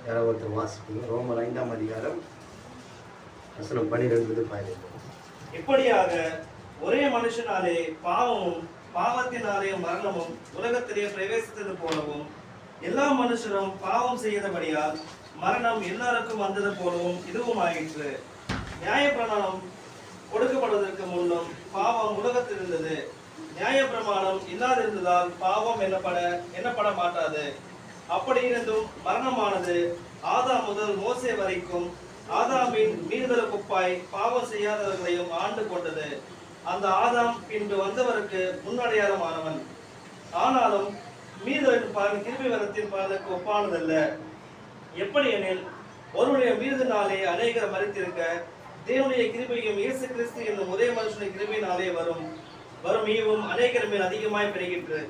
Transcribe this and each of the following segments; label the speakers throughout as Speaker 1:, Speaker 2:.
Speaker 1: யாராவது ஒருத்தர் வாசிப்பீங்க. ரோமர் 5ஆம் அதிகாரம் வசனம் 12-15.
Speaker 2: இப்படியாக ஒரே மனுஷனாலே பாவமும் பாவத்தினாலே மரணமும் உலகத்திலே பிரவேசித்தது போலவும் எல்லா மனுஷரும் பாவம் செய்தபடியால் மரணம் எல்லாருக்கும் வந்தது போலவும் இதுவும் ஆயிற்று. நியாயப்பிரமாணம் கொடுக்கப்படுவதற்கு முன்னும் பாவம் உலகத்தில் இருந்தது. நியாயப்பிரமாணம் இல்லாதிருந்ததால் பாவம் எண்ணப்பட மாட்டாது. அப்படி இருந்தும் மரணமானது ஆதாம் முதல் மோசே வரைக்கும் ஆதாமின் மீறுதலுக்குப்பாய் பாவம் செய்யாதவர்களையும் ஆண்டு கொண்டது. அந்த ஆதாம் பின்பு வந்தவருக்கு முன்னடையாளமானவன். ஆனாலும் மீறுதலின் பலன் கிருபை வரத்தின் பலனுக்கு ஒப்பானதல்ல. எப்படி எனில் ஒருவருடைய மீறுதலினாலே அநேகர் மரித்திருக்க தேவனுடைய கிருபையும் இயேசு கிறிஸ்து என்னும் ஒரே மனுஷனுடைய கிருபையினாலே வரும் ஈவும் அநேகர் மேல் அதிகமாய் பெறுகின்றது.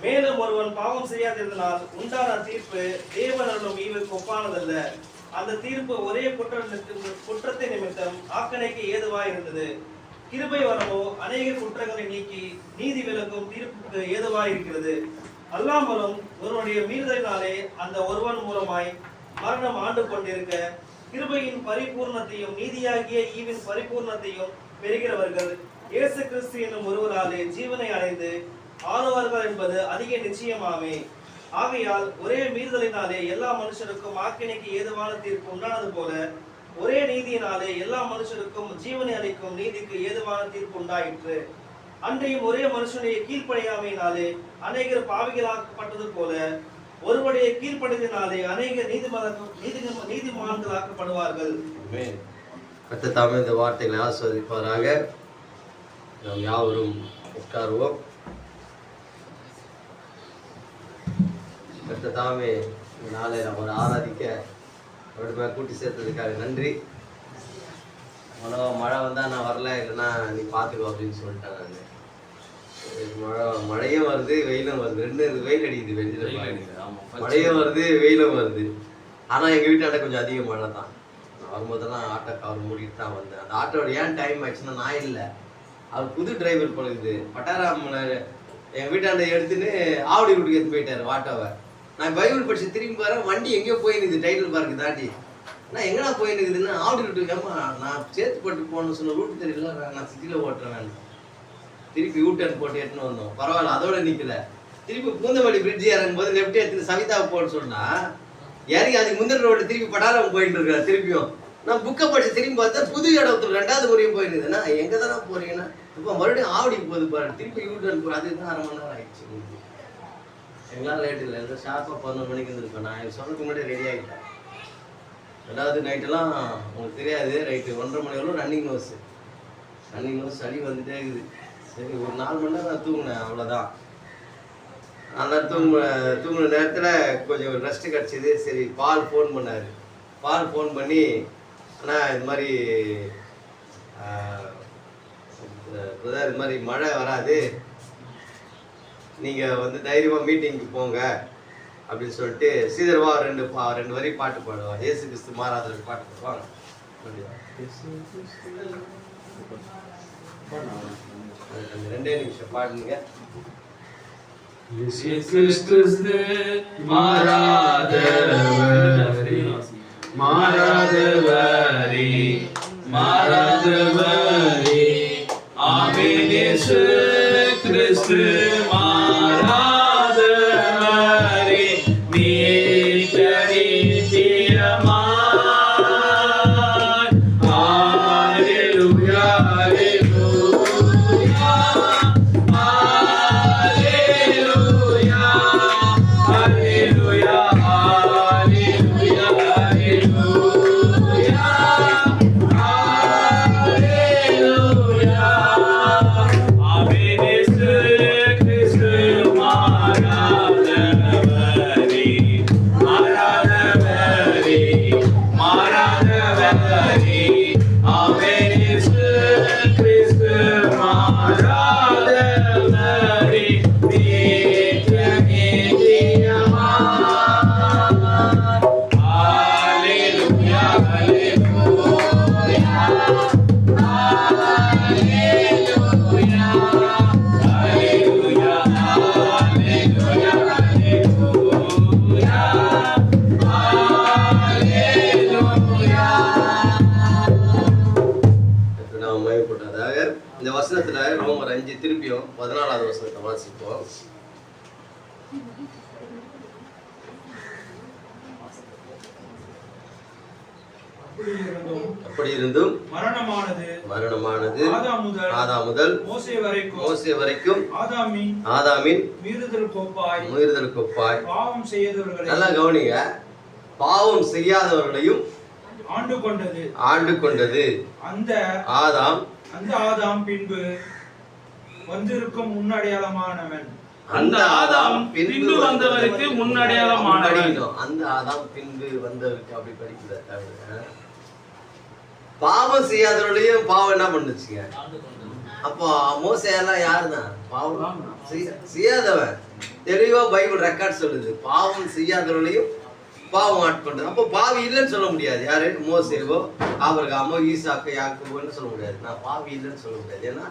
Speaker 2: மேலும் ஒருவன் பாவம் செய்யாதிருந்தனால் உண்டான தீர்ப்பு தேவனும் ஈவுக்கு ஒப்பானதல்ல. அந்த தீர்ப்பு ஒரே குற்றத்தை நிமித்தம் ஆக்கணைக்கு ஏதுவாய் இருந்தது. கிருபை வரமோ அநேக குற்றங்களை நீக்கி நீதி விலக்கும் தீர்ப்புக்கு ஏதுவாய் இருக்கிறது. அல்லாமலும் ஒருவனுடைய மீறுதலினாலே அந்த ஒருவன் மூலமாய் மரணம் ஆண்டு கொண்டிருக்க கிருபையின் பரிபூர்ணத்தையும் நீதியாகிய ஈவின் பரிபூர்ணத்தையும் பெறுகிறவர்கள் இயேசு கிறிஸ்து என்னும் ஒருவராலே ஜீவனை அடைந்து ஆளுவார்கள் என்பது அதிக நிச்சயமாமே. ஆகையால் ஒரே மீறுதலினாலே எல்லா மனுஷருக்கும் ஆக்கினைக்கு ஏதுவான தீர்ப்பு உண்டானது போல ஒரே நீதியினாலே எல்லா மனுஷருக்கும் ஜீவனை அளிக்கும் நீதிக்கு ஏதுவான தீர்ப்பு உண்டாயிற்று. அன்றையும் ஒரே மனுஷனுடைய கீழ்ப்படியாமையினாலே அநேகர் பாவிகளாக்கப்பட்டது போல ஒருவருடைய கீழ்ப்படினாலே அநேக நீதிமான்களாக்கப்படுவார்கள்.
Speaker 1: கர்த்தர் தாமே இந்த வார்த்தைகளை ஆசீர்வதிப்பாராக. நாம் யாவரும் உட்காருவோம். கர்த்தர் தாமே இந்த நாளை நம்ம ஆராதிக்க அவருடைய கூட்டி சேர்த்ததுக்காக நன்றி. மழை வந்தால் நான் வரல, இல்லைன்னா நீ பார்த்துக்கோ அப்படின்னு சொல்லிட்டேன். நான் மழையும் வருது வெயிலும் வருது, ரெண்டு வெயில் அடிக்குது, வெயில் மழையும் வருது வெயிலும் வருது. ஆனால் எங்கள் வீட்டாண்ட கொஞ்சம் அதிக மழை தான். நான் வரும்போதெல்லாம் ஆட்டோ கவர் மூடிட்டு தான் வந்தேன். அந்த ஆட்டோட ஏன் டைம் ஆயிடுச்சுன்னா நான் இல்லை, அவர் புது டிரைவர் பழகுது. பட்டாராமனை எங்கள் வீட்டாண்ட எடுத்துன்னு ஆவடி ரூட்டுக்கு எடுத்து போயிட்டார் ஆட்டோவை. நான் பைபிள் படிச்சு திரும்பி வரேன், வண்டி எங்கேயோ போயினுக்குது டைட்டில் பார்க்கு தாண்டி. நான் எங்கடா போயினுக்குதுன்னா ஆவடி ரூட்டுக்கு. ஏமா நான் சேர்த்து போட்டு போகணும்னு சொன்ன ரூட் தெரியல, நான் சிட்டியில் ஓட்டுறேன். திருப்பி யூட்டர்ன் போட்டு எடுத்துன்னு வந்தோம். பரவாயில்ல, அதோட நிற்கல. திருப்பி பூந்தமல்லி பிரிட்ஜ் இறங்கும் போது லெஃப்ட் எடுத்து சவிதாவை போன்னு சொன்னா இறங்கி அதுக்கு முந்தின ரோடு திருப்பி படாரம் போயிட்டு இருக்காரு. திருப்பியும் நான் புக்கை படிச்சு திரும்பி பார்த்தா புது இடத்துல 2வது முறையும் போயிருந்ததுன்னா எங்கே தானே போறீங்கன்னா இப்போ மறுபடியும் ஆவடிக்கு போகுது பாரு. திருப்பி யூட்டர்ன் போய் அதுதான் 1/2 மணி நேரம் ஆயிடுச்சு. எங்களால் லேட் இல்லை, எல்லாம் ஷார்ப்பாக 11 மணிக்கு வந்துருப்பேன். நான் சொன்னதுக்கு முன்னாடி ரெடி ஆகிட்டேன். 2வது நைட்டெல்லாம் உங்களுக்கு தெரியாது, ரைட்டு 1:30 மணி வரைக்கும் ரன்னிங் நோஸ் சளி வந்துட்டே இருக்குது. சரி, ஒரு 4 மணி நேரம் நான் தூங்கினேன், அவ்வளோதான். நல்லா தூங்குன நேரத்தில் கொஞ்சம் ரெஸ்ட்டு கிடச்சிது. சரி, பால் ஃபோன் பண்ணார். பால் ஃபோன் பண்ணி, ஆனால் இது மாதிரி பிரதர், இது மாதிரி மழை வராது, நீங்கள் வந்து தைரியமாக மீட்டிங்க்கு போங்க அப்படின்னு சொல்லிட்டு ஸ்ரீதர்வா 2 வரி பாட்டு பாடுவா. இயேசு கிறிஸ்து மாறாத பாட்டு பாடுவாங்க. ரெண்டே நிமிஷம் பாடுங்க.
Speaker 3: இயேசு கிறிஸ்து மாறாதவரே, மாறாதவரே, ஆமென். இயேசு கிறிஸ்து மாறாதவரே, நித்தியமாய். ஹல்லேலூயா, ஹல்லேலூயா, ஹல்லேலூயா, ஹல்லேலூயா, ஹல்லேலூயா, ஹல்லேலூயா, ஹல்லேலூயா. ஆமென். இயேசு கிறிஸ்து
Speaker 1: வசனத்துல ரோமர் 5 திருப்பியும் 14வது வசனத்தை வாசிப்போம். அப்படி இருந்தும் மரணமானது ஆதாம் முதல் மோசே வரைக்கும் ஆதாமின் மீறுதலுக்கு ஒப்பாய் நல்லா கவனிங்க, பாவம் செய்யாதவர்களையும் ஆண்டு கொண்டது அந்த ஆதாம் பின்பு வந்திருக்கும் முன்னடையாளமானவன்.
Speaker 3: அந்த ஆதாம் பின்பு வந்தவருக்கு முன்னடையாளமானவன்.
Speaker 1: அந்த ஆதாம் பின்பு வந்தவருக்கு அப்படி படிக்கல. பாவம் செய்யாதவர்களையும் பாவம் என்ன பண்ணுச்சுங்க? அப்போ மோசேயெல்லாம் யாருதான்? பாவம் செய்யாதவன். தெளிவா பைபிள் ரெக்கார்ட் சொல்லுது, பாவம் செய்யாதவர்களையும் பாவம் ஆட்கொண்டது. அப்போ பாவி இல்லைன்னு சொல்ல முடியாது. யாரு? மோசேவோ ஆபிரகாமோ ஈசாக்கோ யாக்கோபோன்னு சொல்ல முடியாது. நான் பாவி இல்லைன்னு சொல்ல முடியாது. ஏன்னா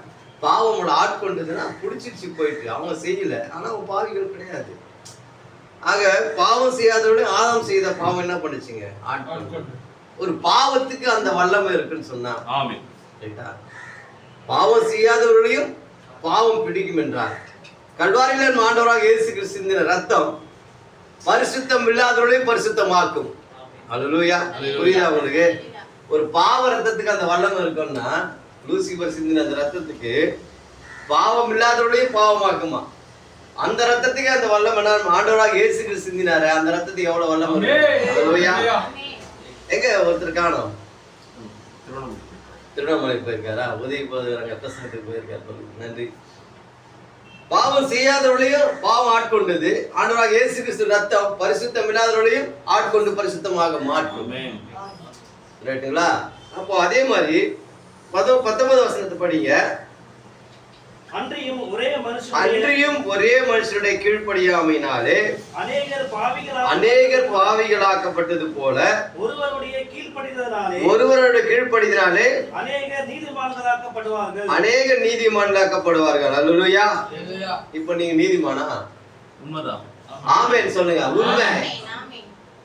Speaker 1: பாவம் ஆட்கொண்டதுன்னா பிடிச்சிருச்சு போயிட்டு, அவங்க செய்யல, ஆனா அவங்க பாவிகள் கிடையாது. ஆக பாவம் செய்யாதவர்களையும் ஆதாம் செய்த பாவம் என்ன பண்ணுச்சுங்க? ஆட்கொண்டு. ஒரு பாவத்துக்கு அந்த வல்லமை இருக்குன்னு சொன்னா பாவம் செய்யாதவர்களையும் பாவம் பிடிக்கும் என்றார். கல்வாரியில் ஆண்டவராக இயேசு கிறிஸ்து சிந்தின ரத்தம் பரிசுத்தம் இல்லாதவர்களையும் பரிசுத்தமாக்கும். அல்லேலூயா. புரியுதா உங்களுக்கு? ஒரு பாவ ரத்தத்துக்கு அந்த வல்லமை இருக்குன்னா லூசிபர் சிந்தின அந்த ரத்தத்துக்கு பாவம் இல்லாதவர்களையும் பாவமாக்குமா. அந்த ரத்தத்துக்கு அந்த வல்லமை ஆண்டவராக இயேசு கிறிஸ்து சிந்தினாரு. அந்த ரத்தத்துக்கு எவ்வளவு வல்லமை? அல்லேலூயா. எங்க ஒருத்தர் காணோம்? திருவண்ணாமலை போயிருக்காரா? உதவி போதுறாங்க, பிரசனத்துக்கு போயிருக்காரு. நன்றி. பாவம் செய்யாதவர்களையும் பாவம் ஆட்கொண்டது. ஆண்டவராக இயேசு கிறிஸ்து ரத்தம் பரிசுத்தம் இல்லாதவர்களையும் ஆட்கொண்டு பரிசுத்தமாக மாற்றும். ரைட்டுங்களா? அப்போ அதே மாதிரி 19 வசனத்தை படிங்க.
Speaker 2: அன்றியும் ஒரே மனுஷனுடைய கீழ்ப்படியாமையினாலே அநேகர் பாவிகளாக்கப்பட்டது போல ஒருவருடைய கீழ்ப்படிதலாலே அநேகர் நீதிமான்களாக்கப்படுவார்கள். அல்லேலூயா. இப்போ நீங்க நீதிமானா?
Speaker 3: உண்மைதான்.
Speaker 1: ஆமென் சொல்லுங்க. உண்மை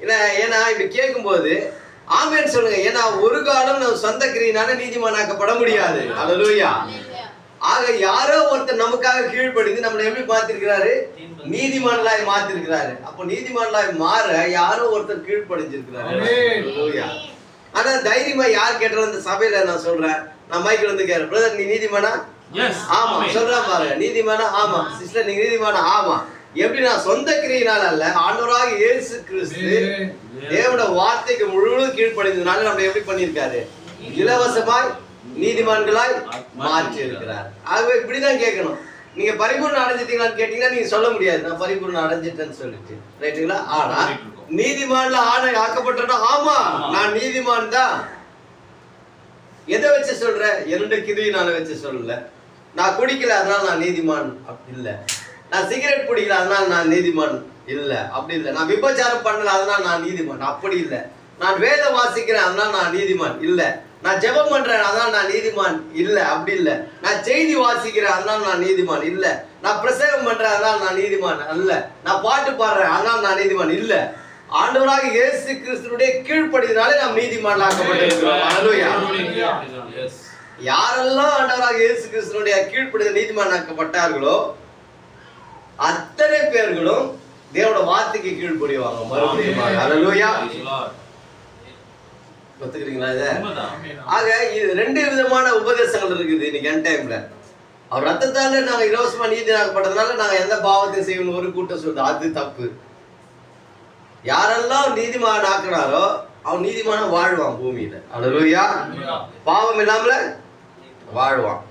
Speaker 1: இல்ல? ஏன்னா இப்படி கேட்கும்போது ஆமென் சொல்லுங்க. ஏன்னா ஒரு காலம் நம்ம சொந்த கிரியினால நீதிமானாக்கப்பட முடியாது. அல்லேலூயா. ஆக யாரோ ஒருத்தர் நமக்காக கீழ்ப்படிந்து நம்மளை எப்படி மாத்திருக்கிறாரு? நீதிமான்களாய் மாத்திருக்கிறாரு. அப்போ நீதிமான்களாய் மாற யாரோ ஒருத்தர் கீழ்ப்படிஞ்சிருக்கிறாரு. ஆனா தைரியமா யார் கேட்டாலும் இந்த சபையில நான் சொல்றேன், நான் மைக்கில் வந்து கேட்கிறேன், பிரதர் நீ நீதிமானா? ஆமா. சொல்றேன் பாருங்க, நீதிமானா? ஆமா. சிஸ்டர் நீங்க நீதிமானா? ஆமா. எப்படி? நான் சொந்த கிரியினால் அல்ல, ஆண்டவராக இயேசு கிறிஸ்து தேவனுடைய வார்த்தைக்கு முழுவதும் கீழ்ப்படிந்ததுனால நம்ம எப்படி பண்ணிருக்காரு? இலவசமாய் நீதிமான்களாய் மாற்றி இருக்கிறார். ஆகவே இப்படிதான் கேட்கணும். நீங்க பரிபூர்ணம் அடைஞ்சிட்டீங்களான்னு கேட்டீங்கன்னா நீங்க சொல்ல முடியாது நான் பரிபூர்ணம் அடைஞ்சிட்டேன்னு சொல்லிட்டு. ரைட்டுங்களா? ஆனா நீதிமான்ல ஆக்கப்பட்டா ஆமா நான் நீதிமான் தான். எதை வச்சு சொல்றேன்? என்னுடைய கிரியினால வச்சு சொல்லல. நான் குடிக்கல அதனால நான் நீதிமான் இல்ல. நான் சிகரெட் குடிக்கல அதனால நான் நீதிமான் இல்ல. அப்படி இல்லை. நான் விபச்சாரம் பண்ணல அதனால நான் நீதிமான் அப்படி இல்லை. நான் வேதம் வாசிக்கிறேன் அதனால நான் நீதிமான் இல்ல. நான் ஜெபம் பண்றேன் அதனால நான் நீதிமான் இல்ல. அப்படி இல்ல. நான் செய்தி வாசிக்கிறேன் அதனால நான் நீதிமான் இல்ல. நான் பிரசங்கம் பண்றேன் அதனால நான் நீதிமான் அல்ல. நான் பாட்டு பாடுறேன் அதனால நான் நீதிமான் இல்ல. ஆண்டவராக இயேசு கிறிஸ்துவினுடைய கீழ்ப்படிதனாலே நாம் நீதிமான்களாக்கப்பட்டிருக்கிறோம். அல்லேலூயா. யாரெல்லாம் ஆண்டவராக இயேசு கிறிஸ்துவினுடைய கீழ்ப்படிதல் நீதிமான்களாக்கப்பட்டார்களோ அத்தனை பேர்களும் தேவனோட வார்த்தைக்கு கீழ்ப்படிவாங்க மறுபடியும். அல்லேலூயா. ஒத்துக்கிறீங்களா இத? ஆக இது ரெண்டு விதமான உபதேசங்கள் இருக்குது இன்னைக்கு என் டைம்ல. அவர் ரத்தத்தால நாங்க இலவசமா நீதிமானாக்கப்பட்டதுனால நாங்க எந்த பாவத்தையும் செய்யணும் ஒரு கூட்டம் சொல்றது, அது தப்பு. யாரெல்லாம் நீதிமான் ஆக்குறாரோ அவன் நீதிமான வாழ்வான் பூமியில. அல்லேலூயா. பாவம் இல்லாமல வாழ்வான்.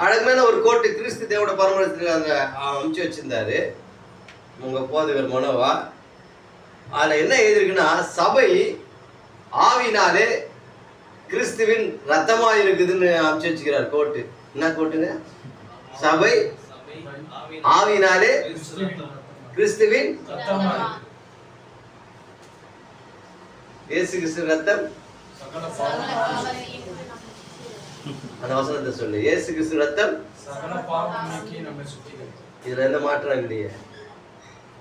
Speaker 1: அழகமான ஒரு கோட்டு கிறிஸ்து தேவோட பரமரத்துக்கு அங்க அமுச்சு வச்சிருந்தாரு உங்க போதவர் மனோவா. அதுல என்ன எழுதிருக்குன்னா, சபை ஆவினாலே கிறிஸ்துவின் ரத்தமா இருக்குதுன்னு அமுச்சு வச்சுக்கிறார் கோட்டு. என்ன கோட்டுங்க? சபை ஆவினாலே கிறிஸ்துவின் இயேசு கிறிஸ்து ரத்தம் அந்த வசனத்தை சொல்லு. இயேசு கிறிஸ்து ரத்தம் இதுல எந்த மாற்றம் இல்லையே.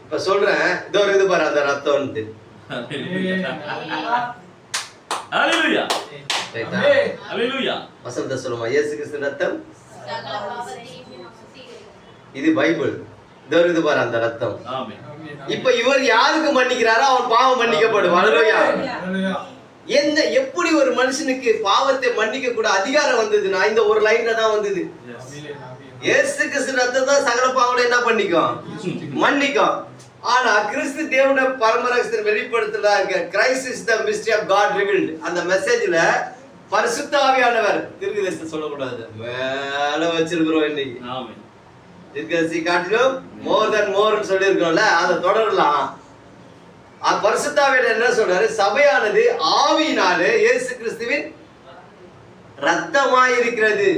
Speaker 1: இப்ப சொல்றேன், இதோ இது பாரு அந்த ரத்தம்ட்டு. வசனத்தை சொல்லுமா? இயேசு கிறிஸ்து ரத்தம் இது பைபிள். இது பாரு அந்த ரத்தம்.
Speaker 3: ஆமென்.
Speaker 1: இப்ப இவர் யாருக்கு மன்னிக்கிறாரோ அவன் பாவம் மன்னிக்கப்படும். ஹல்லேலூயா. எப்படி ஒரு மனுஷனுக்கு பாவத்தை மன்னிக்க கூட அதிகாரம் வந்ததுன்னா இந்த ஒரு லைன்ல தான் வந்தது. இயேசு கிறிஸ்து ரத்தம் தான் சகல பாவங்களை என்ன பண்ணிக்கும்? மன்னிக்கும். ஆனா கிறிஸ்து தேவனுடைய பரம ரகசியத்தை வெளிப்படுத்தலா இருக்க Christ is the mystery of God revealed. அந்த மெசேஜ்ல பரிசுத்த ஆவியானவர் தீர்க்கதரிசனத்தை சொல்லக்கூடாது, மேல வச்சிருக்கிறோம் இன்னைக்கு.
Speaker 3: ஆமென்.
Speaker 1: தீர்க்கதரிசி காட்டிலும் மோர் தென் மோர்னு சொல்லி இருக்கோம்ல, அதை தொடரலாம். பரிசுத்த ஆவியானவர் என்ன சொல்றாரு? சபையானது ஆவியினாலே இயேசு கிறிஸ்துவின் ரத்தமாய் இருக்கிறது.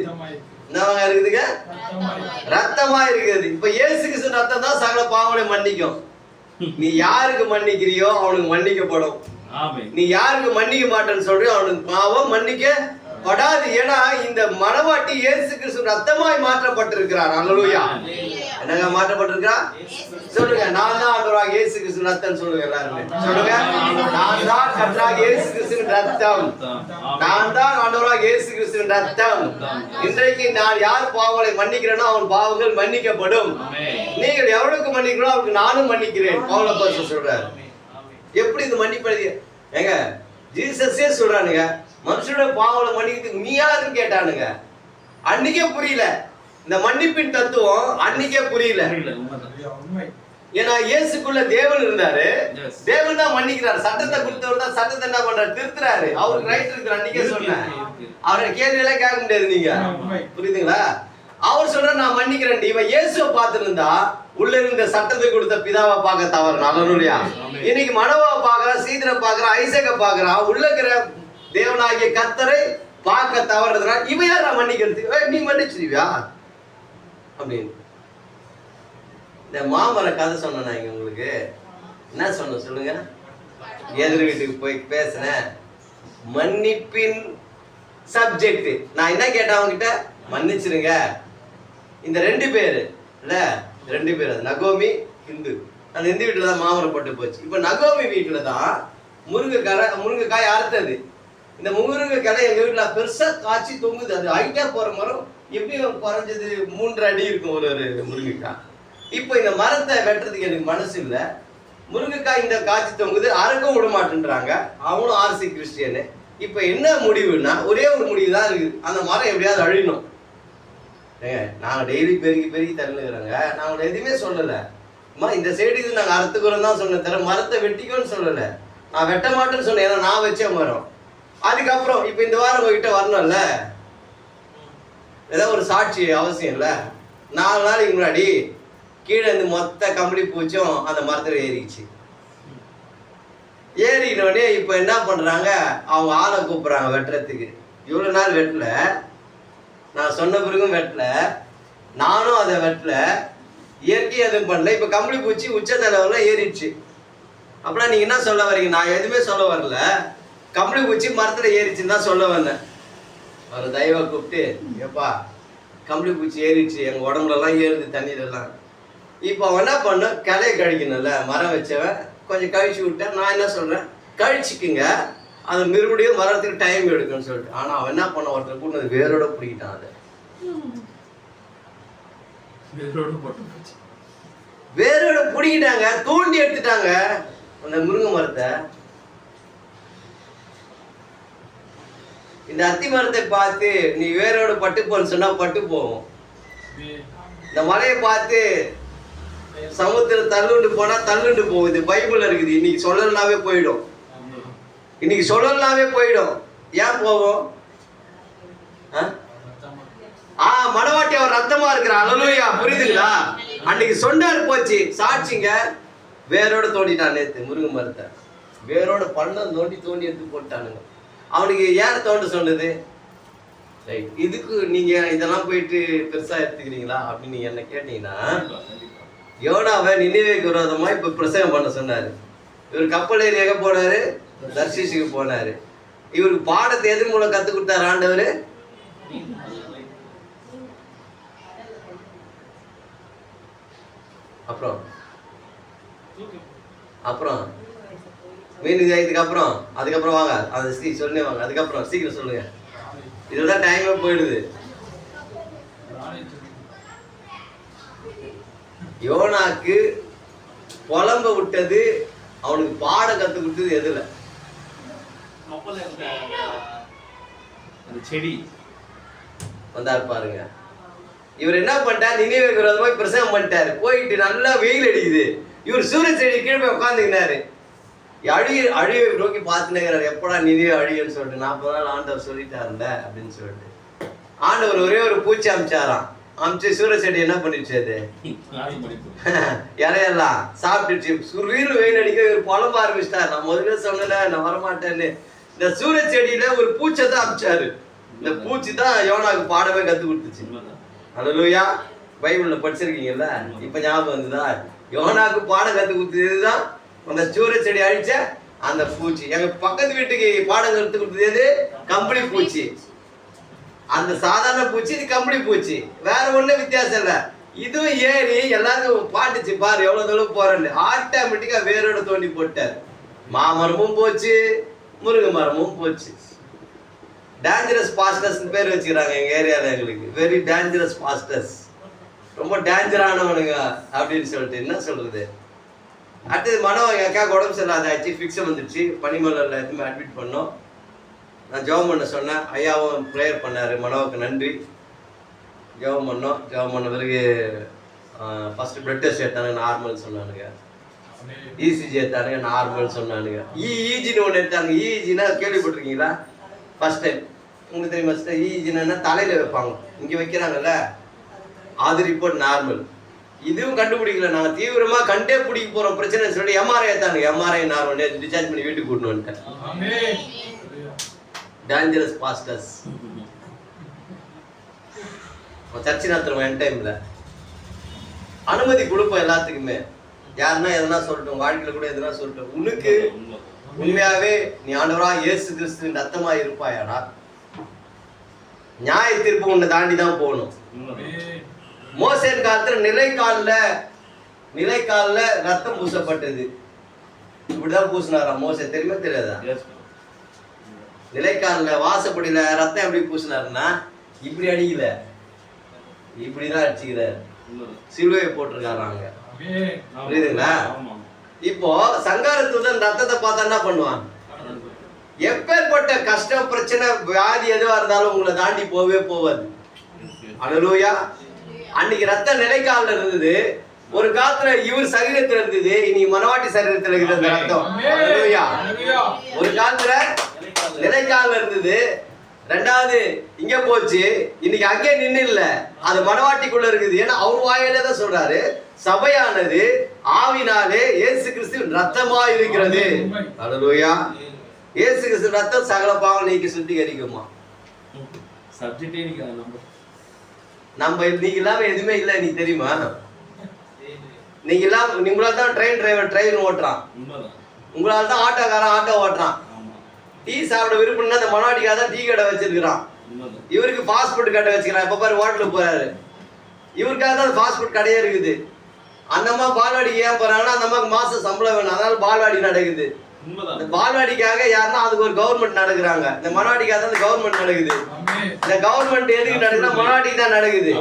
Speaker 1: என்னவா இருக்குதுங்க? ரத்தமாய் இருக்கிறது. இப்ப இயேசு கிறிஸ்து ரத்தம் தான் சகல பாவங்களை மன்னிக்கும். நீ யாருக்கு மன்னிக்கிறியோ அவனுக்கு மன்னிக்கப்படும். நீ யாருக்கு மன்னிக்க மாட்டேன்னு சொல்றியோ அவனுக்கு பாவம் மன்னிக்கப்படாது. ஏன்னா இந்த மனவாட்டி இயேசு கிறிஸ்து ரத்தமாய் மாற்றப்பட்டிருக்கிறார். அல்லேலூயா. என்னங்க மாற்றப்பட்டிருக்கிறார்? சொல்லுங்க, நான் தான் ஆண்டவராகிய இயேசு கிறிஸ்து ரத்தம். சொல்லுங்க எல்லாருமே, சொல்லுங்க, நான் தான் கர்த்தராகிய இயேசு கிறிஸ்துவின் ரத்தம். நான் தான் ஆண்டவராகிய இயேசு கிறிஸ்துவின் ரத்தம். இன்றைக்கு நான் யார் பாவங்களை மன்னிக்கிறேனோ அவன் பாவங்கள் மன்னிக்கப்படும். நீங்கள் எவ்வளவுக்கு மன்னிக்கிறோம் அவருக்கு நானும் மன்னிக்கிறேன். பவுல் அப்போஸ்தலன் சொல்றாரு. எப்படி இது மன்னிப்பது? ஏங்க ஜீசஸே சொல்றானுங்க, மனுஷனோட பாவங்களை மன்னிக்கிறதுக்கு நீ யாருன்னு கேட்டானுங்க. அன்னைக்கே புரியல இந்த மன்னிப்பின் தத்துவம், அன்னைக்கே புரியல. ஏன்னா இயேசுக்குள்ள தேவன் இருந்தாரு, தேவன் தான் மன்னிக்கிறாரு. சட்டத்தை கொடுத்தவர் தான் சட்டத்தை என்ன பண்றாரு? திருத்துறாரு. அவருக்கு ரைட் இருக்கு. அன்னைக்கே சொன்னேன், அவரை கேள்வி எல்லாம் கேட்க முடியாது. நீங்க புரியுதுங்களா? அவர் சொல்ற நான் மன்னிக்கிறேன். இவன் இயேசுவை பார்த்திருந்தா உள்ள இருந்த சட்டத்தை கொடுத்த பிதாவை பார்க்க தவறு. நல்ல இன்னைக்கு மனோவை பார்க்கறான், சீதரை பார்க்கறான், ஐசேக்கை பார்க்கறான். உள்ள இருக்கிற தேவனாகிய கர்த்தரை பார்க்க தவறுதுனா இவன் யாரா மன்னிக்கிறதுக்கு? நீ மன்னிச்சிருவியா அப்படின்னு. இந்த மாமர கதை சொன்னேன் இங்க உங்களுக்கு. என்ன சொன்ன சொல்லுங்க? எதிர் வீட்டுக்கு போய் பேசினேன். மன்னிப்பின் சப்ஜெக்ட் நான் என்ன கேட்டேன் அவங்கிட்ட? மன்னிச்சிருங்க. இந்த 2 பேரு இல்ல, 2 பேர், அது நகோமி ஹிந்து. அந்த ஹிந்து வீட்டுல தான் மாமரம் பட்டு போச்சு. இப்ப நகோமி வீட்டுல தான் முருங்கைக்காய் அறுத்தது. இந்த முருங்கைக்காய் எங்க வீட்டுல பெருசா காய்ச்சி தொங்குது. அது ஹைட்டா போற மரம், எப்படியும் குறைஞ்சது 3 அடி இருக்கும் ஒரு முருங்கைக்காய். இப்போ இந்த மரத்தை வெட்டுறதுக்கு எனக்கு மனசு இல்ல. முருங்கைக்காய் இந்த காய்ச்சி தொங்குது, அறுக்க விட மாட்டேன்றாங்க. அவனும் ஆர்சி கிறிஸ்டியனு. இப்ப என்ன முடிவுன்னா ஒரே ஒரு முடிவு தான் இருக்குது, அந்த மரம் எப்படியாவது அழியணும். நாங்க டெய்லி பெருகி தள்ளுகிறாங்க. நாங்க எதுவுமே சொல்லல. இந்த சைடு இது நாங்க அறுத்துக்கிறோம் தான் சொன்னேன், தர மரத்தை வெட்டிக்கோன்னு சொல்லல. நான் வெட்ட மாட்டேன்னு சொன்னேன், ஏன்னா நான் வச்ச மரம். அதுக்கப்புறம் இப்ப இந்த வாரம் உங்ககிட்ட வரணும்ல, ஏதாவது ஒரு சாட்சி அவசியம் இல்ல. 4 நாளைக்கு முன்னாடி கீழே இருந்து மொத்த கம்பளி பூச்சும் அந்த மரத்துல ஏறிச்சு. ஏறினோடனே இப்ப என்ன பண்றாங்க, அவங்க ஆளை கூப்பிடுறாங்க வெட்டுறதுக்கு. இவ்வளவு நாள் வெட்டல, நான் சொன்ன பிறகும் வெட்டல, நானும் அதை வெட்டல, இயற்கையை எதுவும் பண்ணல. இப்ப கம்பளி பூச்சி உச்சத்தலைவர்ல ஏறிடுச்சு. அப்படின்னா நீங்க என்ன சொல்ல வரீங்க? நான் எதுவுமே சொல்ல வரல, கம்பளி பூச்சி மரத்துல ஏறிச்சுன்னு தான் சொல்ல வந்தேன். ஒரு தெய்வ கூப்பிட்டு, ஏப்பா கம்பளி பூச்சி ஏறிடுச்சு, எங்க உடம்புல எல்லாம் ஏறுது தண்ணீர் எல்லாம். இப்போ அவன் என்ன பண்ண, கிளையை கழிக்கணும்ல, மரம் வச்சவன் கொஞ்சம் கழிச்சு விட்டேன். நான் என்ன சொல்றேன், கழிச்சுக்குங்க, அது மறுபடியும் மரத்துக்கு டைம் எடுக்கும்னு சொல்லிட்டு. ஆனா அவன் என்ன பண்ண, ஒருத்தர் கூட வேரோட பிடிக்கிட்டான். அதை வேரோட பிடிக்கிட்டாங்க, தூண்டி எடுத்துட்டாங்க அந்த முருங்கை மரத்தை. இந்த அத்தி மரத்தை பார்த்து நீ வேரோட பட்டு போன்னு சொன்னா பட்டு போகும். இந்த மலையை பார்த்து சமுத்திரம் தள்ளுண்டு போனா தள்ளுண்டு போகுது. பைபிள்ல இருக்குது. இன்னைக்கு சொல்லலாவே போயிடும், இன்னைக்கு சொல்லலாவே போயிடும். ஏன் போகும்? மனவாட்டி அவர் ரத்தமா இருக்கிற. அல்லேலூயா. புரியுதுங்களா? அன்னைக்கு சொன்னாரு, போச்சு சாட்சிங்க. வேரோட தோண்டிட்டான் நேத்து முருங்கை மரத்தை. வேரோட பள்ளம் தோண்டி எடுத்து போட்டானுங்க. அவனுக்கு யார் தோண்ட சொன்னது? ரைட். இதுக்கு நீங்க இதெல்லாம் போயிட்டு பெருசா எடுத்துக்கிறீங்களா அப்படின்னு நீங்க என்ன கேட்டீங்கன்னா, யோனாவை நினைவேக்கு விரோதமா இப்ப பிரசவம் பண்ண சொன்னாரு. இவர் கப்பல் ஏறி எங்க போனாரு? தர்ஷீஷுக்கு போனாரு. இவருக்கு பாடத்தை எது மூலம் கத்து கொடுத்தாரு ஆண்டவர்? அப்புறம் மீன் ஜெயத்துக்கு அப்புறம் அதுக்கப்புறம் வாங்க, அந்த சொன்னே வாங்க. அதுக்கப்புறம் சீக்கிரம் சொல்லுங்க, இதுதான் டைமே போயிடுது. யோனாக்கு புலம்ப விட்டது, அவனுக்கு பாடம் கத்து கொடுத்தது எதுல?
Speaker 3: அந்த செடி
Speaker 1: வந்தாரு பாருங்க. இவர் என்ன பண்ணிட்டார், நினைவுக்கு விரோதமா பிரசங்கம் பண்ணிட்டாரு. போயிட்டு நல்லா வெயில் அடிக்குது, இவர் சூரிய செடி கீழே போய் உட்காந்துக்கினாரு. அழிவை நோக்கி பார்த்துனேங்கிறாரு. எப்படா நினைவு அழியுன்னு சொல்லிட்டு 40 நாள் ஆண்டவர் சொல்லிட்டாருல்ல அப்படின்னு சொல்லிட்டு ஆண்டவர் ஒரே ஒரு பூச்சி அமிச்சாராம். அமிச்சு சூரிய செடி என்ன பண்ணிடுச்சு, அது இலையெல்லாம் சாப்பிட்டுச்சு. சுரீர் வெயில் அடிக்க இவர் புலம்ப ஆரம்பிச்சிட்டார். நான் முதல்ல சொன்னல நான் வரமாட்டேன்னு. இந்த சூரிய செடியில ஒரு பூச்சை தான் அமிச்சாரு. இந்த பூச்சி தான் யோனாக்கு பாடவே கத்து கொடுத்துச்சு. அல்லேலூயா. பைபிள்ல படிச்சிருக்கீங்கல்ல, இப்ப ஞாபகம் வந்துதா? யோனாக்கு பாடம் கத்து கொடுத்ததுதான் அந்த சூரிய செடி அழிச்ச அந்த பூச்சி. எங்க பக்கத்து வீட்டுக்கு பாடம் கத்து கொடுத்தது எது? கம்பளி பூச்சி. அந்த சாதாரண பூச்சி, இது கம்பளி பூச்சி. வேற ஒண்ணு வித்தியாசம் இல்ல. இதுவும் ஏறி எல்லாருக்கும் பாட்டுச்சு, பாரு எவ்வளவு தூரம் போறேன்னு. ஆட்டோமேட்டிக்கா வேரோட தோண்டி போட்டார். மாமரமும் போச்சு, முருங்கை மரமும் போச்சு. டேஞ்சரஸ் பாஸ்டர்ஸ் பேர் வச்சுக்கிறாங்க எங்க ஏரியால. எங்களுக்கு வெரி டேஞ்சரஸ் பாஸ்டர்ஸ், ரொம்ப டேஞ்சரானவனுங்க அப்படின்னு சொல்லிட்டு. என்ன சொல்றது? அடுத்தது மனோ, எங்க அக்காவுக்கு உடம்பு சரியில்லாத ஆச்சு, ஃபிக்ஸ் வந்துடுச்சு. பனிமலர்ல எதுவுமே அட்மிட் பண்ணோம். நான் ஜெபம் பண்ண சொன்னேன், ஐயாவும் ப்ரேயர் பண்ணாரு. மனோவுக்கு நன்றி. ஜெபம் பண்ணோம். ஜெபம் பண்ண பிறகு ஃபர்ஸ்ட் பிளட் டெஸ்ட் எடுத்தானுங்க, நார்மல் சொன்னானுங்க. இசிஜி எடுத்தானுங்க, நார்மல் சொன்னானுங்க. இஜின்னு ஒன்று எடுத்தாங்க. இஜினா கேள்விப்பட்டிருக்கீங்களா? ஃபர்ஸ்ட் டைம் உங்களுக்கு தெரியுமா? இஜினா தலையில வைப்பாங்க, இங்க வைக்கிறாங்கல்ல, அது ரிப்போர்ட் நார்மல். இதுவும் கண்டுபிடிக்கல. நாங்கள் தீவிரமா கண்டே பிடிக்க போறோம் பிரச்சனை சொல்லி எம்ஆர்ஐ எடுத்தானுங்க. எம்ஆர்ஐ நார்மல் டிஸ்சார்ஜ் பண்ணி வீட்டுக்கு கூட்டின்னு வந்துட்டேன். Dangerous pastors. சர்ச்சை நடத்துறோம் என் டைம்ல. அனுமதி கொடுப்போம் எல்லாத்துக்குமே. யாருன்னா எதனா சொல்லட்டும், வாழ்க்கையில கூட எதனா சொல்லட்டும். உனக்கு உண்மையாவே நீ ஆண்டவரா இயேசு கிறிஸ்துவின் ரத்தமா இருப்பாயாடா, நியாய தீர்ப்பு உன்னை தாண்டி தான் போகணும். மோசேன் காலத்துல நிலைக்கால்ல ரத்தம் பூசப்பட்டது. இப்படிதான் பூசினாரா மோசே? தெரியுமா தெரியாதா? நிலைக்கால்ல வாசப்படியில ரத்தம் எப்படி பூசினாருன்னா, இப்படி அடிக்கல, இப்படிதான் அடிச்சுக்கிறார். சிலுவையை போட்டிருக்காங்க. புரியுதுங்களா? இப்போ சங்காரத்துடன் ரத்தத்தை பார்த்தா என்ன பண்ணுவான்? எப்பேற்பட்ட கஷ்டம், பிரச்சனை, வியாதி எதுவா இருந்தாலும் உங்களை தாண்டி போவே போவாது. அல்லேலூயா. அன்னைக்கு ரத்தம் நிலைக்கால்ல இருந்தது. ஒரு காலத்துல இவர் சரீரத்துல இருந்தது, இன்னைக்கு மனவாட்டி சரீரத்துல இருக்கிற ரத்தம். அல்லேலூயா. ஒரு காலத்துல நிலைக்கால்ல இருந்தது, ரெண்டாவது இங்க போச்சு, இன்னைக்கு அங்கே நின்று இல்ல, அது மனவாட்டிக்குள்ள இருக்குது. ஏன்னா அவர் வாயிலே தான் சொல்றாரு, சபையானது ஆவினாலே இயேசு கிறிஸ்து ரத்தமா இருக்கிறது. அல்லேலூயா. இயேசு கிறிஸ்து ரத்தம் சகல பாவம் நீக்கி சுத்திகரிக்குமா?
Speaker 3: சப்ஜெக்டே
Speaker 1: நம்ம நீங்க இல்லாம எதுவுமே இல்லை. நீ தெரியுமா? நீங்க இல்லாம நீங்களால தான் ட்ரெயின் ஓட்டுறான், உங்களால தான் ஆட்டோக்காரன் ஆட்டோ ஓட்டுறான். டீ சாப்பிட விருப்பம்னா அந்த மனவாட்டிக்காக தான் டீ கடை வச்சிருக்கிறான். இவருக்கு ஃபாஸ்ட் ஃபுட் கடை வச்சுக்கிறான். இப்ப பாரு ஹோட்டலுக்கு போறாரு, இவருக்காக தான் ஃபாஸ்ட் ஃபுட் கடையே இருக்குது. அந்த அம்மா பால்வாடிக்கு ஏன் போறாங்கன்னா, அந்த அம்மாவுக்கு மாசம் சம்பளம் வேணும், அதனால பால்வாடி நடக்குது. இந்த பால்வாடிக்காக யாருன்னா அதுக்கு ஒரு கவர்மெண்ட் நடக்குறாங்க. இந்த மனவாட்டிக்காக தான் இந்த கவர்மெண்ட் நடக்குது. இந்த கவர்மெண்ட் எதுக்கு நடக்குதுன்னா மனவாட்டிக்கு தான் நடக்குது.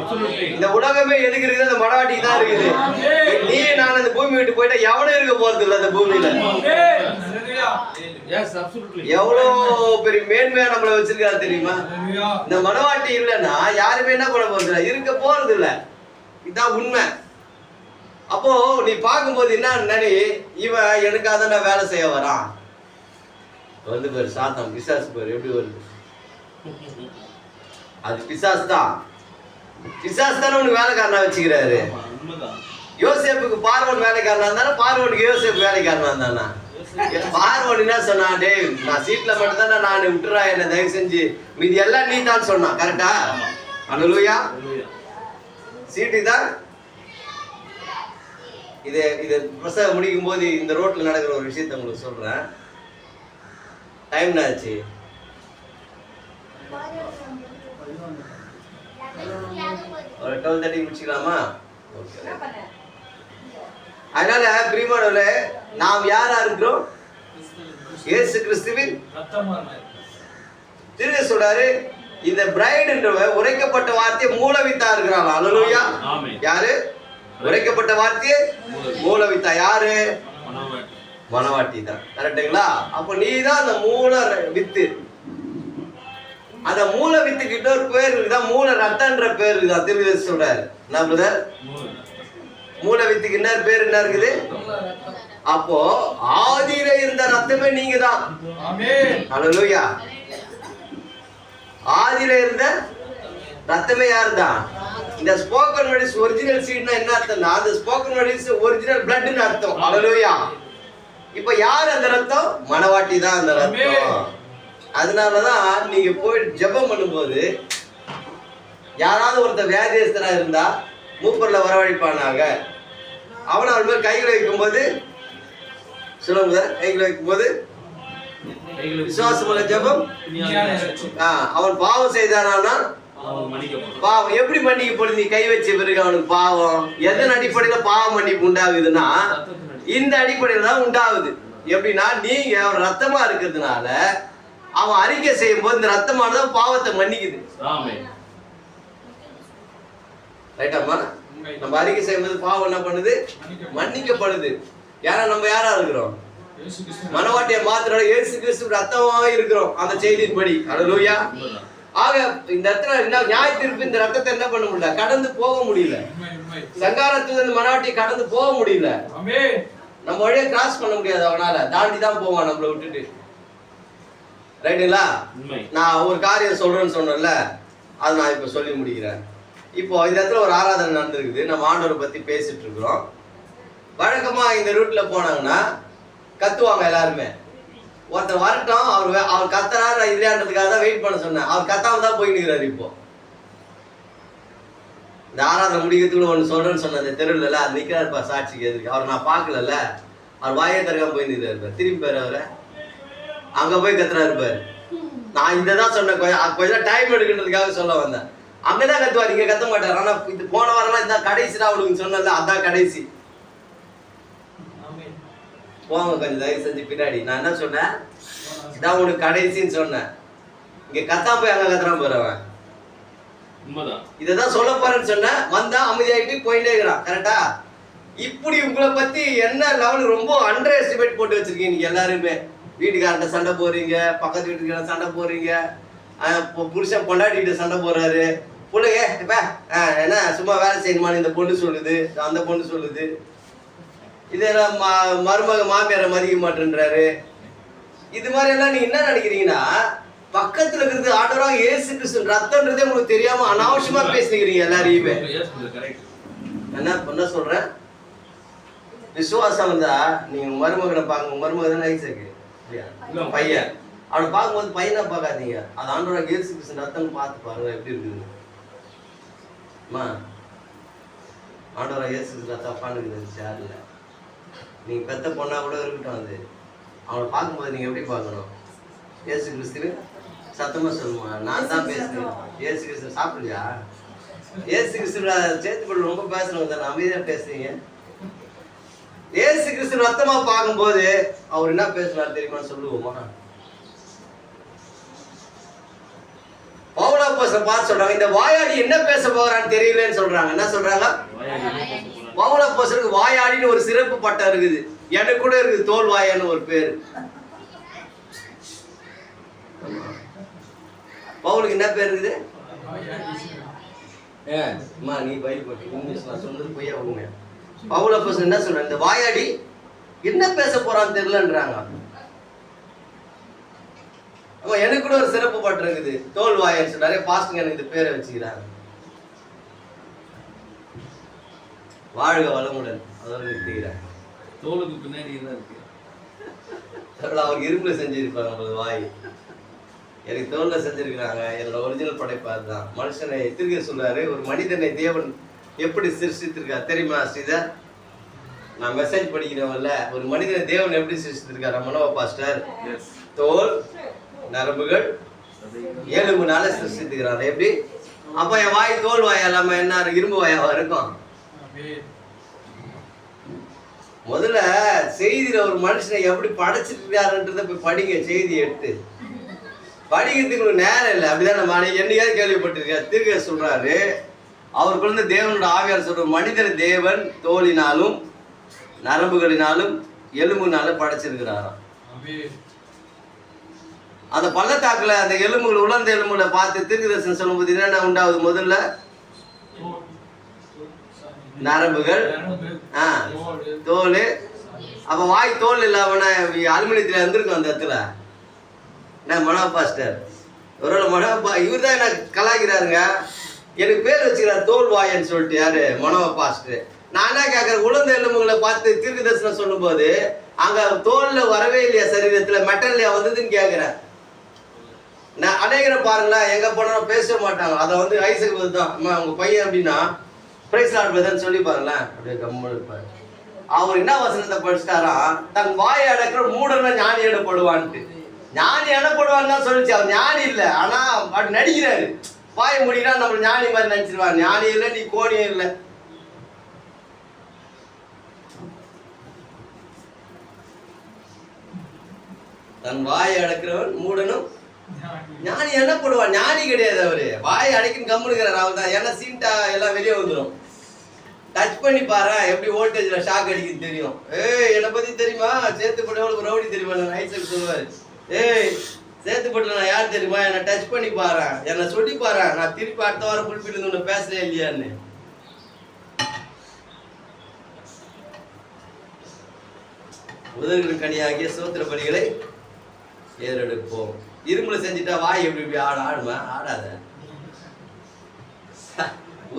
Speaker 1: இந்த உலகமே எதுக்கு இருக்குது? இந்த மனவாட்டிக்கு தான் இருக்குது. நீ நான் இந்த பூமி விட்டு போயிட்டா எவனும் இருக்க போறது இல்லை இந்த பூமியில. எவ்வளவு பெரிய மேன்மையா நம்மள வச்சிருக்காரு தெரியுமா? இந்த மனவாட்டி இல்லைன்னா யாருமே என்ன பண்ண போறது இல்லை, இருக்க போறது இல்லை. இதுதான் உண்மை. அப்போ நீ பார்க்கும்போது என்ன நினை, இவன் எனக்காக தான் வேலை செய்ய வரான். வந்து பேர் சாத்தம் பிசாசு பேர் எப்படி வருது? அது பிசாசு தான். பிசாசு தானே உனக்கு வேலைக்காரனா வச்சுக்கிறாரு. யோசேப்புக்கு பார்வோன் வேலைக்காரனா இருந்தானே, பார்வோனுக்கு யோசேப்பு வேலைக்காரனா இருந்தானா? பார்வோன் என்ன சொன்னா, டேய் நான் சீட்ல மட்டும் தானே நான் விட்டுறா, என்ன தயவு செஞ்சு, மீதி எல்லாம் நீ தான் சொன்னான். கரெக்டா? அல்லேலூயா. சீட்டு தான். இது பிரசவம் முடிக்கும் போது இந்த ரோட்ல நடக்கிற ஒரு விஷயத்த உங்களுக்கு சொல்றேன். டைம் ஆச்சு. ஒரு 12:30 முடிச்சுக்கலாமா? அதனால பிரியமானவர்களே, நாம் யாரா இருக்கிறோம்? இயேசு கிறிஸ்துவின் திரும்ப சொல்றாரு, இந்த பிரைடுன்றவ உரைக்கப்பட்ட வார்த்தையை மூலவித்தா இருக்கிறான். அல்லேலூயா. யாரு? உரைக்கப்பட்ட வார்த்தையே மூலவித்தா. யாரு? மனவாட்டி தான். கரெக்டுங்களா? அப்ப நீ தான் அந்த மூல வித்து. அந்த மூல வித்துக்கு இன்னொரு பேர் இருக்குதா, மூல ரத்தன்ற பேர் இருக்குதா. திருவிழா சொல்றாரு என்ன பிரதர்? மூல வித்துக்கு என்ன பேர் என்ன இருக்குது? அப்போ ஆதியில இருந்த ரத்தமே நீங்க தான். ஹல்லேலூயா. ஆதியில இருந்த ரத்தமே யாரு தான்? இந்த ஸ்போக்கன் வேர்ட்ஸ் ஒரிஜினல் சீட்னா என்ன அர்த்தம்னா, அந்த ஸ்போக்கன் வேர்ட்ஸ் ஒரிஜினல் பிளட்னு அர்த்தம். ஹல்லேலூயா. இப்போ யார் அந்த ரத்தம்? மனவாட்டி தான் அந்த ரத்தம். அதனாலதான் நீங்க போய் ஜெபம் பண்ணும்போது யாராவது ஒருத்தர் வியாதியஸ்தரா இருந்தா மூப்பர்ல வரவழைப்பானாங்க. அவனை அவன் மேல் கைகளை வைக்கும் போது சொல்லுங்க, கைகளை வைக்கும் போது விசுவாசமுள்ள ஜெபம். அவன் பாவம் செய்தானா பாவம் எப்படி மன்னிக்கப்படும்? நீ கை வச்ச பிறகு அவனுக்கு பாவம் எதன் அடிப்படையில பாவம் மன்னிப்பு உண்டாகுதுன்னா இந்த அடிப்படையில தான் உண்டாகுது. எப்படின்னா நீங்க அவன் ரத்தமா இருக்கிறதுனால அவன் அறிக்கை செய்யும் போது இந்த ரத்தமானதான் பாவத்தை மன்னிக்குது. ரைட்டாமா? நம்ம அறிக்கை செய்யும் போது பாவம் என்ன பண்ணுது? மன்னிக்கப்படுது. யாரா நம்ம யாரா இருக்கிறோம்? மனவாட்டிய மாத்திரம் இயேசு கிறிஸ்து ரத்தமா இருக்கிறோம் அந்த செய்தியின்படி. ஹல்லேலூயா. ஆக இந்த இடத்துல என்ன நியாய தீர்ப்பு? இந்த ரத்தத்தை என்ன பண்ண முடியல, கடந்து போக முடியல. சங்காரத்துல மனவாட்டியை கடந்து போக முடியல. நம்ம வழியை கிராஸ் பண்ண முடியாது. அவனால தாண்டி தான் போவான் நம்மளை விட்டுட்டு. ரைட்டுங்களா? நான் ஒரு காரியம் சொல்றேன்னு சொன்னேன்ல, அதை நான் இப்ப சொல்லி முடிக்கிறேன். இப்போ இந்த இடத்துல ஒரு ஆராதனை நடந்திருக்குது. நம்ம ஆண்டவரை பத்தி பேசிட்டு இருக்கிறோம். வழக்கமா இந்த ரூட்ல போனாங்கன்னா கத்துவாங்க எல்லாருமே. ஒருத்தர் வரட்டும், அவர் கத்துறாரு இல்லையான்றதுக்காக தான் வெயிட் பண்ண சொன்னேன். அவர் கத்தாம தான் போய் நிற்கிறாரு. இப்போ இந்த ஆராதனை முடிக்கிறதுக்குள்ள ஒன்று சொல்றேன்னு சொன்ன அந்த தெருவில் அது நிற்கிறாருப்பா சாட்சிக்கு எதிர்க்கு. அவர் நான் பார்க்கல, அவர் வாயை தரக்காம போய் நிற்கிறாரு. திரும்பி பாரு, அவரை அங்க போய் கத்துறா இருப்பாரு. நான் இதை தான் சொன்னேன், கொஞ்சம் டைம் எடுக்கின்றதுக்காக சொல்ல வந்தேன். அங்கதான் கத்துவார், இங்க கத்த மாட்டார். ஆனா இது போன வாரம் இதான் கடைசி அவளுக்கு சொன்னல, அதான் கடைசி. போங்க கொஞ்சம் தயவு செஞ்சு பின்னாடி. நான் என்ன சொன்னேன்? இதான் உனக்கு கடைசின்னு சொன்னேன். இங்க கத்தாம போய் அங்க கத்துறான் போறவன். இததான் சொல்ல போறேன்னு சொன்னேன். வந்தா அமைதியாயிட்டு போயிட்டே இருக்கிறான். கரெக்டா? இப்படி உங்களை பத்தி என்ன லெவல் ரொம்ப அண்டர் எஸ்டிமேட் போட்டு வச்சிருக்கீங்க நீங்க எல்லாருமே. வீட்டுக்காரண்ட சண்டை போறீங்க, பக்கத்து வீட்டுக்கார சண்டை போறீங்க, புருஷன் பொண்டாட்டிகிட்ட சண்டை போறாரு. பிள்ளைங்க இப்ப என்ன சும்மா வேலை செய்யணுமான்னு இந்த பொண்ணு சொல்லுது, அந்த பொண்ணு சொல்லுது. இதெல்லாம் மருமக மாமியாரை மதிக்க மாட்டேன்றாரு. இது மாதிரி எல்லாம் நீங்க என்ன நினைக்கிறீங்கன்னா, பக்கத்துல இருக்கிறது ஆண்டவராக இயேசு கிறிஸ்து ரத்தம்ன்றதே உங்களுக்கு தெரியாம அனாவசியமா பேசிக்கிறீங்க எல்லாரையுமே. என்ன சொல்றேன்? விசுவாசம் வந்தா நீங்க மருமகனை பாருங்க. மருமகன் ஐசக்கு பையன், அவனை பார்க்கும்போது பையனை பார்க்காதீங்க, அது ஆண்டவராக இயேசு கிறிஸ்து ரத்தம் பார்த்து பாருங்க எப்படி இருக்குது. ஆண்டவராக இயேசு கிறிஸ்து ரத்தம் அப்பான்னு சேரல. நீங்க பெத்த பொண்ணா கூட இருக்கட்டும், அது அவனை பார்க்கும்போது நீங்க எப்படி பார்க்கணும்? இயேசு கிறிஸ்து சத்தமா சொல்லுமா, நான் தான் பேசுறேன். இயேசு கிறிஸ்து சாப்பிடலையா? இயேசு கிறிஸ்து சேர்த்துக்கொள்ள ரொம்ப பேசணும் தானே, அமைதியா பேசுறீங்க. இயேசு கிறிஸ்து ரத்தமா பார்க்கும்போது அவர் என்ன பேசுறாரு தெரியுமா சொல்லுவோமா? பவுல் அப்போஸ்தலன் பார்த்து சொல்றாங்க, இந்த வாயாடி என்ன பேச போறான்னு தெரியலன்னு சொல்றாங்க. என்ன சொல்றாங்க? பவுல் அப்போஸ்தலனுக்கு வாயாடின்னு ஒரு சிறப்பு பட்டம் இருக்குது. எனக்கு கூட இருக்குது, தோல் வாயான்னு ஒரு பேரு. பவுலுக்கு என்ன பேர் இருக்குது? நீ பைபிள் பத்தி இங்கிலீஷ் நான் சொன்னது பொய்யா உண்மை. பவுல் அப்போஸ்தலன் என்ன சொல்றாங்க, இந்த வாயாடி என்ன பேச போறான்னு தெரியலன்றாங்க. ஆமா, எனக்கு கூட ஒரு சிறப்பு பட்டம் இருக்குது, தோல் வாயன்னு. நிறைய பாஸ்டங்க எனக்கு இந்த பேரை வச்சுக்கிறாங்க. வாழ்க வளமுடன் அதோட நிறுத்துகிறார்.
Speaker 3: தோலுக்கு பின்னாடி என்ன இருக்கு?
Speaker 1: அவருக்கு இரும்புல செஞ்சிருப்பாங்க நம்மளது வாய். எனக்கு தோல்ல செஞ்சிருக்கிறாங்க. என்னோட ஒரிஜினல் படைப்பார் தான். மனுஷனை திருக்க சொல்றாரு, ஒரு மனிதனை தேவன் எப்படி சிருஷ்டித்திருக்கார் தெரியுமா ஸ்ரீதர்? நான் மெசேஜ் படிக்கிறவன்ல, ஒரு மனிதனை தேவன் எப்படி சிருஷ்டித்திருக்கார் மனோ பாஸ்டர்? தோல், நரம்புகள், எலும்புனால சிருஷ்டித்துக்கிறார். எப்படி? அப்ப என் வாய் தோல் வாயா இல்லாம என்ன இரும்பு வாயாவா இருக்கும்? முதல்ல செய்தியில ஒரு மனுஷனை எப்படி படைச்சிருக்காருன்றத போய் படிங்க. செய்தி எடுத்து படிக்கிறதுக்கு ஒரு நேரம் இல்லை. அப்படிதான் நம்ம என்னைக்காவது கேள்விப்பட்டிருக்கேன். திருக்க சொல்றாரு, அவருக்குள்ள தேவனோட ஆவியார் சொல்ற மனிதர் தேவன் தோலினாலும் நரம்புகளினாலும் எலும்புனாலும் படைச்சிருக்கிறாராம். அந்த பள்ளத்தாக்குல அந்த எலும்புகள் உலர்ந்த எலும்புகளை பார்த்து தீர்க்கதரிசனம் சொல்லும்போது என்னென்ன உண்டாவது? முதல்ல நரம்புகள், தோல். அப்ப வாய் தோல் இல்லாம அலுமினியத்துல இருந்திருக்கும் அந்த இடத்துல. நான் மனோ பாஸ்டர் ஒரு மனோபா இவர் தான் என்ன கலாய்க்கிறாருங்க. எனக்கு பேர் வச்சுக்கிறார் தோல் வாயன்னு சொல்லிட்டு. யாரு? மனோ பாஸ்டர். நான் என்ன கேட்கறேன், உலர்ந்த எலும்புகளை பார்த்து தீர்க்க தரிசனம் சொல்லும் போது அங்க தோல்ல வரவே இல்லையா, சரீரத்துல மெட்டல்லையா வந்ததுன்னு கேட்கிறேன். நான் அநேகரை பாருங்களேன், எங்க போனாலும் பேச மாட்டாங்க. அதை வந்து ஐசக் தான் உங்க பையன் அப்படின்னா பிரைஸ் லார்ட் பிரதர்னு சொல்லி பாருங்களேன், அப்படியே கம்மல் இருப்பாரு. அவர் என்ன வசனத்தை படிச்சிட்டாரா, தன் வாயை அடக்கிற மூடன ஞானி இடப்படுவான்ட்டு. ஞானி இடப்படுவான்னு தான் சொல்லிச்சு. அவர் ஞானி இல்லை, ஆனா அப்படி நடிக்கிறாரு. வாயை முடினா நம்ம ஞானி மாதிரி நினைச்சிருவாங்க. ஞானி இல்லை, நீ கோணியும் இல்லை. தன் வாயை அடக்கிறவன் மூடனும் ஞானி என்ன பண்ணுவான்? ஞானி கிடையாது அவரு. வாயை அடைக்கும் கம்முனுக்கிறார் அவர் தான். ஏன்னா சீன்டா எல்லாம் வெளியே வந்துடும். டச் பண்ணி பாரு, எப்படி வோல்டேஜ்ல ஷாக் அடிக்குது தெரியும். என்னை பத்தி தெரியுமா? சேத்துப்பட்டவங்களுக்கு ரவுடி தெரியுமா? ஐசக் சொல்லுவாரு, சேத்துப்பட்டு நான் யார் தெரியுமா? என்னை டச் பண்ணி பாரு, என்னை சொல்லி பாரு, நான் திருப்பி அடுத்த வாரம் புல்பிட்டு ஒன்று பேசுறேன் இல்லையான்னு. உதவிகள் கனியாகிய சோத்திர பலிகளை ஏறெடுப்போம். இரும்புல செஞ்சுட்டா வாய் எப்படி இப்படி ஆடுமா? ஆடாத.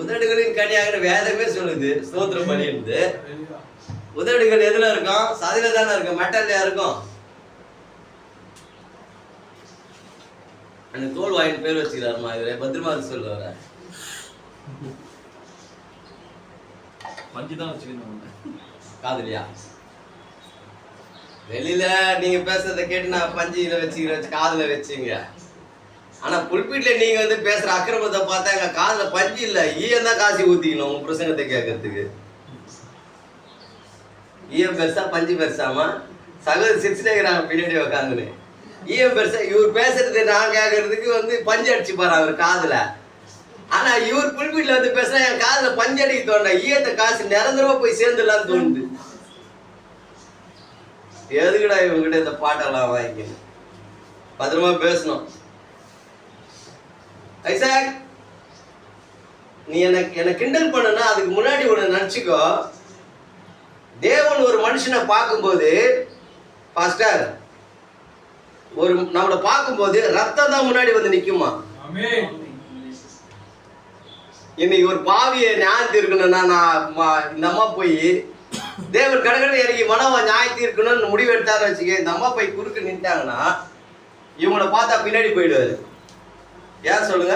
Speaker 1: உதடுகளின் கனியாக வேதமே சொல்லுது ஸ்தோத்திர பலி இருந்து. உதடுகள் எதுல இருக்கும்? சதில தானே இருக்கும், மெட்டல்ல இருக்கும். அந்த தோல் வாயின் பேர் வச்சுக்கிறாருமா, இதுல பத்திரமா சொல்லுவார.
Speaker 3: பஞ்சு தான் வச்சுக்கணும்
Speaker 1: காதுலையா? வெளியில நீங்க பேசுறத கேட்டு நான் பஞ்சில வச்சுக்கிறேன், காதுல வச்சுங்க. ஆனா புல்பீட்ல நீங்க வந்து பேசுற அக்கிரமத்தை பார்த்தா எங்க காதுல பஞ்சு இல்ல, ஈயம் தான் காசி ஊத்திக்கணும் உங்க பிரசங்கத்தை கேட்கறதுக்கு. ஈயம் பெருசா பஞ்சு பெருசாமா? சகோதரி சிரிச்சுட்டேங்கிறாங்க பின்னாடி உட்காந்துன்னு. ஈயம் பெருசா? இவர் பேசுறது நான் கேட்கறதுக்கு வந்து பஞ்சு அடிச்சு பாரு அவர் காதுல. ஆனா இவர் புல்பீட்ல வந்து பேசுறா என் காதுல பஞ்சு அடிக்க தோணல, ஈயத்தை காசு நிரந்தரமா போய் சேர்ந்துடலான்னு தோணுது. எதுக்குடா இவங்ககிட்ட இந்த பாட்டெல்லாம் வாங்கிக்கணும்? பத்திரமா பேசணும். ஐசாக், நீ என்ன கிண்டல் பண்ணனா அதுக்கு முன்னாடி ஒன்று நினச்சிக்கோ. தேவன் ஒரு மனுஷனை பார்க்கும்போது பாஸ்டர் ஒரு நம்மளை பார்க்கும்போது ரத்தம் தான் முன்னாடி வந்து நிற்குமா? இன்னைக்கு ஒரு பாவியை நியாயத்து இருக்கணும்னா நான் இந்த அம்மா போய் தேவன் கடற்கரை இறங்கி மனவா நியாயத்து இருக்கணும்னு முடிவு எடுத்தாரு வச்சுக்க, இந்த அம்மா போய் குறுக்கு நின்ட்டாங்கன்னா இவங்கள பார்த்தா பின்னாடி போயிடுவாரு. யார் சொல்லுங்க?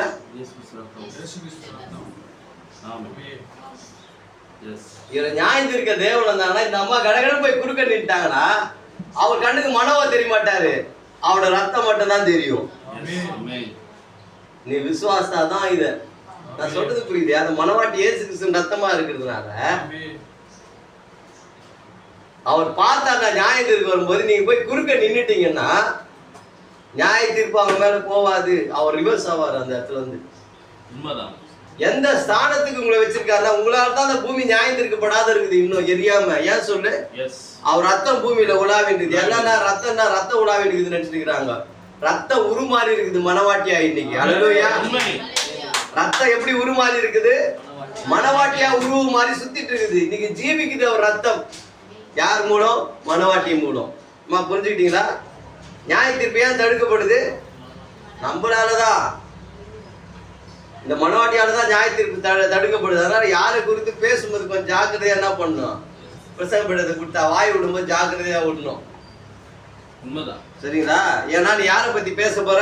Speaker 1: இவரை நியாயத்து இருக்க தேவன் வந்தாங்கன்னா இந்த அம்மா கடற்கரை போய் குறுக்க நின்ட்டாங்கன்னா அவர் கண்ணுக்கு மனவா தெரிய மாட்டாரு, அவரோட ரத்தம் மட்டும் தான் தெரியும். நீ விசுவாசா தான் இத நான் சொல்றது புரியுது. அந்த மனவாட்டி இயேசு கிறிஸ்து ரத்தமா இருக்கிறதுனால அவர் பார்த்தாங்க நியாய தீர்ப்பு வரும்போது நீங்க போய் குறுக்க நின்னுட்டீங்கன்னா நியாய தீர்ப்பு அவங்க மேல போவாது, அவர் ரிவர்ஸ் ஆவார் அந்த இடத்துல வந்து.
Speaker 3: உண்மைதான்.
Speaker 1: எந்த ஸ்தானத்துக்கு உங்களை வச்சிருக்காருன்னா உங்களால தான் அந்த பூமி நியாயம் தீர்க்கப்படாத இருக்குது இன்னும் எரியாம. ஏன் சொல்லு? அவர் ரத்தம் பூமியில உலாவின்றது. என்னன்னா ரத்தம் உலாவின்றது நினைச்சிட்டு இருக்கிறாங்க. ரத்தம் உருமாறி இருக்குது மனவாட்டியா இன்னைக்கு. அல்லேலூயா. ரத்தம் எப்படி உருமாறி இருக்குது? மனவாட்டியா உருவு மாறி சுத்திட்டு இருக்குது. இன்னைக்கு ஜீவிக்குது அவர் ரத்தம். யார் மூலம்? மனவாட்டி மூலம். புரிஞ்சுக்கிட்டீங்களா? நியாய தீர்ப்பு ஏன் தடுக்கப்படுது? நம்மளாலதான், இந்த மனவாட்டியாலதான் நியாய தீர்ப்பு தடுக்கப்படுது. அதனால யாரை குறித்து பேசும்போது கொஞ்சம் ஜாக்கிரதையா என்ன பண்ணணும்? பிரசங்கப்படுறதை கொடுத்தா வாய் விடும்போது ஜாக்கிரதையா விடணும்.
Speaker 3: உண்மைதான்.
Speaker 1: சரிங்களா? ஏன்னா நீ யாரை பத்தி பேச போற?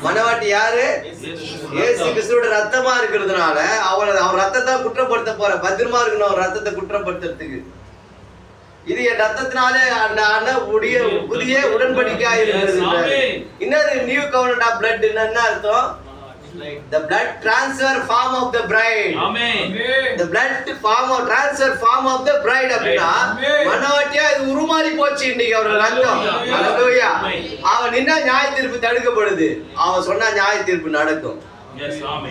Speaker 1: மனவாட்டி யாரு? இயேசு கிறிஸ்துவோட ரத்தமா இருக்கிறதுனால அவர் ரத்தத்தை குற்றப்படுத்த போற. பத்திரமா இருக்கணும் அவர் ரத்தத்தை குற்றப்படுத்துறதுக்கு. இது என் ரத்தத்தினாலே புதிய உடன்படிக்கை இருக்கிறது. இன்னொரு நியூ கவர்னன்ட் ஆஃப் பிளட் என்ன அர்த்தம்? The blood transfer form of the bride. Amen. The blood transfer form of the bride அப்படினா மனவாட்டியா இது உருமாறி போச்சு இன்னைக்கு அவரோட ரத்தம். ஹalleluya. அவன் நின்னா நியாய தீர்ப்பு தடுக்கப்படுது, அவன் சொன்னா நியாய தீர்ப்பு நடக்கும்.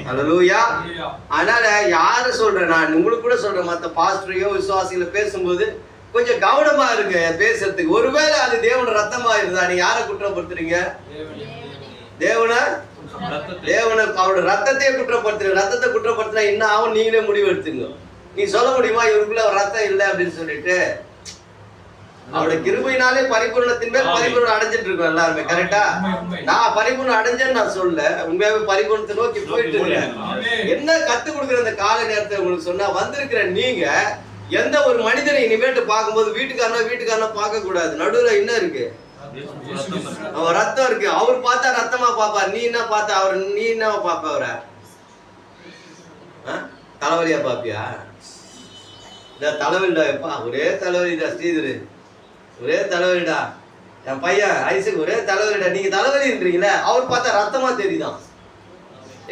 Speaker 1: அல்லேலூயா. அதனால யாரு சொல்றேன், நான் உங்களுக்கு கூட சொல்றேன், மற்ற பாஸ்டரையோ விசுவாசிகளை பேசும்போது கொஞ்சம் கவனமா இருங்க பேசுறதுக்கு. ஒருவேளை அது தேவன ரத்தமா இருந்தா நீ யாரை குற்றப்படுத்துறீங்க? தேவனை அவரோட ரத்தத்தையே குற்றப்படுத்துறீங்க. ரத்தத்தை குற்றப்படுத்தினா என்ன ஆகும் நீங்களே முடிவு எடுத்துங்க. நீ சொல்ல முடியுமா இவருக்குள்ள ரத்தம் இல்லை அப்படின்னு சொல்லிட்டு? அவருடைய கிருபையினாலே பரிபூர்ணத்தின் மேல் பரிபூர்ணம் அடைஞ்சிட்டு இருக்கோம் எல்லாருமே. கரெக்டா? நான் பரிபூர்ணம் அடைஞ்சேன்னு நான் சொல்ல, உண்மையாவே பரிபூர்ணத்தை நோக்கி போயிட்டு இருக்கேன். என்ன கத்து கொடுக்குற அந்த கால நேரத்தை உங்களுக்கு சொன்னா, வந்திருக்கிற நீங்க எந்த ஒரு மனிதனை இனிமேட்டு பார்க்கும்போது வீட்டுக்காரனா பார்க்க கூடாது. நடுவுல என்ன இருக்கு? அவர் ரத்தம் இருக்கு. அவர் பார்த்தா ரத்தமா பாப்பார். நீ என்ன பார்த்தா அவர், நீ என்ன பாப்ப அவரை? தலைவலியா பாப்பியா? இந்த தலைவலிடா எப்பா, ஒரே தலைவலிடா ஸ்ரீதரு, ஒரே தலைவலிடா என் பையன் ஐசுக்கு, ஒரே தலைவலிடா. நீங்க தலைவலின்றீங்களே, அவர் பார்த்தா ரத்தமா தெரியுதான்.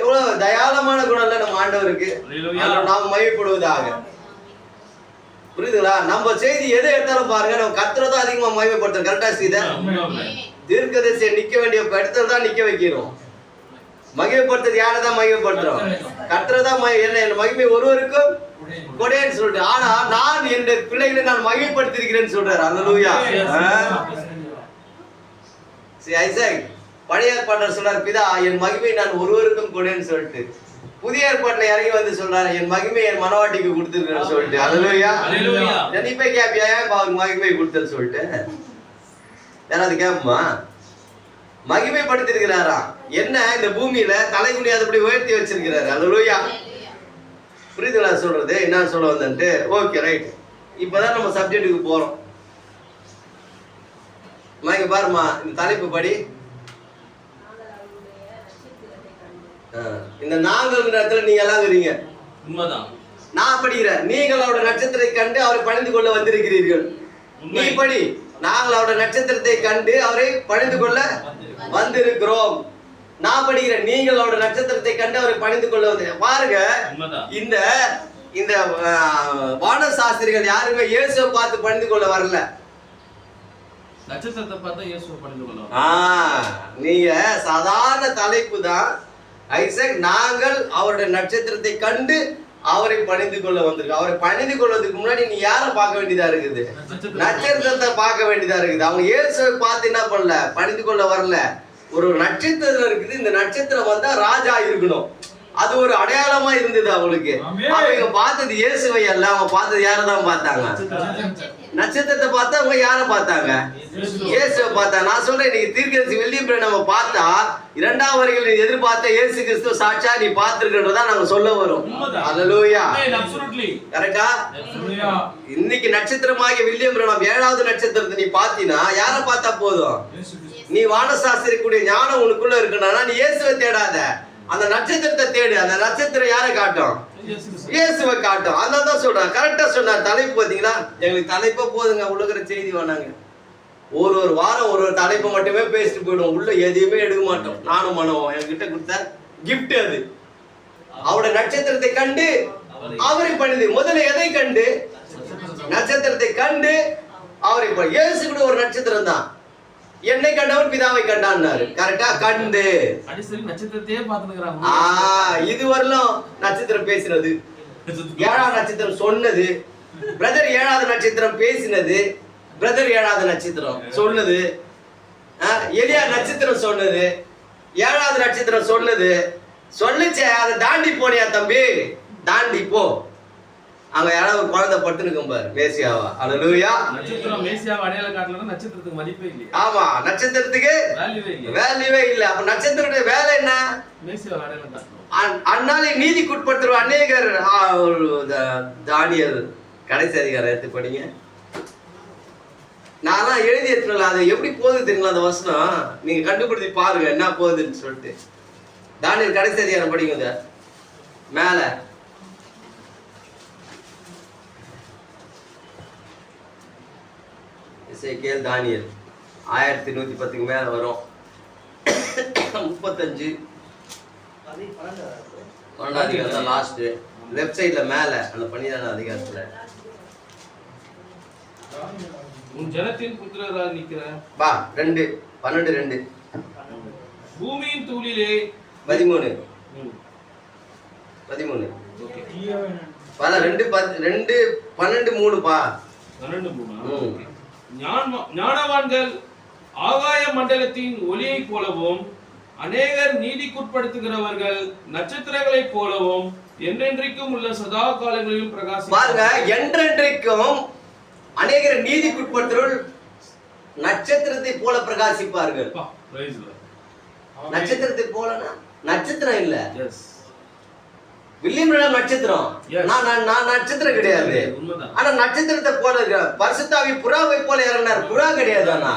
Speaker 1: எவ்வளவு தயாளமான குணம் இல்ல நம்ம ஆண்டவருக்கு. நாம் மகிமைப்படுவதாக. புரியுதுங்களா? நம்ம செய்தி எதை எடுத்தாலும் பாருங்க, நம்ம கர்த்தரை அதிகமா மகிமைப்படுத்துறோம். கரெக்டா ஸ்ரீதர்? தீர்க்கதரிசியை நிக்க வேண்டிய இடத்துல தான் நிக்க வைக்கிறோம். மகிமைப்படுத்துறது யாரை தான் மகிமைப்படுத்துறோம்? கர்த்தரை தான். என்ன மகிமை ஒருவருக்கும் கொடேன்னு சொல்லிட்டு, ஆனா நான் என் பிள்ளைகளை நான் மகிமைப்படுத்திருக்கிறேன்னு சொல்றாரு. அல்லேலூயா. ஐசக் பழைய ஏற்பாட்டில் சொல்றாரு, பிதா என் மகிமை நான் ஒருவருக்கும் கொடேன்னு சொல்லிட்டு. புதிய ஏற்பாட்டில் இறங்கி வந்து சொல்றாரு, என் மகிமை என் மனவாட்டிக்கு கொடுத்துருக்கேன்னு சொல்லிட்டு. அல்லேலூயா. நீ போய் கேப்பியா ஏன் அவருக்கு மகிமை கொடுத்தேன்னு சொல்லிட்டு? யாராவது கேட்போமா? மகிமைப்படுத்திருக்கிறாரா? என்ன இந்த பூமியில தலைகுனியாதபடி உயர்த்தி வச்சிருக்கிறாரு. அல்லேலூயா. புரியுதுங்களா சொல்றது? என்ன சொல்ல வந்தேன்ட்டு? Okay right. இப்பதான் நம்ம சப்ஜெக்டுக்கு போறோம். இங்க பாருமா, இந்த தலைப்பு படி. இந்த நாங்கள் இடத்துல நீங்க எல்லாம் இருக்கிறீங்க. நான் படிக்கிறேன், நீங்கள் அவருடைய நட்சத்திரத்தை கண்டு அவரை பணிந்து கொள்ள வந்திருக்கிறீர்கள். நீ படி, நாங்கள் அவருடைய நட்சத்திரத்தை கண்டு அவரை பணிந்து கொள்ள வந்திருக்கிறோம். நான் படிக்கிறேன், நீங்கள் அவருடைய நட்சத்திரத்தை கண்டு அவரை பணிந்து கொள்ள வந்து. பாருங்க, இந்த இந்த வான சாஸ்திரிகள் யாருமே இயேசுவை பார்த்து பணிந்து கொள்ள வரல.
Speaker 3: நட்சத்திரத்தை பார்த்தா இயேசுவை பணிந்து கொள்ள.
Speaker 1: நீங்க சாதாரண தலைப்பு தான். ஐசக் நாங்கள் அவருடைய நட்சத்திரத்தை கண்டு அவரை பணிந்து கொள்ள வந்திருக்கோம். அவரை பணிந்து கொள்வதற்கு முன்னாடி நீ யாரை பார்க்க வேண்டியதா இருக்குது? நட்சத்திரத்தை பார்க்க வேண்டியதா இருக்குது. அவங்க இயேசுவை பார்த்து என்ன பண்ணல? பணிந்து கொள்ள வரல. ஒரு நட்சத்திரம் இருக்குது. இந்த நட்சத்திரம் வந்தா ராஜா இருக்கணும். அது ஒரு அடையாளமா இருந்தது அவங்களுக்கு. அவங்க பார்த்தது இயேசுவை அல்ல, அவங்க பார்த்தது யாரதான் பார்த்தாங்க? நட்சத்திரத்தை பார்த்தா அவங்க யாரை பார்த்தாங்க? இயேசுவை பார்த்தாங்க. நான் சொல்றேன், இன்னைக்கு தீர்க்கதரிசி வெள்ளியம்பிள்ளை நம்ம பார்த்தா இரண்டாம் வரையில் எதிர்பார்த்த இயேசு கிறிஸ்து சாட்சா நீ பார்த்திருக்கிறதா நாங்க சொல்ல வரோம். அல்லேலூயா. கரெக்டா? இன்னைக்கு நட்சத்திரமாகிய வில்லியம்பிள்ளை நம்ம 7வது நட்சத்திரத்தை நீ பார்த்தீனா யாரை பார்த்தா போதும்? நீ வானசாஸ்திரி கூடிய ஞானம் உனக்குள்ள இருக்கணும்னா நீ இயேசுவை தேடாத, அந்த நட்சத்திரத்தை தேடு. அந்த நட்சத்திரம் யாரை காட்டும்? இயேசுவை காட்டும். அதான் சொல்றேன். கரெக்டா சொன்னார். தலைப்பு பார்த்தீங்களா? எங்களுக்கு தலைப்பா போதுங்க, உலகிற செய்தி வேணாங்க. ஒரு வாரம் ஒரு தலைப்பை மட்டுமே பேசிட்டு போயிடுவோம். உள்ள எதையுமே எடுக்க மாட்டோம். நானும் மனோம் என்கிட்ட கொடுத்த கிஃப்ட் அது. அவருடைய நட்சத்திரத்தை கண்டு அவரை பணிந்து. முதல்ல எதை கண்டு? நட்சத்திரத்தை கண்டு அவரை பணி. இயேசு கூட ஒரு நட்சத்திரம் தான். என்னை கண்டவன் பிதாவை கண்டான்னாரு. கரெக்டா? கண்டு
Speaker 3: நட்சத்திரத்தையே பார்த்துக்கிறாங்க.
Speaker 1: இது வரலாம் நட்சத்திரம் பேசினது, 7வது நட்சத்திரம் சொன்னது, பிரதர் 7வது நட்சத்திரம் பேசினது, பிரதர் 7வது நட்சத்திரம் சொன்னது, எலியா நட்சத்திரம் சொன்னது, 7வது நட்சத்திரம் சொன்னது. சொல்லிச்சே, அதை தாண்டி போனியா தம்பி? தாண்டி போ. அங்க யாராவது ஒரு குழந்தை படுத்துனுக்கும் பாரு, மேசியாவா. அல்லேலூயா.
Speaker 3: நட்சத்திரம் மேசியாவை அடையாளம் காட்டலன்னா நட்சத்திரத்துக்கு மதிப்பே இல்லை.
Speaker 1: ஆமா, நட்சத்திரத்துக்கு வேல்யூவே இல்லை. அப்ப நட்சத்திரத்துடைய வேலை என்ன?
Speaker 3: மேசியாவை அடையாளம் காட்டணும்.
Speaker 1: அந்நாளை நீதிக்குட்படுத்துற அநேகர். தானியேல் கடைசி அதிகாரம் எடுத்து படிங்க. நான் எழுதி எடுத்துல அதை எப்படி போகுது தெரியுங்களா? அந்த வசனம் நீங்க கண்டுபிடிச்சு பாருங்க என்ன போகுதுன்னு சொல்லிட்டு. தானியேல் கடைசி அதிகாரம் படிங்க. மேல எசேக்கியேல் தானியேல் 1110க்கு மேல வரும். 35 12வது அதிகாரம் லாஸ்ட் லெஃப்ட் சைடுல மேல அந்த 12வது அதிகாரத்துல
Speaker 3: உன் ஜனத்தின் புத்திரராக நிக்கிற
Speaker 1: பா 2 12 2
Speaker 3: பூமியின் தூளிலே
Speaker 1: 13 13.
Speaker 3: ஓகே.
Speaker 1: பல 2:12-3 பா.
Speaker 3: 12:3. ஞானவான்கள் ஆகாய மண்டலத்தின் ஒளியைப் போலவும் அநேகர் நீதிக்குட்படுத்துகிறவர்கள் நட்சத்திரங்களைப் போலவும் என்றென்றைக்கும் உள்ள சதா காலங்களிலும்
Speaker 1: பாருங்க, என்றென்றைக்கும் அநேகர் நீதிக்குட்படுத்துகிறவர்கள் நட்சத்திரத்தை போல பிரகாசிப்பார்கள். நட்சத்திரத்தை போலனா நட்சத்திரம் இல்ல, வில்லியம் பிரணாம் நட்சத்திரம். நான் நட்சத்திரம் கிடையாது. ஆனா நட்சத்திரத்தை போல இருக்க பரிசுத்தாவி புறாவை போல இறங்கினார். புறா கிடையாது, ஆனா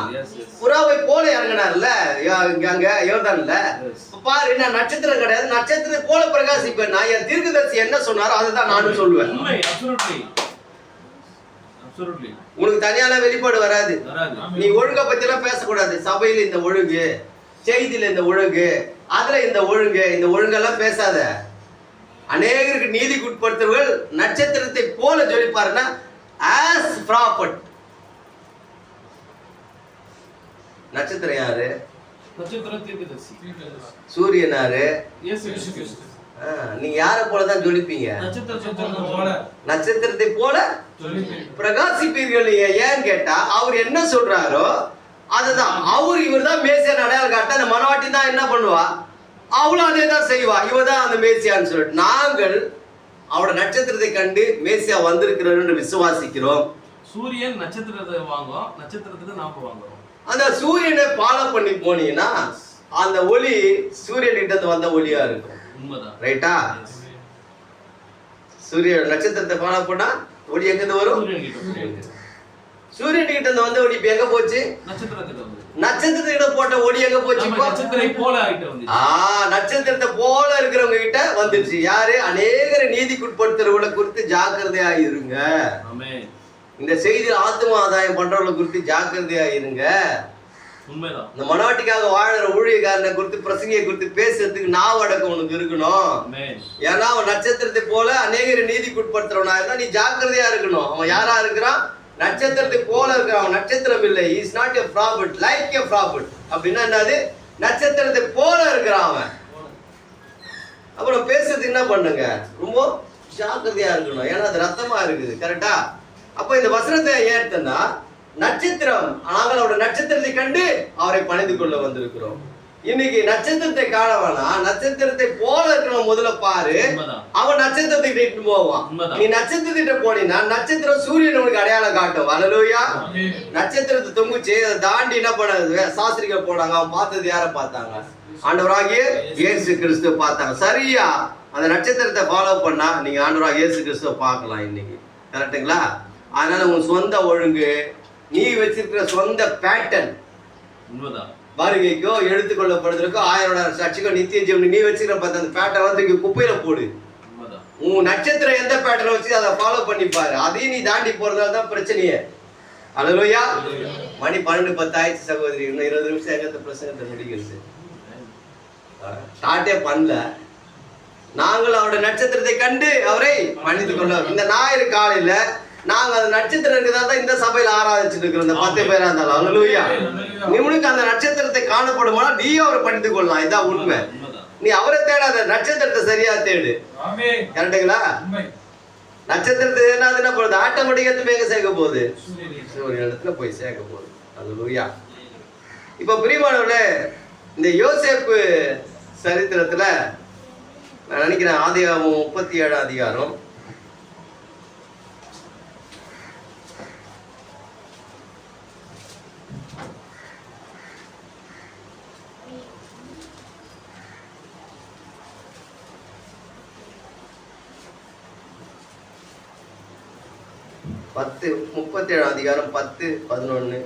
Speaker 1: புறாவை போல இறங்கினார்ல அங்க யோர்தான்ல. பாரு, நான் நட்சத்திரம் கிடையாது, நட்சத்திரத்தை போல பிரகாசிப்பேன். நான் என் தீர்க்கதரிசி என்ன சொன்னாரோ அதுதான் நானும் சொல்லுவேன். உனக்கு தனியால வெளிப்பாடு வராது. நீ ஒழுங்கை பத்தி எல்லாம் பேசக்கூடாது. சபையில இந்த ஒழுங்கு, செய்தியில இந்த ஒழுங்கு, அதுல இந்த ஒழுங்கு, இந்த ஒழுங்கெல்லாம் பேசாத. அநேகருக்கு நீதிக்குட்படுத்துவர்கள் நட்சத்திரத்தை போல ஜொலிப்பாருன்னா as prophet. நட்சத்திரம் யாரு? சூரியன் யாரு? நீங்க யார போலதான் ஜொலிப்பீங்க? நட்சத்திரத்தை போல பிரகாசிப்பீர்கள். ஏன்னு கேட்டா அவர் என்ன சொல்றாரோ அதுதான். அவர் இவர் தான் மேசியான் அடையாளம் காட்ட. அந்த மனவாட்டி தான் என்ன பண்ணுவா, அவளும் அதே தான் செய்வா. இவ தான் அந்த மேசியான்னு சொல்லிட்டு நாங்கள் அவரோட நட்சத்திரத்தை கண்டு மேசியா வந்திருக்கிறார் விசுவாசிக்கிறோம்.
Speaker 3: சூரியன் நட்சத்திரத்தை வாங்குவோம், நட்சத்திரத்துக்கு நாம வாங்குறோம்.
Speaker 1: அந்த சூரியனை ஃபாலோ பண்ணி போனீங்கன்னா அந்த ஒளி சூரியன் கிட்ட வந்த ஒளியா இருக்கும். ரைட்டா? சூரிய நட்சத்திரத்தை ஃபாலோ பண்ணா ஒளி எங்க இருந்து வரும்? சூரியன் கிட்ட வந்த ஒளி இப்ப எங்க போச்சு? நட்சத்திரத்தை போட்ட ஒளி எங்க போச்சு? நட்சத்திரத்தை போல இருக்கிறவங்க கிட்ட வந்துருச்சு. யாரு? அநேகரை நீதிக்குட்படுத்துறவங்களை குறித்து ஜாக்கிரதையா இருங்க. இந்த செய்தி ஆத்ம ஆதாயம் பண்றவங்களை குறித்து ஜாக்கிரதையா இருங்க. இந்த மனவாட்டிக்காக வாழற ஊழியக்காரனை குறித்து பிரசங்கியை குறித்து பேசுறதுக்கு நாவ் அடக்கம் உனக்கு இருக்கணும். ஏன்னா அவன் நட்சத்திரத்தை போல அநேகரை நீதிக்குட்படுத்துறவனா இருந்தா நீ ஜாக்கிரதையா இருக்கணும். அவன் யாரா இருக்கிறான்? நட்சத்திரத்தை போல இருக்கிறான். நட்சத்திரம் இல்லை. Is not a profit, like a profit. அப்படின்னா என்னது? நட்சத்திரத்தை போல இருக்கிறான் அவன். அப்புறம் பேசுறது என்ன பண்ணுங்க, ரொம்ப ஜாக்கிரதையா இருக்கணும். ஏன்னா அது ரத்தமா இருக்குது. கரெக்டா? அப்ப இந்த வசனத்தை ஏற்றா நட்சத்திரம், நாங்கள் அவருடைய நட்சத்திரத்தை கண்டு அவரை பணிந்து கொள்ள வந்திருக்கிறோம். இன்னைக்கு நட்சத்திரத்தை காண வேணாம், நட்சத்திரத்தை போல இருக்கணும். முதல்ல பாரு, அவன் நட்சத்திரத்தை கிட்ட போவான். நீ நட்சத்திரத்திட்ட போனீங்கன்னா நட்சத்திரம் சூரியன் உனக்கு அடையாளம் காட்டும். அல்லேலூயா. நட்சத்திரத்தை தொங்குச்சு, அதை தாண்டி என்ன பண்ணது? சாஸ்திரிகள் போனாங்க. அவன் பார்த்தது யார பார்த்தாங்க? ஆண்டவராகிய இயேசு கிறிஸ்துவ பார்த்தாங்க. சரியா அந்த நட்சத்திரத்தை ஃபாலோ பண்ணா நீங்க ஆண்டவராகிய இயேசு கிறிஸ்துவ பார்க்கலாம் இன்னைக்கு. கரெக்டுங்களா? அதனால உன் சொந்த ஒழுங்கு, நீ வச்சிருக்கிற சொந்த பேட்டர்ன், வருகைக்கோ எடுத்துக்கொள்ளப்படுறதுக்கோ 1000 சாட்சிக்கோ நித்திய ஜீவன் நீ வச்சுக்கிற பார்த்து அந்த பேட்டர்ன் வந்து குப்பையில போடு. உன் நட்சத்திரம் எந்த பேட்டர்ன் வச்சு அதை ஃபாலோ பண்ணிப்பாரு. அதையும் நீ தாண்டி போறதால தான் பிரச்சனையே. அல்லேலூயா. மணி 12:10 ஆயிடுச்சு சகோதரி. இன்னும் 20 நிமிஷம் எங்க பிரசங்கத்தை முடிக்கிறது? ஸ்டார்டே பண்ணல. நாங்கள் அவருடைய நட்சத்திரத்தை கண்டு அவரை பணிந்து கொள்ள இந்த ஞாயிறு காலையில நாங்க அந்த நட்சத்திரம் இருக்கிறதா இந்த சபையில ஆராதிச்சுட்டு இருக்கிறோம். இந்த 10 பேரா இருந்தாலும் அல்லேலூயா. நீனுக்கு அந்த நட்சத்திரத்தை காணப்படுமா நீ அவரை பணிந்து கொள்ளலாம். இதான் உண்மை. நீ அவரை தேடாத, நட்சத்திரத்தை சரியா தேடு. கரெக்டுங்களா? நட்சத்திரத்தை என்ன போகுது? ஆட்டோமேட்டிக்கா எங்க சேர்க்க போகுது? சூரிய இடத்துல போய் சேர்க்க போகுது. அல்லேலூயா. இப்ப பிரியமானவர்களே, இந்த யோசேப்பு சரித்திரத்துல நான் நினைக்கிறேன் ஆதியாகமம் 37 அதிகாரம் 37 அதிகாரம் 10-11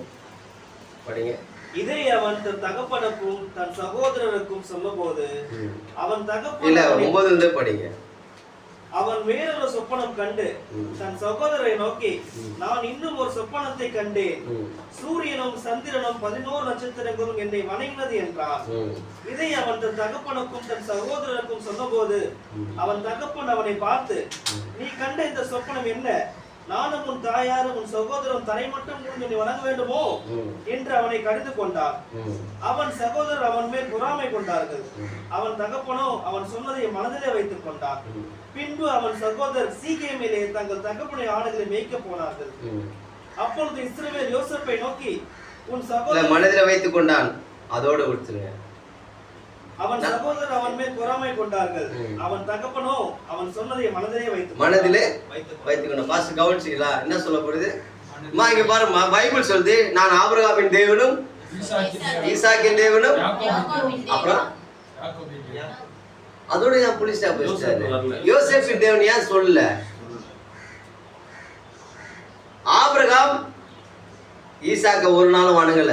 Speaker 1: படிங்க.
Speaker 2: இதை அவன் தன் தகப்பனுக்கும் தன் சகோதரருக்கும் சொல்லும்போது அவன் தகப்பன்
Speaker 1: இல்ல 9 இருந்து படிங்க.
Speaker 2: அவன் வேறொரு சொப்பனம் கண்டு தன் சகோதரரை நோக்கி, நான் இன்னும் ஒரு சொப்பனத்தை கண்டேன். சூரியனும் சந்திரனும் 11 நட்சத்திரங்களும் என்னை வணங்கினது என்றான். இதை அவன் தன் தகப்பனுக்கும் தன் சகோதரருக்கும் சொன்னபோது அவன் தகப்பன் அவனை பார்த்து, நீ கண்ட இந்த சொப்பனம் என்ன? நானும் உன் தாயாரும் உன் சகோதரன் தரை மட்டும் குனிந்து நீ வணங்க வேண்டுமோ என்று அவனை கடிந்து கொண்டார். அவன் சகோதரர் அவன் மேல் பொறாமை கொண்டார்கள். அவன் தகப்பனோ அவன் சொன்னதை மனதிலே வைத்துக் கொண்டார். பின்பு அவன் சகோதரர் சீகேமிலே தங்கள் தகப்பனை ஆடுகளை மேய்க்க போனார்கள். அப்பொழுது இஸ்ரவேல் யோசேப்பை நோக்கி, உன் சகோதரர்
Speaker 1: மனதிலே வைத்துக் கொண்டான், அதோட விட்டுருங்க.
Speaker 2: அவன் சகோதரர் அவன் மேல் பொறாமை கொண்டார்கள். அவன் தகப்பனோ அவன் சொன்னதை மனதிலே
Speaker 1: வைத்துக் கொண்டான். பாஸ்டர் கவனிச்சீங்களா என்ன சொல்லப்படுது? அம்மா இங்க பாருமா, பைபிள் சொல்லுது, நான் ஆபிரகாமின் தேவனும் ஈசாக்கின் தேவனும், அப்புறம் அதோட ஏன் புலி ஸ்டாப் வச்சாரு? யோசேப்பின் தேவன் ஏன் சொல்லல? ஆபிரகாம் ஈசாக்க ஒரு நாளும் வணங்கல.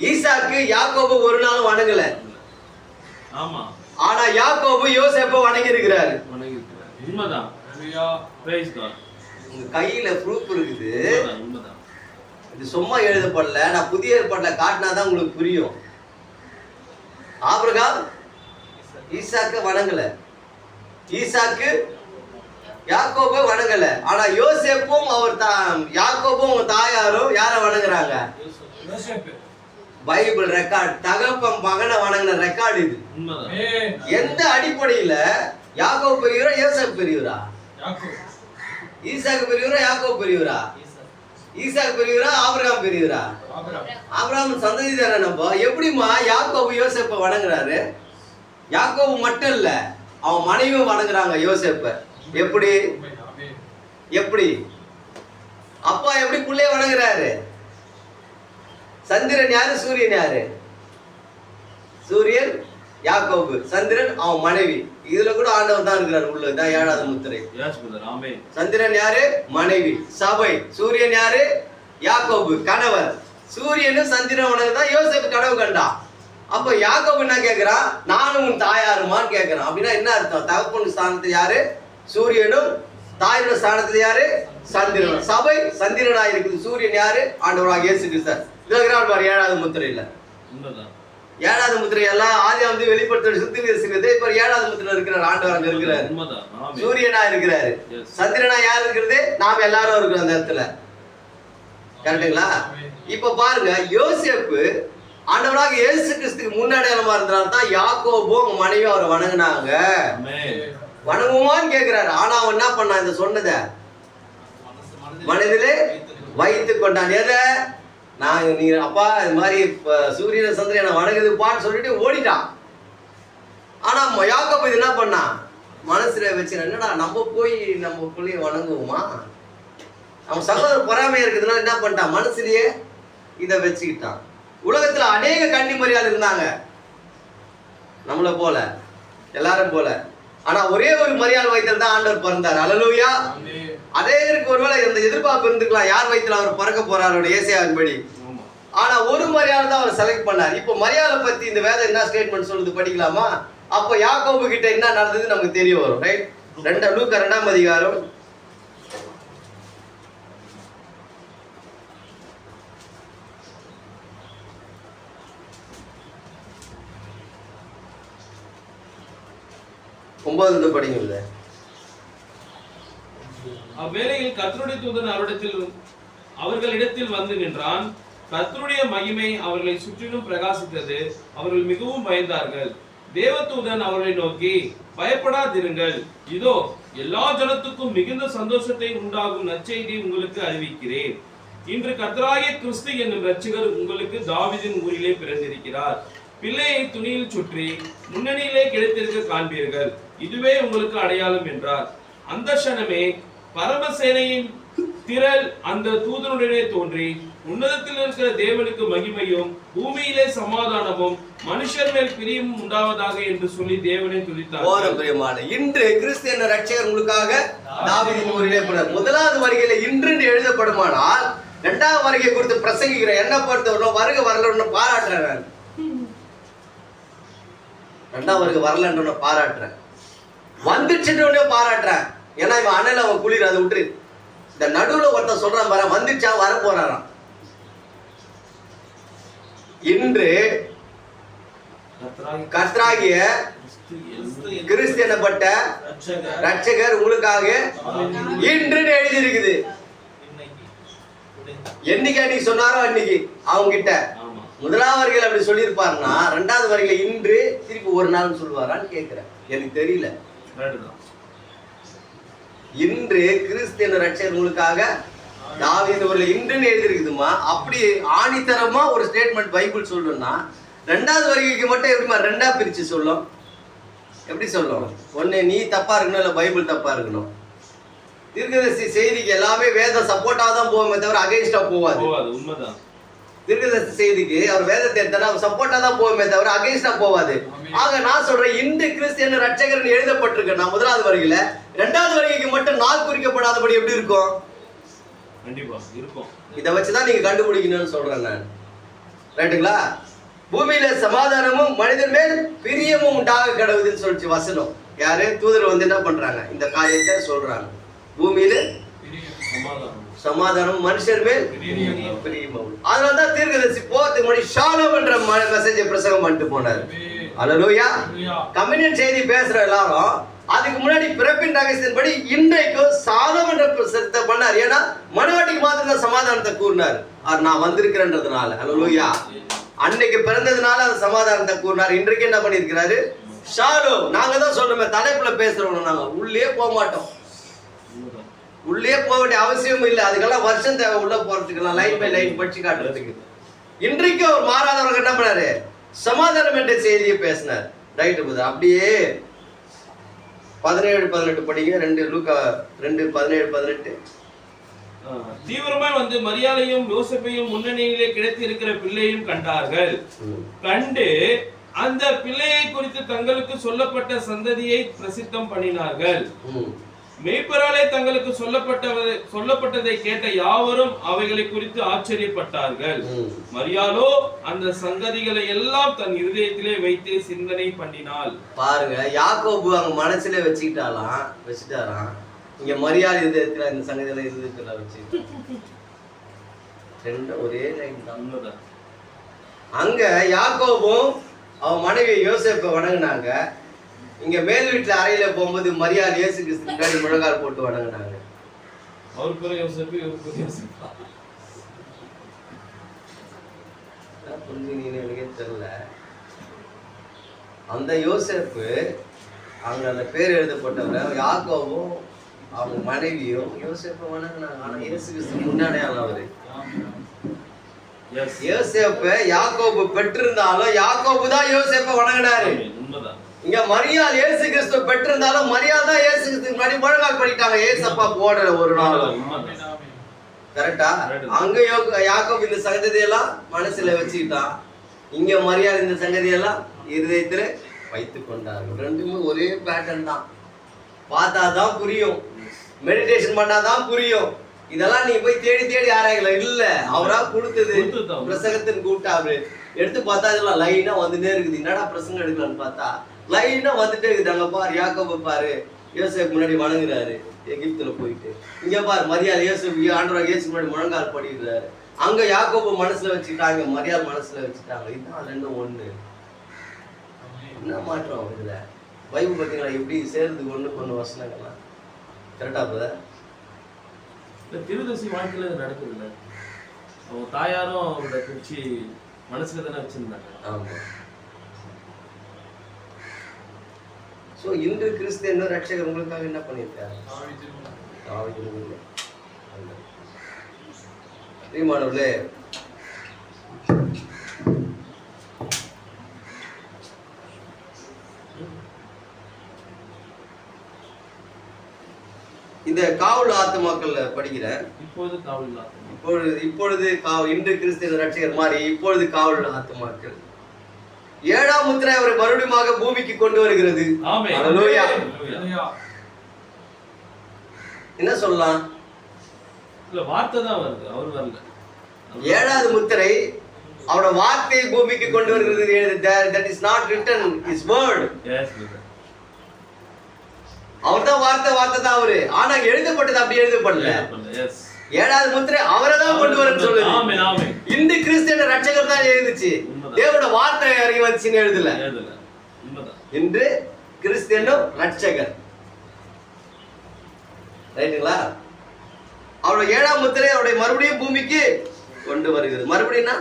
Speaker 1: ஈசாக்கு யாக்கோபு ஒரு நாளும் வணங்கல.
Speaker 3: ஆமா.
Speaker 1: ஆனா யாக்கோபு யோசேப்பை வணங்கி இருக்கிறாரு.
Speaker 3: உண்மைதான். Praise God.
Speaker 1: உங்க கையில ப்ரூஃப் இருக்குது. இது சும்மா எழுதப்படல, நான் புதிய ஏற்பாட்டுல காட்டினாதான் உங்களுக்கு புரியும். ஆபிரகாம் ஈசாக்கு வணங்கல, ஈசாக்கு யாக்கோபை வணங்கல. ஆனா யோசேப்பும் யாக்கோபும் தாயாரும் யார வணங்குறாங்க? Bible record. தகப்பன் மகனை வணங்கின ரெக்கார்டு இது. எந்த அடிப்படையில? யாக்கோபு பெரியவரா யோசேப்பு பெரியவரா? ஈசாக்கு பெரியவரா யாக்கோபு பெரியவரா? ஈசாக்கு பெரியவரா ஆபிரகாம் பெரியவரா? ஆபிரகாம் சந்ததி தானே நம்ம. எப்படிமா யாக்கோபு யோசேப்பை வணங்குறாரு? யாக்கோபு மட்டும் இல்ல, அவன் மனைவி வணங்குறாங்க யோசேப்பை. எப்படி எப்படி அப்பா எப்படி புள்ளைய வணங்குறாரு? சந்திரன் யாரு, சூரியன் யாரு? சூரியன் யாக்கோபு, சந்திரன் அவன் மனைவி. இதுல கூட ஆண்டவர் தான் இருக்கிறார் உள்ள. தான் 7வது முத்திரை. சந்திரன் யாரு? மனைவி, சபை. சூரியன் யாரு? யாக்கோபு, கணவர். சூரியனும் சந்திரன் வணங்குதான் யோசேப்பு கனவு கண்டான். அப்ப யாக்கோபு என்ன கேட்கிறான்? நானும் உன் தாயாருமான்னு கேட்கிறான். அப்படின்னா என்ன அர்த்தம்? தகப்பன் ஸ்தானத்துல யாரு? சூரியனும். தாயோட ஸ்தானத்துல யாரு? சந்திரன். சபை சந்திரனா இருக்குது. சூரியன் யாரு? ஆண்டவராக இயேசு கிறிஸ்து. 7வது முத்திரையில 7வது முத்திரை எல்லாம் ஆதியாகமத்தை வெளிப்படுத்த சுத்திகரிக்கிறது. இப்ப 7வது முத்திரை இருக்கிறார். ஆண்டவர் அங்க இருக்கிறாரு, சூரியனா இருக்கிறாரு. சந்திரனா யார் இருக்கிறது? நாம் எல்லாரும் இருக்கிறோம் அந்த இடத்துல. கரெக்டுங்களா? இப்ப பாருங்க, யோசேப்பு ஆண்டவராக இயேசு கிறிஸ்துக்கு முன்னடையாளமா இருந்தனால தான் யாக்கோபும் மனைவி அவரை வணங்கினாங்க. வணங்குமான்னு கேட்கிறாரு. ஆனா அவன் என்ன பண்ணான்? இந்த சொன்னத மனதிலே வைத்துக் கொண்டான். எதை? நீங்க அப்பா இது மாதிரி சூரியன சந்திரனை வணங்குதுப்பான்னு சொல்லிட்டு ஓடிட்டான். ஆனா யாக்கோபு இது என்ன பண்ணான்? மனசுல வச்சு, என்னடா நம்ம போய் நம்ம பிள்ளைய வணங்குவோமா? அவன் சகோதரர் பொறாமையா இருக்குதுன்னா என்ன பண்ணிட்டான்? மனசுலயே இதை வச்சுக்கிட்டான். உலகத்துல அநேக கன்னிமரியாள் இருந்தாங்க, நம்மள போல, எல்லாரும் போல. ஆனா ஒரே ஒரு மரியாள் வயிற்றில் தான் ஆண்டவர் பிறந்தார். அல்லேலூயா. அதே இருக்கு. ஒருவேளை இந்த எதிர்பார்ப்பு இருந்துக்கலாம், யார் வயிற்றில் அவர் பிறக்க போறாரு ஏசாயாவின்படி. ஆனா ஒரு மரியாள் தான் அவர் செலக்ட் பண்ணார். இப்போ மரியாதை பத்தி இந்த வேதம் என்ன ஸ்டேட்மெண்ட் சொல்லுது படிக்கலாமா? அப்ப யாக்கோபு கிட்ட என்ன நடந்தது நமக்கு தெரிய வரும். ரைட்? லூக்கா 2ஆம் அதிகாரம் 9 படிங்க.
Speaker 3: அவ்வேளையில் கர்த்தருடைய தூதன் அவர்களிடத்தில் வந்து நின்றான். கர்த்தருடைய மகிமை அவர்களை சுற்றிலும் பிரகாசித்தது. அவர்கள் மிகவும் பயந்தார்கள். தேவதூதன் அவர்களை நோக்கி, பயப்படாதிருங்கள், இதோ எல்லா ஜனத்துக்கும் மிகுந்த சந்தோஷத்தை உண்டாகும் நற்செய்தி உங்களுக்கு அறிவிக்கிறேன். இன்று கர்த்தராகிய கிறிஸ்து என்னும் இரட்சகர் உங்களுக்கு தாவீதின் ஊரிலே பிறந்திருக்கிறார். பிள்ளையை துணியில் சுற்றி முன்னணியிலே கிடைத்திருக்க காண்பீர்கள். இதுவே உங்களுக்கு அடையாளம் என்றார். அந்த க்ஷணமே பரமசேனையின் திரள் அந்த தூதனுடனே தோன்றி, உன்னதத்தில் இருக்கிற தேவனுக்கு மகிமையும் பூமியிலே சமாதானமும் மனுஷர் மேல் பிரியமும் உண்டாவதாக என்று சொல்லி தேவனை துதித்தார்.
Speaker 1: இன்று கிறிஸ்து என்ற இரட்சகர் உங்களுக்காக தாவீதின் ஊரிலே பிறந்தார். முதலாவது வருகையில இன்று எழுதப்படுமானால், 2வது வருகை குறித்து பிரசங்கிக்கிற என்ன பொறுத்தவரை வருகை வரலன்னு பாராட்டுறேன். 2வது வருகை வரலன்னு பாராட்டுறேன், வந்துச்சுன்னு பாராட்டுறேன். ஏன்னா இவன் அண்ணன் அவன் குளிர், அதை விட்டு இந்த நடுவுல ஒருத்தன் சொல்றான் பாரு, வந்துச்சா வர போறாராம். இன்று கர்த்தராகிய கிறிஸ்து எனப்பட்ட
Speaker 2: ரட்சகர்
Speaker 1: ரட்சகர் உங்களுக்காக இன்று எழுதியிருக்குது. என்னைக்கு அன்னைக்கு சொன்னாரோ அன்னைக்கு அவங்க கிட்ட
Speaker 3: ஆமா.
Speaker 1: முதலாவது வரிகள் அப்படி சொல்லியிருப்பாருன்னா ரெண்டாவது வரிகளை இன்று திருப்பி ஒரு நாள் சொல்லுவாரான்னு கேட்கிறேன். எனக்கு தெரியல. இன்று கிறிஸ்து என்ற ரட்சகர் உங்களுக்காக தாவீது ஒரு இன்றுன்னு எழுதிருக்குதுமா. அப்படி ஆணித்தரமா ஒரு ஸ்டேட்மெண்ட் பைபிள் சொல்லணும்னா ரெண்டாவது வரிக்கு மட்டும் எப்படிமா ரெண்டா பிரிச்சு சொல்லும்? எப்படி சொல்லும்? ஒண்ணு நீ தப்பா இருக்கணும், இல்ல பைபிள் தப்பா இருக்கணும். தீர்க்கதரிசி செய்திக்கு எல்லாமே வேதம் சப்போர்ட்டா தான் போவோமே தவிர அகைன்ஸ்டா போவாது.
Speaker 3: உண்மைதான்.
Speaker 1: தீர்க்கதரிசி செய்திக்கு அவர் வேதத்தை எடுத்தா அவர் சப்போர்ட்டா தான் போவோமே தவிர அகைன்ஸ்டா போவாது. ஆக நான் சொல்றேன், இன்று கிறிஸ்து என்ன ரட்சகர்னு எழுதப்பட்டிருக்கு. நான் முதலாவது வரியில ரெண்டாவது வரிக்கு மட்டும் நாள் குறிக்கப்படாதபடி எப்படி இருக்கும்?
Speaker 3: கண்டிப்பா இருக்கும்.
Speaker 1: இதை வச்சுதான் நீங்க கண்டுபிடிக்கணும்னு சொல்றேன் நான். ரைட்டுங்களா? பூமியில சமாதானமும் மனிதன் மேல் பிரியமும் உண்டாக கடவுதுன்னு சொல்லிச்சு வசனம். யாரு? தூதர் வந்து என்ன பண்றாங்க? இந்த காரியத்தை சொல்றாங்க. பூமியில சமாதானம் மனுஷர் மேல் பிரியமும். அதனாலதான் தீர்க்கதரிசி போறதுக்கு முன்னாடி ஷாலோம் என்ற மெசேஜை பிரசங்கம் பண்ணிட்டு போனாரு. அல்லேலூயா. கம்யூனியன் செய்தி பேசுற எல்லாரும் அதுக்கு முன்னாடி பிறப்பின் ரகசியத்தின்படி இன்றைக்கு சாலோம் என்ற பிரசங்கத்தை பண்ணார். ஏன்னா மனவாட்டிக்கு மாத்திரம் தான் சமாதானத்தை கூறினார். நான் வந்திருக்கிறேன்றதுனால. அல்லேலூயா. அன்னைக்கு பிறந்ததுனால அந்த சமாதானத்தை கூறினார். இன்றைக்கு என்ன பண்ணிருக்கிறாரு? ஷாலோம். நாங்க தான் சொல்றோமே, தலைப்புல பேசுறோம். நாங்க உள்ளே போக மாட்டோம். உள்ளே போக வேண்டிய அவசியம் இல்லை. அதுக்கெல்லாம் வருஷம் தேவை உள்ள போறதுக்கெல்லாம், லைன் பை லைன் படிச்சு காட்டுறதுக்கு. இன்றைக்கு அவர் மாறாதவர்கள் என்ன பண்ணாரு? சமாதானம் என்ற செய்தியை பேசினார். ரைட்டு புது. அப்படியே 17-18 படிங்க. 2 லூக்கா 2:17-18.
Speaker 3: தீவிரமாய் வந்து மரியாதையும் யோசேப்பையும் முன்னணியிலே கிடைத்து இருக்கிற பிள்ளையும் கண்டார்கள். கண்டு அந்த பிள்ளையை குறித்து தங்களுக்கு சொல்லப்பட்ட சந்ததியை பிரசித்தம் பண்ணினார்கள். மேய்ப்பராலே தங்களுக்கு சொல்லப்பட்டதை கேட்ட யாவரும் அவைகளை குறித்து ஆச்சரியப்பட்டார்கள். மரியாளோ அந்த சங்கதிகளை எல்லாம் தன் இருதயத்திலே வைத்து சிந்தனை பண்ணினாள்.
Speaker 1: பாருங்க, யாக்கோபு அங்க மனசுல வச்சுட்டாராம். இங்க மரியாதை இதயத்துல இந்த சங்கதியில இருதயத்துல வச்சு ரெண்டும் ஒரே லைன் தான். அங்க யாக்கோபும் அவன் மனைவி யோசேப்பை வணங்குனாங்க. இங்க மேல் வீட்டுல அறையில போகும்போது மரியாதை இயேசு கிறிஸ்து முன்னாடி முழங்கால் போட்டு வணங்குனாங்க.
Speaker 3: அவருக்கு யோசேப்பு, இவருக்கு யோசேப்பா.
Speaker 1: புரிஞ்சுனீங்கன்னு எனக்கே தெரியல. அந்த யோசேப்பு அங்க அந்த பேர் எழுதப்பட்டவர் யாக்கோபும் அவங்க மனைவியும் யோசேப்பை வணங்குனாங்க. ஆனா இயேசு கிறிஸ்து முன்னாடியான அவரு. யோசேப்பை யாக்கோபு பெற்றிருந்தாலும் யாக்கோபு தான் யோசேப்பை வணங்கினாரு. இங்க மரியாள் இயேசு கிறிஸ்து பெற்றிருந்தாலும் மரியாள் தான் இயேசு கிறிஸ்து முன்னாடி முழங்கால் பண்ணிட்டாங்க. ஏசப்பா போடல ஒரு நாள். கரெக்டா? அங்க யாக்கோபு இந்த சங்கதியெல்லாம் மனசுல வச்சுக்கிட்டான். இங்க மரியாள் இந்த சங்கதியெல்லாம் இருதயத்துல வைத்துக் கொண்டார்கள். ரெண்டுமே ஒரே பேட்டர்ன் தான். பார்த்தாதான் புரியும், மெடிடேஷன் பண்ணாதான் புரியும். இதெல்லாம் நீ போய் தேடி தேடி ஆராயல. இல்ல, அவரா கொடுத்தது. பிரசங்கத்தின் கூட்டாரு எடுத்து பார்த்தா இதெல்லாம் லைனா வந்துட்டே இருக்குது. என்னடா பிரசங்கம் எடுக்கலான்னு பார்த்தா லைனா வந்துட்டே இருக்குது. அங்க பாரு, யாக்கோபு பாரு, யோசேப்பு முன்னாடி வணங்குறாரு எகிப்துல போயிட்டு. இங்க பாரு, மரியாள் இயேசு ஆண்டவராக இயேசு முன்னாடி முழங்கால் படிக்கிறாரு. அங்க யாக்கோபு மனசுல வச்சுக்கிட்டாங்க, மரியாள் மனசுல வச்சுட்டாங்க. இதுதான் ரெண்டும் ஒண்ணு. என்ன மாற்றம் இதுல? பைபிள் பார்த்தீங்களா எப்படி சேர்ந்து ஒண்ணு வசனங்கள்லாம். கரெக்டா பிரதர்?
Speaker 3: திருதசி வாழ்க்கையில நடக்குது இல்ல. அவங்க தாயாரும் அவரோட குறிச்சி மனசுல தானே வச்சிருந்தாங்க.
Speaker 1: ஆமா. சோ இன்று கிறிஸ்து என்ன ரட்சகர் உங்களுக்காக என்ன பண்ணியிருக்காரு? பிரியமானவர்களே, இந்த காவல் ஆத்துமாக்கள்ல படிக்கிறேன். இப்பொழுது இன்று கிறிஸ்து ரட்சகர் மாதிரி இப்பொழுது காவல் ஆத்துமாக்கள் 7ஆம் முத்திரை அவரை மறுபடியும் பூமிக்கு கொண்டு வருகிறது. அல்லேலூயா. என்ன சொல்லலாம்?
Speaker 3: இல்ல, வார்த்தை தான் வருது, அவர் வரல.
Speaker 1: 7வது முத்திரை அவரோட வார்த்தையை பூமிக்கு கொண்டு வருகிறது. That is not written, his word.
Speaker 3: Yes.
Speaker 1: அவர்தான் வார்த்தை தான் அவரு. ஆனா எழுதப்பட்டது அப்படி எழுதப்படல. 7வது முத்திரை அவரை தான் கொண்டு வரன்னு சொல்லுது. இந்த கிறிஸ்து ரட்சகர் தான் எழுதுச்சு. தேவனோட வார்த்தை இறங்கி வந்துச்சுன்னு எழுதல. இன்று கிறிஸ்து என்னும் ரட்சகர். ரைட்டுங்களா? அவருடைய 7ஆம் முத்திரை அவருடைய மறுபடியும் பூமிக்கு கொண்டு வருகிறது. மறுபடியும்னா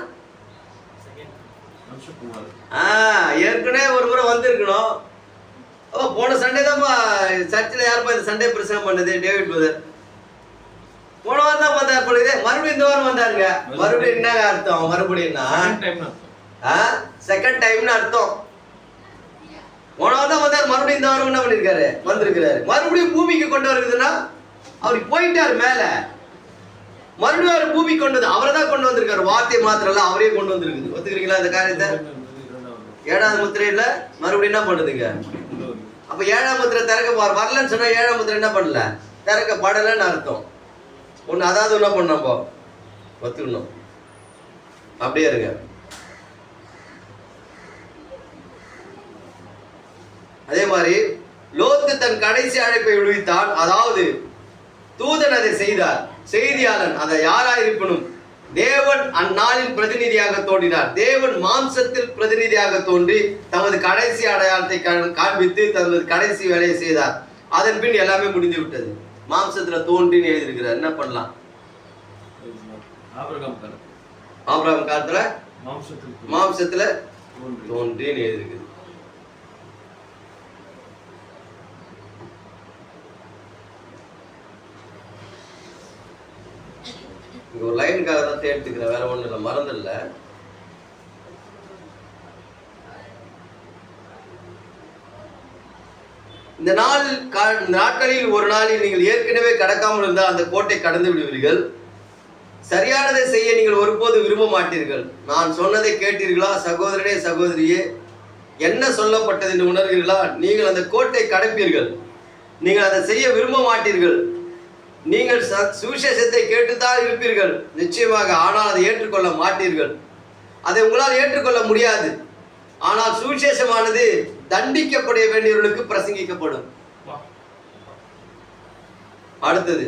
Speaker 1: ஏற்கனவே ஒரு முறை வந்திருக்கணும். போன சண்டே தான் சர்ச்சில் யாருப்பா இந்த சண்டே பிரசங்கம் பண்ணது? டேவிட் பிரதர் போன வாரம் தான் வந்தார் பொழுது. மறுபடியும் இந்த வாரம் வந்தாருங்க. மறுபடியும் என்ன அர்த்தம்? மறுபடியும்னா செகண்ட் டைம்னு அர்த்தம். போன வாரம் தான் வந்தார், மறுபடியும் இந்த வாரம் என்ன பண்ணிருக்காரு? வந்திருக்கிறாரு. மறுபடியும் பூமிக்கு கொண்டு வருதுன்னா அவருக்கு போயிட்டாரு மேல. மறுபடியும் அவர் பூமி கொண்டு வந்து அவரை தான் கொண்டு வந்திருக்காரு. வார்த்தை மாத்திரம் அவரே கொண்டு வந்திருக்குது. ஒத்துக்கிறீங்களா இந்த காரியத்தை? 7ஆவது முத்திரையில மறுபடியும் என்ன பண்ணுதுங்க? அப்ப 7ஆம் முத்திரை திறக்க வரலன்னு சொன்னா 7ஆம் முத்திரை என்ன பண்ணல? திறக்கப்படலன்னு அர்த்தம். ஒண்ணு அதாவது என்ன பண்ணப்போ ஒத்துக்கணும். அப்படியே இருங்க. அதே மாதிரி லோத்து தன் கடைசி அழைப்பை விடுவித்தான். அதாவது தூதன் அதை செய்தார், செய்தியாளன் அதை யாராயிருக்கணும்? தேவன் அந்நாளின் பிரதிநிதியாக தோன்றினார். தேவன் மாம்சத்தில் பிரதிநிதியாக தோன்றி தமது கடைசி அடையாளத்தை காண்பித்து தமது கடைசி வேலையை செய்தார். அதன் பின் எல்லாமே முடிந்து விட்டது. மாம்சத்துல தோன்றின்னு எழுதியிருக்கிறார். என்ன பண்ணலாம்? ஆபிரகாம் காலத்துல மாம்சத்துல தோன்றின்னு எழுதியிருக்குது. ஒரு லைனுக்காக தான் தேர்த்துக்கிறேன், வேற ஒண்ணு இல்லை, மறந்துடல. இந்த நாட்களில் ஒரு நாளில் நீங்கள் ஏற்கனவே கடக்காமல் இருந்தால் அந்த கோட்டை கடந்து விடுவீர்கள். சரியானதை செய்ய நீங்கள் ஒருபோது விரும்ப மாட்டீர்கள். நான் சொன்னதை கேட்டீர்களா? சகோதரனே சகோதரியே, என்ன சொல்லப்பட்டது என்று உணர்கிறீர்களா? நீங்கள் அந்த கோட்டை கடப்பீர்கள், நீங்கள் அதை செய்ய விரும்ப மாட்டீர்கள். நீங்கள் சுவிசேஷத்தை கேட்டுத்தான் இருப்பீர்கள் நிச்சயமாக, ஆனால் அதை ஏற்றுக்கொள்ள மாட்டீர்கள். அதை உங்களால் ஏற்றுக்கொள்ள முடியாது. ஆனால் சுவிசேஷமானது தண்டிக்கப்பட வேண்டியவர்களுக்கு பிரசங்கிக்கப்படும். அடுத்தது,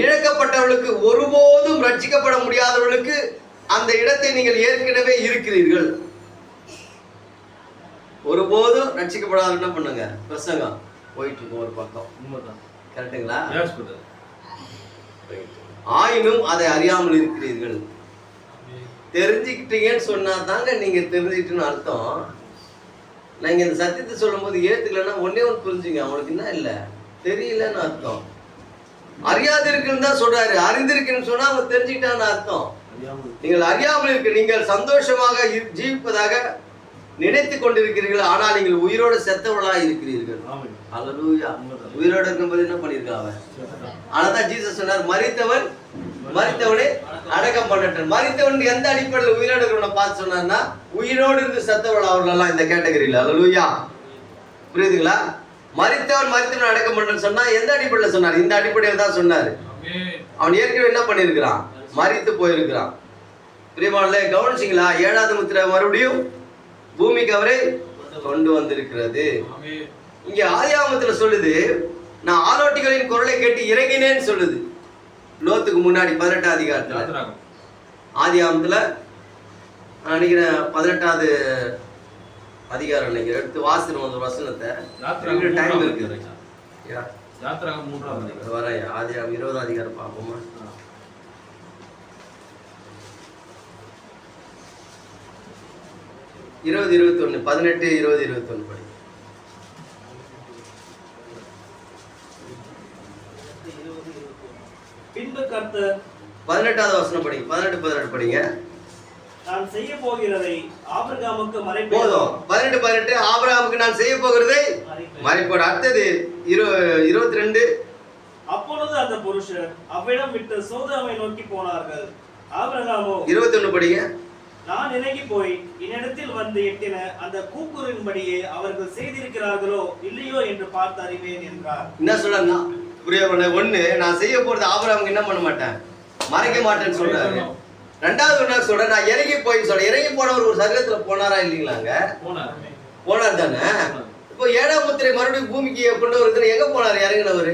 Speaker 1: இழக்கப்பட்டவர்களுக்கு ஒருபோதும் ரட்சிக்கப்பட முடியாதவர்களுக்கு அந்த இடத்தை நீங்கள் ஏற்கனவே இருக்கிறீர்கள். ஒருபோதும் ரட்சிக்கப்படாத என்ன பண்ணுங்க? பிரசங்கம் போயிட்டு இருக்கும் ஒரு பக்கம். கரெக்டுங்களா? ஆயினும் அதை அறியாமல் இருக்கிறீர்கள். தெரிஞ்சுக்கிட்டீங்கன்னு சொன்னா தாங்க நீங்க தெரிஞ்சுக்கிட்டுன்னு அர்த்தம். நாங்க இந்த சத்தியத்தை சொல்லும் போது ஏத்துக்கலன்னா ஒன்னே ஒன்று புரிஞ்சுங்க, அவனுக்கு என்ன இல்லை தெரியலன்னு அர்த்தம். அறியாது இருக்குன்னு தான் சொல்றாரு. அறிந்திருக்குன்னு சொன்னா அவங்க தெரிஞ்சுக்கிட்டான்னு அர்த்தம். நீங்கள் அறியாமல் இருக்கு, நீங்கள் சந்தோஷமாக ஜீவிப்பதாக நினைத்து கொண்டிருக்கிறீர்கள், ஆனால் நீங்கள் உயிரோடு செத்தவர்களாக இருக்கிறீர்கள். அல்லேலூயா. உயிரோடு இருக்கும்போது என்ன பண்ணிருக்காங்க? ஆனாதான் ஜீசஸ் சொன்னார், மரித்தவனே அடக்கம் பண்ணட்டும். மரித்தவன் எந்த அடிப்படையில் உயிரோடு இருக்கிறவனை பார்த்து சொன்னார்னா, உயிரோடு இருந்து செத்தவர்கள் அவர்களெல்லாம் இந்த கேட்டகரியில். அல்லேலூயா. புரியுதுங்களா? மரித்தவன் அடக்கம் பண்ணன்னு சொன்னா எந்த அடிப்படையில் சொன்னார்? இந்த அடிப்படையில் தான் சொன்னாரு. அவன் ஏற்கனவே என்ன பண்ணிருக்கிறான்? மரித்து போயிருக்கிறான். பிரியமானவர்களே, கவனிச்சிங்களா? 7ஆவது முத்திரை மறுபடியும் பூமிக்கு அவரை கொண்டு வந்திருக்கிறது. இங்க ஆதியாகமத்துல சொல்லுது, நான் ஆலோட்டிகளின் குரலை கேட்டு இறங்கினேன்னு சொல்லுது. லோத்துக்கு முன்னாடி 18ஆம் அதிகாரத்துல, ஆதியாகமத்துல நினைக்கிறேன் 18ஆவது அதிகாரம் நினைக்கிறேன், எடுத்து வாசனம் அந்த வசனத்தை. டைம் இருக்கு வர ஆதியாகம் 20ஆம் அதிகாரம் பார்ப்போமா? 20, 21, 18, 20, 21 படி.
Speaker 2: பின்பு கர்த்தர்
Speaker 1: 18ஆவது வசனம் படிங்க. 18, 18 படிங்க.
Speaker 2: நான் செய்ய போகிறதை ஆபிரகாமுக்கு மறைப்பேன்.
Speaker 1: போதும். 18, 18 ஆபிரகாமுக்கு நான் செய்ய போகிறதை மறைப்பேன். அடுத்தது 22.
Speaker 2: அப்பொழுது அந்த புருஷர் அவ்விடம் விட்டு சோதோமை நோக்கி போனார்கள். ஆபிரகாமோ
Speaker 1: 21 படிங்க.
Speaker 2: நான் இறங்கி போய் என்னிடத்தில் வந்து எட்டின அந்த கூக்குரின்படியே அவர்கள் செய்திருக்கிறார்களோ இல்லையோ என்று பார்த்து அறிவேன் என்றார். என்ன சொல்றாங்க? ஒண்ணு, நான் செய்ய போறது ஆபிரகாமுக்கு என்ன பண்ண மாட்டேன், மறைக்க மாட்டேன்னு சொல்றாரு. ரெண்டாவது என்ன சொல்ற, நான் இறங்கி போய் சொல்றேன். இறங்கி போனவர் ஒரு சரீரத்துல போனாரா இல்லைங்களாங்க? போனார் தானே. இப்போ 7ஆம் முத்திரை மறுபடியும் பூமிக்கு கொண்டு வருதுன்னு எங்க போனார் இறங்கினவர்?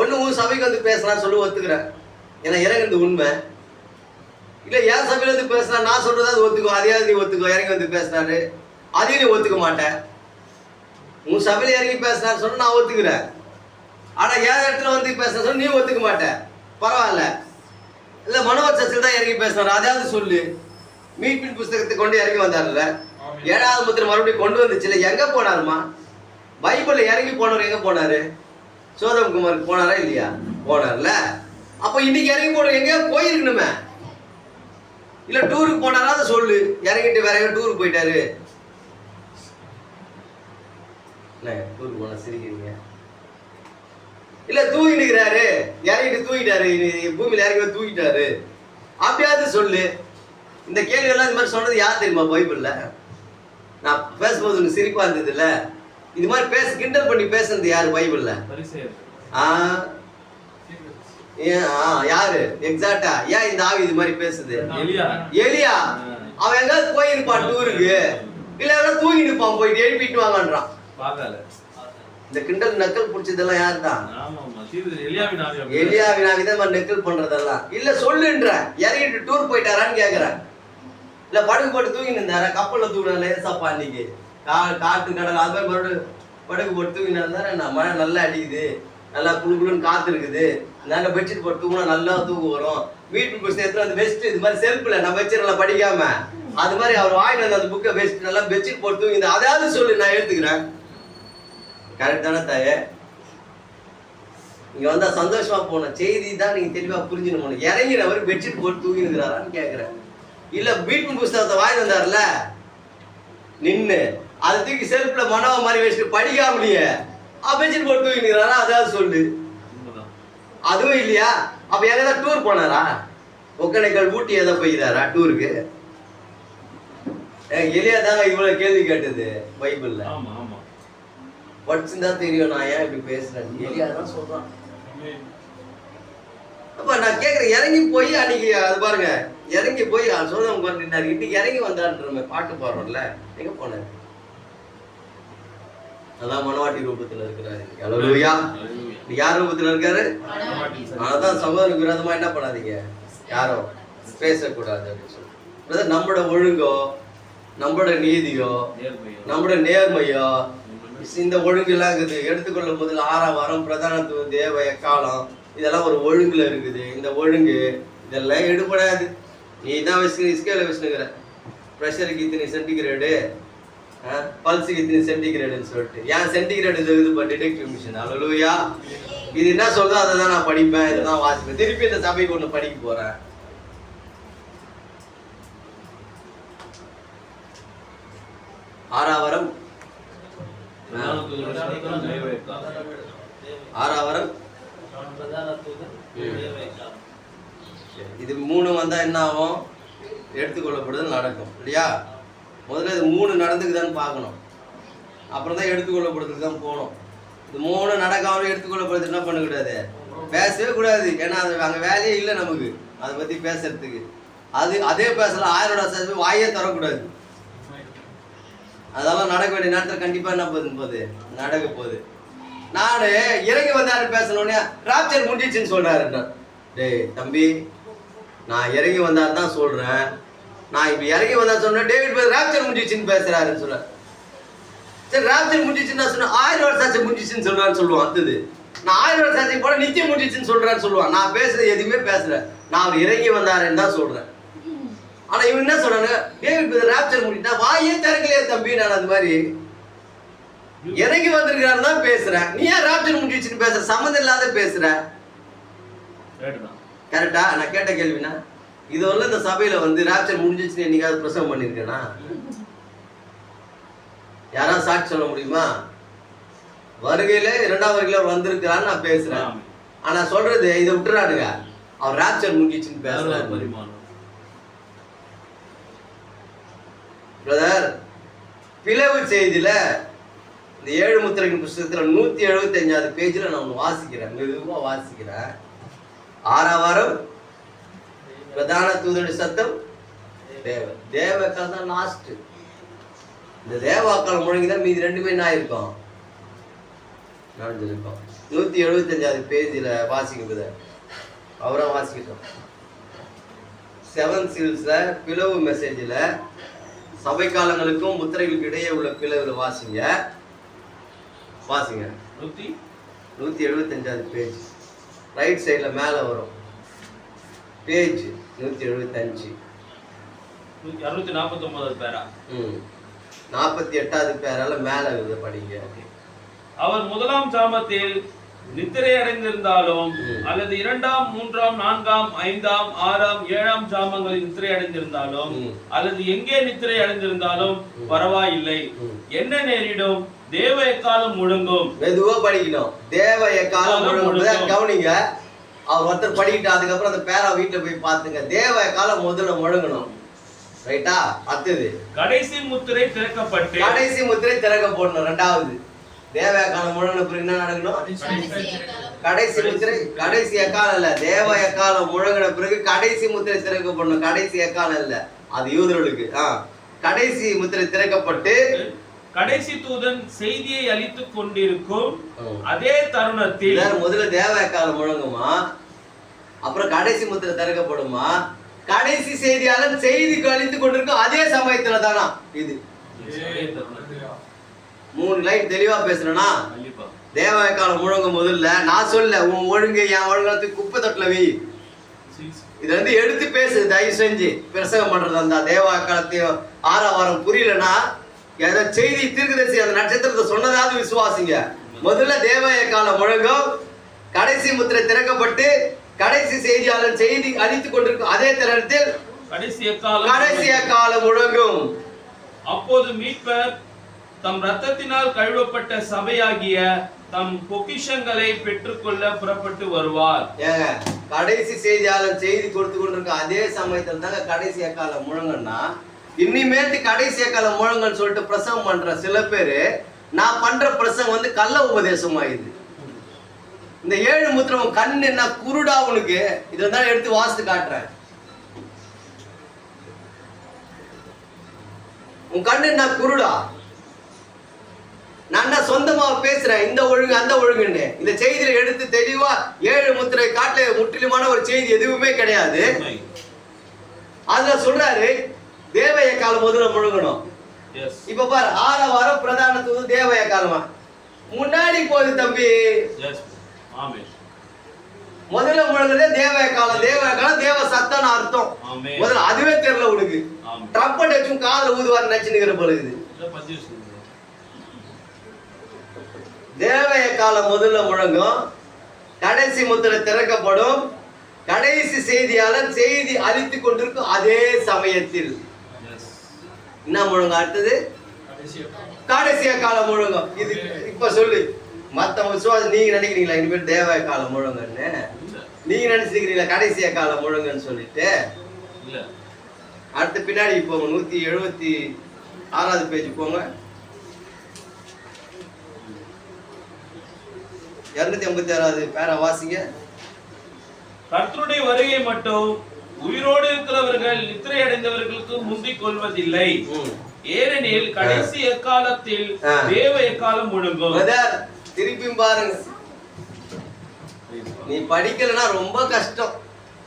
Speaker 2: ஒண்ணு உன் சபைக்கு வந்து பேசலாம் சொல்லி ஒத்துக்கிறேன், ஏன்னா இறங்குறது உண்மை. இல்ல என் சபையில வந்து பேசினா நான் சொல்றது அது ஒத்துக்கோ, அதையாவது நீ ஒத்துக்கோ. இறங்கி வந்து பேசினாரு, அதையும் நீ ஒத்துக்க மாட்டேன்.
Speaker 1: உன் சபையில இறங்கி பேசினார் சொன்ன நான் ஒத்துக்கிறேன். ஆனா ஏன் இடத்துல வந்து பேசுற சொன்ன நீ ஒத்துக்க மாட்டேன். பரவாயில்ல, இல்ல மனோவர் சர்ச்சில் தான் இறங்கி பேசினார், அதாவது சொல்லு. மீட்பின் புஸ்தகத்தை கொண்டு இறங்கி வந்தார்ல, 7வது முத்திரை மறுபடியும் கொண்டு வந்துச்சுல, எங்க போனாருமா? பைபிள்ல இறங்கி போனவர் எங்க போனாரு? சோதம் குமாருக்கு போனாரா இல்லையா? போனார்ல. அப்ப இன்னைக்கு இறங்கி போனவர் எங்க போயிருக்கணுமே. இல்ல டூருக்கு போனாரா அதை சொல்லு. இறங்கிட்டு வேற எங்க டூருக்கு போயிட்டாரு? டூருக்கு போனா சிரிக்கிறீங்க. இல்ல தூங்கிடுக்கிறாரு, இறங்கிட்டு தூங்கிட்டாரு, பூமியில இறங்கி தூங்கிட்டாரு, அப்படியாவது சொல்லு. இந்த கேள்வி எல்லாம் இந்த மாதிரி சொன்னது யார் தெரியுமா? பைபிள்ல. நான் பேசும்போது உனக்கு சிரிப்பா இருந்தது இல்ல, இது மாதிரி கிண்டல் பண்ணி பேசுறது யாரு பைபிள்ல? யாரு எக்ஸாக்டா? ஏன் இந்த ஆவி இது மாதிரி பேசுது? எலியா. அவன் எங்காவது போயிருப்பான் டூருக்கு, இல்ல எவ்வளவு தூங்கிட்டு இருப்பான், போயிட்டு எழுப்பிட்டு வாங்கன்றான். இந்த கிண்டல் நக்கல் பிடிச்சதெல்லாம் யாரு தான்? எலியாவின் ஆவி தான் மாதிரி நக்கல் பண்றதெல்லாம். இல்ல சொல்லுன்ற, இறங்கிட்டு டூர் போயிட்டாரான்னு கேக்குறேன். இல்ல படுகு போட்டு தூங்கிட்டு இருந்தாரா? கப்பல்ல தூங்கினா லேசாப்பா அன்னைக்கு காட்டு கடல் அது மாதிரி மறுபடியும் படுகு போட்டு தூங்கினா இருந்தாரு. மழை நல்லா அடிக்குது, நல்லா குழு குழுன்னு காத்து இருக்குது, நல்ல பெட்ஷீட் போட்டு தூங்கினா நல்லா தூக்கம் வரும். வீட்டு புஸ்தகத்துல அந்த பெஸ்ட் இது மாதிரி செல்ஃப்ல நான் வச்சிடலாம் படிக்காம, அது மாதிரி அவர் வாங்கிட்டு வந்து அந்த புக்கை பெஸ்ட் நல்லா பெட்ஷீட் போட்டு தூங்கிது, அதாவது சொல்லு, நான் எடுத்துக்கிறேன். கரெக்ட் தானே தாயே? இங்க வந்தா சந்தோஷமா போன செய்தி தான் நீங்க தெளிவா புரிஞ்சுக்கணும். இறங்கினவர் பெட்ஷீட் போட்டு தூங்கினுக்கிறாரான்னு கேட்கிறேன். இல்ல வீட்டு புஸ்தகத்தை வாங்கி வந்தார்ல நின்னு, அதை தூக்கி செல்ஃப்ல மனவ மாதிரி வச்சுட்டு படிக்காமலையே பெட்ஷீட் போட்டு தூங்கினுக்கிறாரா, அதாவது சொல்லு. அதுவும் இல்லையா? அப்ப எங்கதான் டூர் போனாரா? ஒக்கனைக்கல் ஊட்டி எதை போயிடாரா டூருக்கு? எலியா தாங்க இவ்வளவு கேள்வி கேட்டது பைபிள்ல. படிச்சுதான் தெரியும் நான் ஏன் இப்படி பேசுறேன். எலியா தான் சொல்றான். அப்ப நான் கேக்குறேன், இறங்கி போய் அன்னைக்கு அது பாருங்க, இறங்கி போய் சோதம் பண்ணிட்டாரு, இன்னைக்கு இறங்கி வந்தான்ற பாட்டு பாடுறோம்ல, எங்க போனாரு? அதான் மனவாட்டி ரூபத்துல இருக்கிறாரு. அல்லேலூயா. யார் ரூபத்துல இருக்காரு? அதான் சகோதரனுக்கு விரோதமா என்ன பண்ணாதீங்க, யாரும் பேசக்கூடாது அப்படின்னு சொல்லி. நம்மளோட ஒழுங்கோ, நம்மளோட நீதியோ, நம்மளோட நேர்மையோ, இந்த ஒழுங்கு எல்லாம் இருக்குது. எடுத்துக்கொள்ளும் போது 6ஆம் வாரம் பிரதானத்துவம் தேவ எக்காலம் இதெல்லாம் ஒரு ஒழுங்குல இருக்குது. இந்த ஒழுங்கு இதெல்லாம் எடுபடாது. நீ தான் ஸ்கேல வச்சுனுக்கிற, ப்ரெஷருக்கு இத்தனை சென்டிகிரேடு, பல்ஸுக்கு இத்தனை சென்டிகிரேடுன்னு சொல்லிட்டு. ஏன் சென்டிகிரேடு இது டிடெக்டிவ் மிஷின். அல்லேலூயா. இது என்ன சொல்றதோ அதை தான் நான் படிப்பேன், இதை தான் வாசிப்பேன். திருப்பி இந்த சபைக்கு ஒன்று படிக்க போறேன். ஆறாவரம் இது 3 வந்தா என்ன ஆகும்? எடுத்துக்கொள்ளப்படுதல் நடக்கும் இல்லையா? முதல்ல இது 3 நடந்துக்குதான்னு பார்க்கணும், அப்புறம் தான் எடுத்துக்கொள்ளப்படுறதுக்கு தான் போகணும். இது 3 நடக்காம எடுத்துக்கொள்ளப்படுறது என்ன பண்ணக்கூடாது, பேசவே கூடாது. ஏன்னா அது அங்கே வேலையே இல்லை நமக்கு அதை பற்றி பேசுறதுக்கு. அதே பேசலாம், 1000 வாயே தரக்கூடாது. அதெல்லாம் நடக்க வேண்டிய நேரத்தில் கண்டிப்பாக என்ன போகுது நடக்க போகுது. நான் இறங்கி வந்தாரு பேசணுன்னே ராப்சர் முடிஞ்சிச்சுன்னு சொல்றாரு. டேய் தம்பி, நான் இறங்கி வந்தாரு தான் சொல்றேன். நான் இப்ப இறங்கி வந்தா சொன்னேன், டேவிட் ராப்சர் முடிஞ்சிச்சுன்னு பேசுறாருன்னு சொல்றேன். சரி ராப்சர் முடிஞ்சிச்சுன்னு நான் சொன்னேன், 1000 வருஷம் ஆச்சு முடிஞ்சிச்சுன்னு சொல்றான்னு சொல்லுவான். அடுத்தது நான் 1000 வருஷம் ஆச்சு போல நிச்சயம் முடிஞ்சிச்சுன்னு சொல்றான்னு சொல்லுவான். நான் பேசுறது எதுவுமே பேசுறேன், நான் அவர் இறங்கி வந்தாருன்னு தான் சொல்றேன். ஆனா இவன் என்ன சொல்றாங்க, டேவிட் ராப்சர் முடிட்டா வாயே திறக்கலையே தம்பி. நான் அது மாதிரி இறங்கி வந்திருக்கிறான்னு தான் பேசுறேன். நீ ஏன் ராப்சர் முடிஞ்சிச்சுன்னு பேசுற? சம்மந்தம் இல்லாத பேசுற. கரெக்டா? நான் கேட்ட கேள்வினா இது வரல இந்த சபையில வந்து ராப்சர் முடிஞ்சிச்சுன்னு என்னைக்காவது பிரசவம் பண்ணிருக்கேனா? யாராவது சாட்சி சொல்ல முடியுமா? வருகையில 2ஆவது வருகையில வந்திருக்கிறான்னு நான் பேசுறேன். ஆனா சொல்றது இதை விட்டுறானுங்க, அவர் ராப்சர் முடிஞ்சிச்சுன்னு பேசுறாரு. பிரதர், பிளவு செய்தியில இந்த 7 முத்திரையின் புஸ்தகத்துல 175வது பேஜ்ல நான் ஒன்று வாசிக்கிறேன், மெதுவா வாசிக்கிறேன். 6ஆம் வாரம் பிரதான தூதனுடைய சத்தம் தேவக்கால் தான் லாஸ்ட். இந்த தேவாக்கால் முழங்கிதான் மீதி 2 என்ன ஆயிருக்கும், நடந்திருக்கும். 175வது பேஜ்ல வாசிக்கிறது அவரா வாசிக்கிட்டோம். 7 சீல்ஸ்ல பிளவு மெசேஜ்ல சபை காலங்களுக்கும் முத்திரைகளுக்கு இடையே உள்ள பிளவுல வாசிங்க. வாசிங்க. 175வது பேஜ், ரைட் சைடில் மேலே வரும். பேஜ் 175.
Speaker 3: 249வது பேரா.
Speaker 1: 48வது பேரால மேலே இருந்து படிங்க.
Speaker 3: அவர் முதலாம் ஜாமத்தில் நித்திரை அடைந்திருந்தாலும் அல்லது 2ஆம் 3ஆம் 4ஆம் 5ஆம் 6ஆம் 7ஆம் ஜாமங்களில் நித்திரை அடைந்திருந்தாலும் அல்லது எங்கே நித்திரை அடைந்திருந்தாலும் பரவாயில்லை. என்ன நேரிடும்? தேவ எக்காலம் முழங்கும்.
Speaker 1: மெதுவா படிக்கணும். தேவ எக்காலம் முழங்கும். கவனிங்க, அவர் ஒருத்தர் படிக்கிட்டு அதுக்கப்புறம் அந்த பேரா வீட்டுல போய் பாத்துங்க. தேவ எக்காலம் முதல்ல முழங்கணும். ரைட்டா? அடுத்தது
Speaker 3: கடைசி முத்திரை திறக்கப்பட்டு,
Speaker 1: கடைசி முத்திரை திறக்க போடணும். ரெண்டாவது தேவ எக்காலம் முழங்கின பிறகு என்ன நடக்கணும்? கடைசி முத்திரை, கடைசி எக்காலம் இல்ல, தேவ எக்காலம் முழங்கின பிறகு கடைசி முத்திரை திறக்கப்படணும். கடைசி எக்காலம் இல்ல, அது யூதர்களுக்கு. கடைசி முத்திரை திறக்கப்பட்டு
Speaker 3: கடைசி தூதன் செய்தியை அளித்துக் கொண்டிருக்கும் அதே தருணத்தில்
Speaker 1: முதல்ல தேவ எக்காலம் முழங்குமா, அப்புறம் கடைசி முத்திரை திறக்கப்படுமா, கடைசி செய்தியாளர் செய்தி அளித்துக் கொண்டிருக்கும் அதே சமயத்துல தானா இது. 3 லைன் தெளிவா பேசுறேன்னா, தேவ எக்காலம் முழங்கும் முதல்ல நான் சொல்ல உன் ஒழுங்கு என் ஒழுங்கத்துக்கு குப்பை தொட்டில வை. இது வந்து எடுத்து பேசு, தயவு செஞ்சு பிரசங்கம் பண்றது. அந்த தேவ எக்காலத்தையும் 6ஆம் வாரம் புரியலன்னா ஏதோ செய்தி தீர்க்கதரிசி அந்த நட்சத்திரத்தை சொன்னதாவது விசுவாசிங்க. முதல்ல தேவ எக்காலம் முழங்கும், கடைசி முத்திரை திறக்கப்பட்டு கடைசி செய்தியாளர் செய்தி அளித்துக் கொண்டிருக்கும் அதே தருணத்தில் கடைசி எக்காலம் முழங்கும்.
Speaker 3: அப்போது மீட்பர் தம் இரத்தத்தினால் கழுவப்பட்ட சபையாகிய தம் பொக்கிஷங்களை பெற்றுக்கொள்ள புறப்பட்டு வருவார்.
Speaker 1: கடைசி செய்தியாளர் செய்தி கொடுத்து கொண்டிருக்க அதே சமயத்தில் தாங்க கடைசி எக்காலம் முழங்கன்னா, இனிமேட்டு கடைசி எக்காலம் முழங்கன்னு சொல்லிட்டு பிரசங்கம் பண்ற சில பேரு, நான் பண்ற பிரசங்கம் வந்து கள்ள உபதேசம் ஆயிடுது. இந்த 7 முத்திரம் கண்ணு என்ன குருடா உனக்கு? இதுல தான் எடுத்து வாசித்து காட்டுறேன். உன் கண்ணு என்ன குருடா? நான் சொந்தமா பேசுறேன், இந்த ஒழுங்கு அந்த ஒழுங்குன்னு. இந்த செய்தியில எடுத்து தெளிவா 7 முத்திரை காட்டுல முற்றிலுமான ஒரு செய்தி எதுவுமே கிடையாது. அதுல சொல்றாரு தேவ எக்காலம் முதல்ல முழங்கணும். இப்ப பாரு, 6ஆம் வாரம் பிரதான தூதன் தேவ எக்காலமா முன்னாடி போகுது தம்பி. முதல்ல முழங்குறதே தேவ எக்காலம். தேவ எக்காலம் தேவ சத்தம்னு அர்த்தம். முதல்ல அதுவே தெரியல உனக்கு. ட்ரம்பட் வச்சும் காதுல ஊதுவார் நினைச்சுக்கிற பொழுது தேவ எக்காலம் முதல்ல முழங்கும், கடைசி முத்திரை திறக்கப்படும், கடைசி செய்தியாளர் செய்தி அளித்துக் கொண்டிருக்கும் அதே சமயத்தில் என்ன முழங்கும்? அடுத்தது கடைசி எக்காலம் முழங்கும். இது இப்ப சொல்லு, மத்த விசுவாசம் நீங்க நினைக்கிறீங்களா இனிமேல் தேவ எக்காலம் முழங்கன்னு? நீங்க நினைச்சிருக்கிறீங்களா கடைசி எக்காலம் முழங்குன்னு சொல்லிட்டு? அடுத்து பின்னாடி போங்க, 176வது பேஜ் போங்க. 286வது பேரா வாசிங்க.
Speaker 3: கர்த்தருடைய வருகை மட்டும் உயிரோடு இருக்கிறவர்கள் நித்திரை அடைந்தவர்களுக்கு முந்திக் கொள்வதில்லை. ஏனெனில் கடைசி எக்காலத்தில் தேவ எக்காலம் முழங்கும்.
Speaker 1: திருப்பி பாருங்க, நீ படிக்கலன்னா ரொம்ப கஷ்டம்,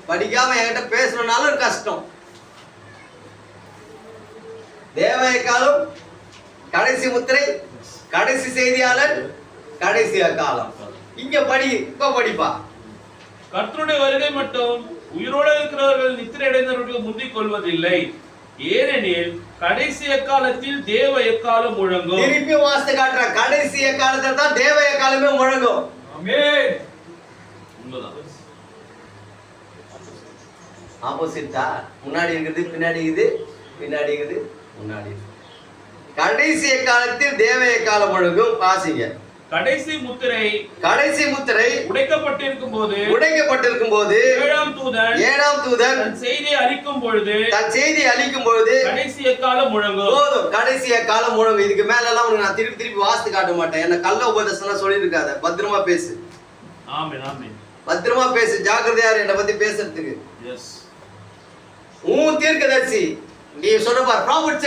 Speaker 1: படிக்காம என்கிட்ட பேசணும்னாலும் கஷ்டம். தேவ எக்காலம், கடைசி முத்திரை, கடைசி செய்தியாளர், கடைசி எக்காலம். இங்க படி, இப்ப படிப்பா.
Speaker 3: கர்த்தருடைய வருகை மட்டும் உயிரோடு இருக்கிறவர்கள் நித்திரை அடைந்தவர்களுக்கு முந்திக் கொள்வதில்லை. ஏனெனில் கடைசி எக்காலத்தில் தேவ எக்காலம் முழங்கும்.
Speaker 1: திருப்பி வாசித்து காட்டுறேன், கடைசி எக்காலத்தில் தான் தேவ எக்காலமே முழங்கும். ஆமென். ஆப்போசிட்டா? முன்னாடி இருக்குது, பின்னாடி இருக்குது, பின்னாடி இருக்குது, முன்னாடி. கடைசி எக்காலத்தில் தேவ எக்காலம் முழங்கும். வாசிங்க.
Speaker 3: கடைசி முத்திரை,
Speaker 1: கடைசி முத்திரை
Speaker 3: உடைக்கப்பட்டிருக்கும் போது,
Speaker 1: ஏழாம் தூதன்
Speaker 3: தன் செய்தியை அளிக்கும் பொழுது கடைசி எக்காலம் முழங்கும்.
Speaker 1: போதும், கடைசி எக்காலம் முழங்கும். இதுக்கு மேல எல்லாம் உனக்கு நான் திருப்பி வாசித்து காட்ட மாட்டேன். என்ன கள்ள உபதேசம் சொல்லியிருக்காத. பத்திரமா பேசு.
Speaker 3: ஆமென், ஆமென்.
Speaker 1: பத்திரமா பேசு, ஜாக்கிரதையா என்னை பத்தி பேசுறதுக்கு. உன் தீர்க்கதரிசி நீ சொல்றப்பா ப்ராபர்ட்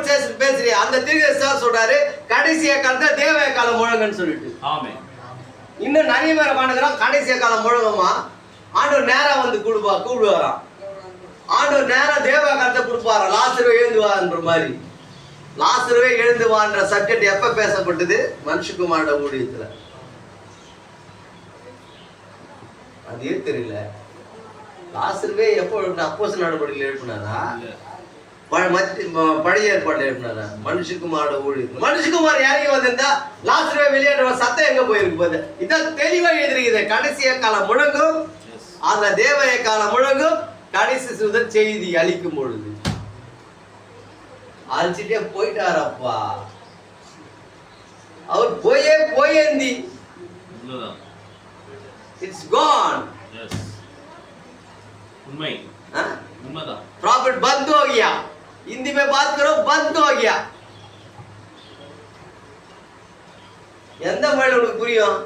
Speaker 1: சேஸ் பேசுறியா? அந்த தீர்க்கதரிசி சொல்றாரு கடைசி எக்காலத்துல தேவ எக்காலம் முழங்குன்னு சொல்லிட்டு.
Speaker 3: ஆமென்.
Speaker 1: இன்னும் நிறைய பேர் பண்ணுறான் கடைசி எக்காலம் முழங்குமா. ஆண்டவர் நேரா வந்து கூடுவாராம். ஆண்டவர் நேரா தேவ எக்காலத்தை கொடுப்பாராம். லாசரு எழுந்துவார்ன்ற மாதிரி. லாசருவே எழுந்து வான்ற சப்ஜெக்ட் எப்ப பேசப்பட்டது? மனுஷகுமாரோட ஊழியத்துல. அதே தெரியல. லாசருவே எப்போ அப்போஸ்தலர் நடவடிக்கையில் எழுப்பினாரா? பழைய ஏற்பாடுல எழுப்பினாரா? மனுஷகுமாரோட ஊழியத்துல. மனுஷகுமார் யாரையும் வந்திருந்தா லாசருவே வெளியேற்ற சத்தம் எங்க போயிருக்கு போது? இதான் தெளிவா எழுதிருக்குது. கடைசிய காலம் முழங்கும், அந்த தேவய காலம் முழங்கும், கடைசி சுதர் செய்தி அளிக்கும் பொழுது அழிச்சிட்டே போயிட்டாரப்பா. அவர் போயேந்தி இட்ஸ் கான்.
Speaker 3: उन्मय उन्मदा
Speaker 1: प्रॉफिट बंद हो गया. हिंदी में बात करो, बंद हो गया. எந்த மொழியில உங்களுக்கு புரியும்?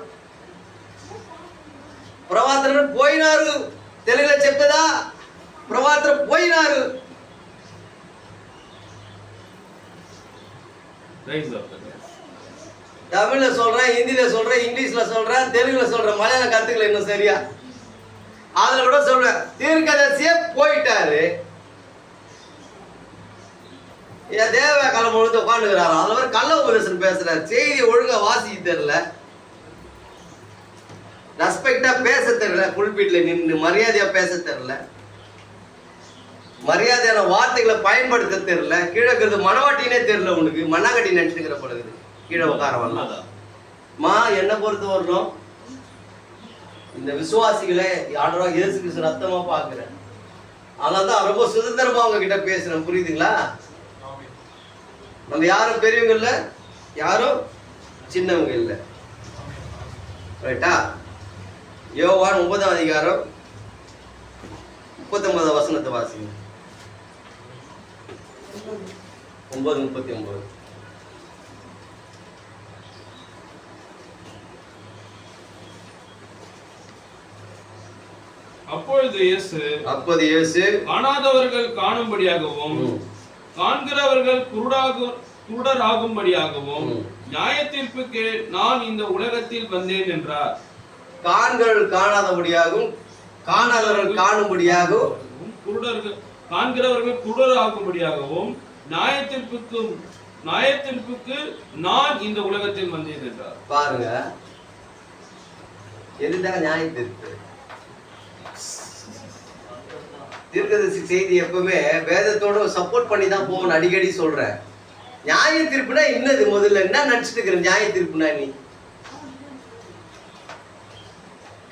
Speaker 1: ప్రవక్తలు పోయినారు. తెలుగులో చెప్తదా? ప్రవక్తలు పోయినారు. தமிழ்ல சொல்றேன், ஹிந்தில சொல்றேன், இங்கிலீஷ்ல சொல்றேன், தெலுங்குல சொல்றேன், மலையாள கத்துக்கல இன்னும் சரியா. அதுல கூட சொல்றேன், தீர்க்கதரிசியே போயிட்டாரு. தேவ காலம் முழுந்து உட்காந்துக்கிறாரு. அதுல ஒரு கள்ள உபதேசம் பேசுறாரு. செய்தி ஒழுங்கா வாசிக்க தெரியல, ரெஸ்பெக்டா பேச தெரியல, புல்பீட்ல நின்று மரியாதையா பேச தெரியல, மரியாதையான வார்த்தைகளை பயன்படுத்த தெரியல. கீழே இருக்கிறது மனவாட்டினே தெரியல. உனக்கு மண்ணாங்கட்டி நினைச்சுக்கிற பழகுது. கீழே உட்கார வரலாம். என்ன பொறுத்த வரணும், இந்த விசுவாசிகளை ஆண்டவராக இயேசு கிறிஸ்து ரத்தமா பாக்குறேன். அதனாலதான் ரொம்ப சுதந்திரமா அவங்க கிட்ட பேசுறேன். புரியுதுங்களா? நம்ம யாரும் பெரியவங்க இல்ல, யாரும் சின்னவங்க இல்ல. ரைட்டா? யோவான் 9ஆம் அதிகாரம் 39 வசனத்தை வாசிங்க. 9:39.
Speaker 3: அப்பொழுது இயேசு காணாதவர்கள் காணும்படியாகவும் காண்கிறவர்கள் குருடராகும்படியாகவும் நியாயத்தீர்ப்புக்கு நான் இந்த உலகத்தில் வந்தேன் என்றார்.
Speaker 1: காண்கிறவர்கள் காணாதபடியாகவும் காணாதவர்கள் காணும்படியாகவும்
Speaker 3: காண்கிறவர்கள் குருடராகும்படியாகவும் நியாயத்தீர்ப்புக்கு நான் இந்த உலகத்தில் வந்தேன் என்றார்.
Speaker 1: பாருங்க, எதுதான் நியாயத்தீர்ப்பு? தீர்க்கதரிசி செய்தி எப்பவுமே வேதத்தோட சப்போர்ட் பண்ணி தான் போகணும். அடிக்கடி சொல்றேன். நியாய தீர்ப்புனா என்னது? முதல்ல என்ன நினைச்சிட்டு இருக்கிற? நியாய தீர்ப்புனா நீ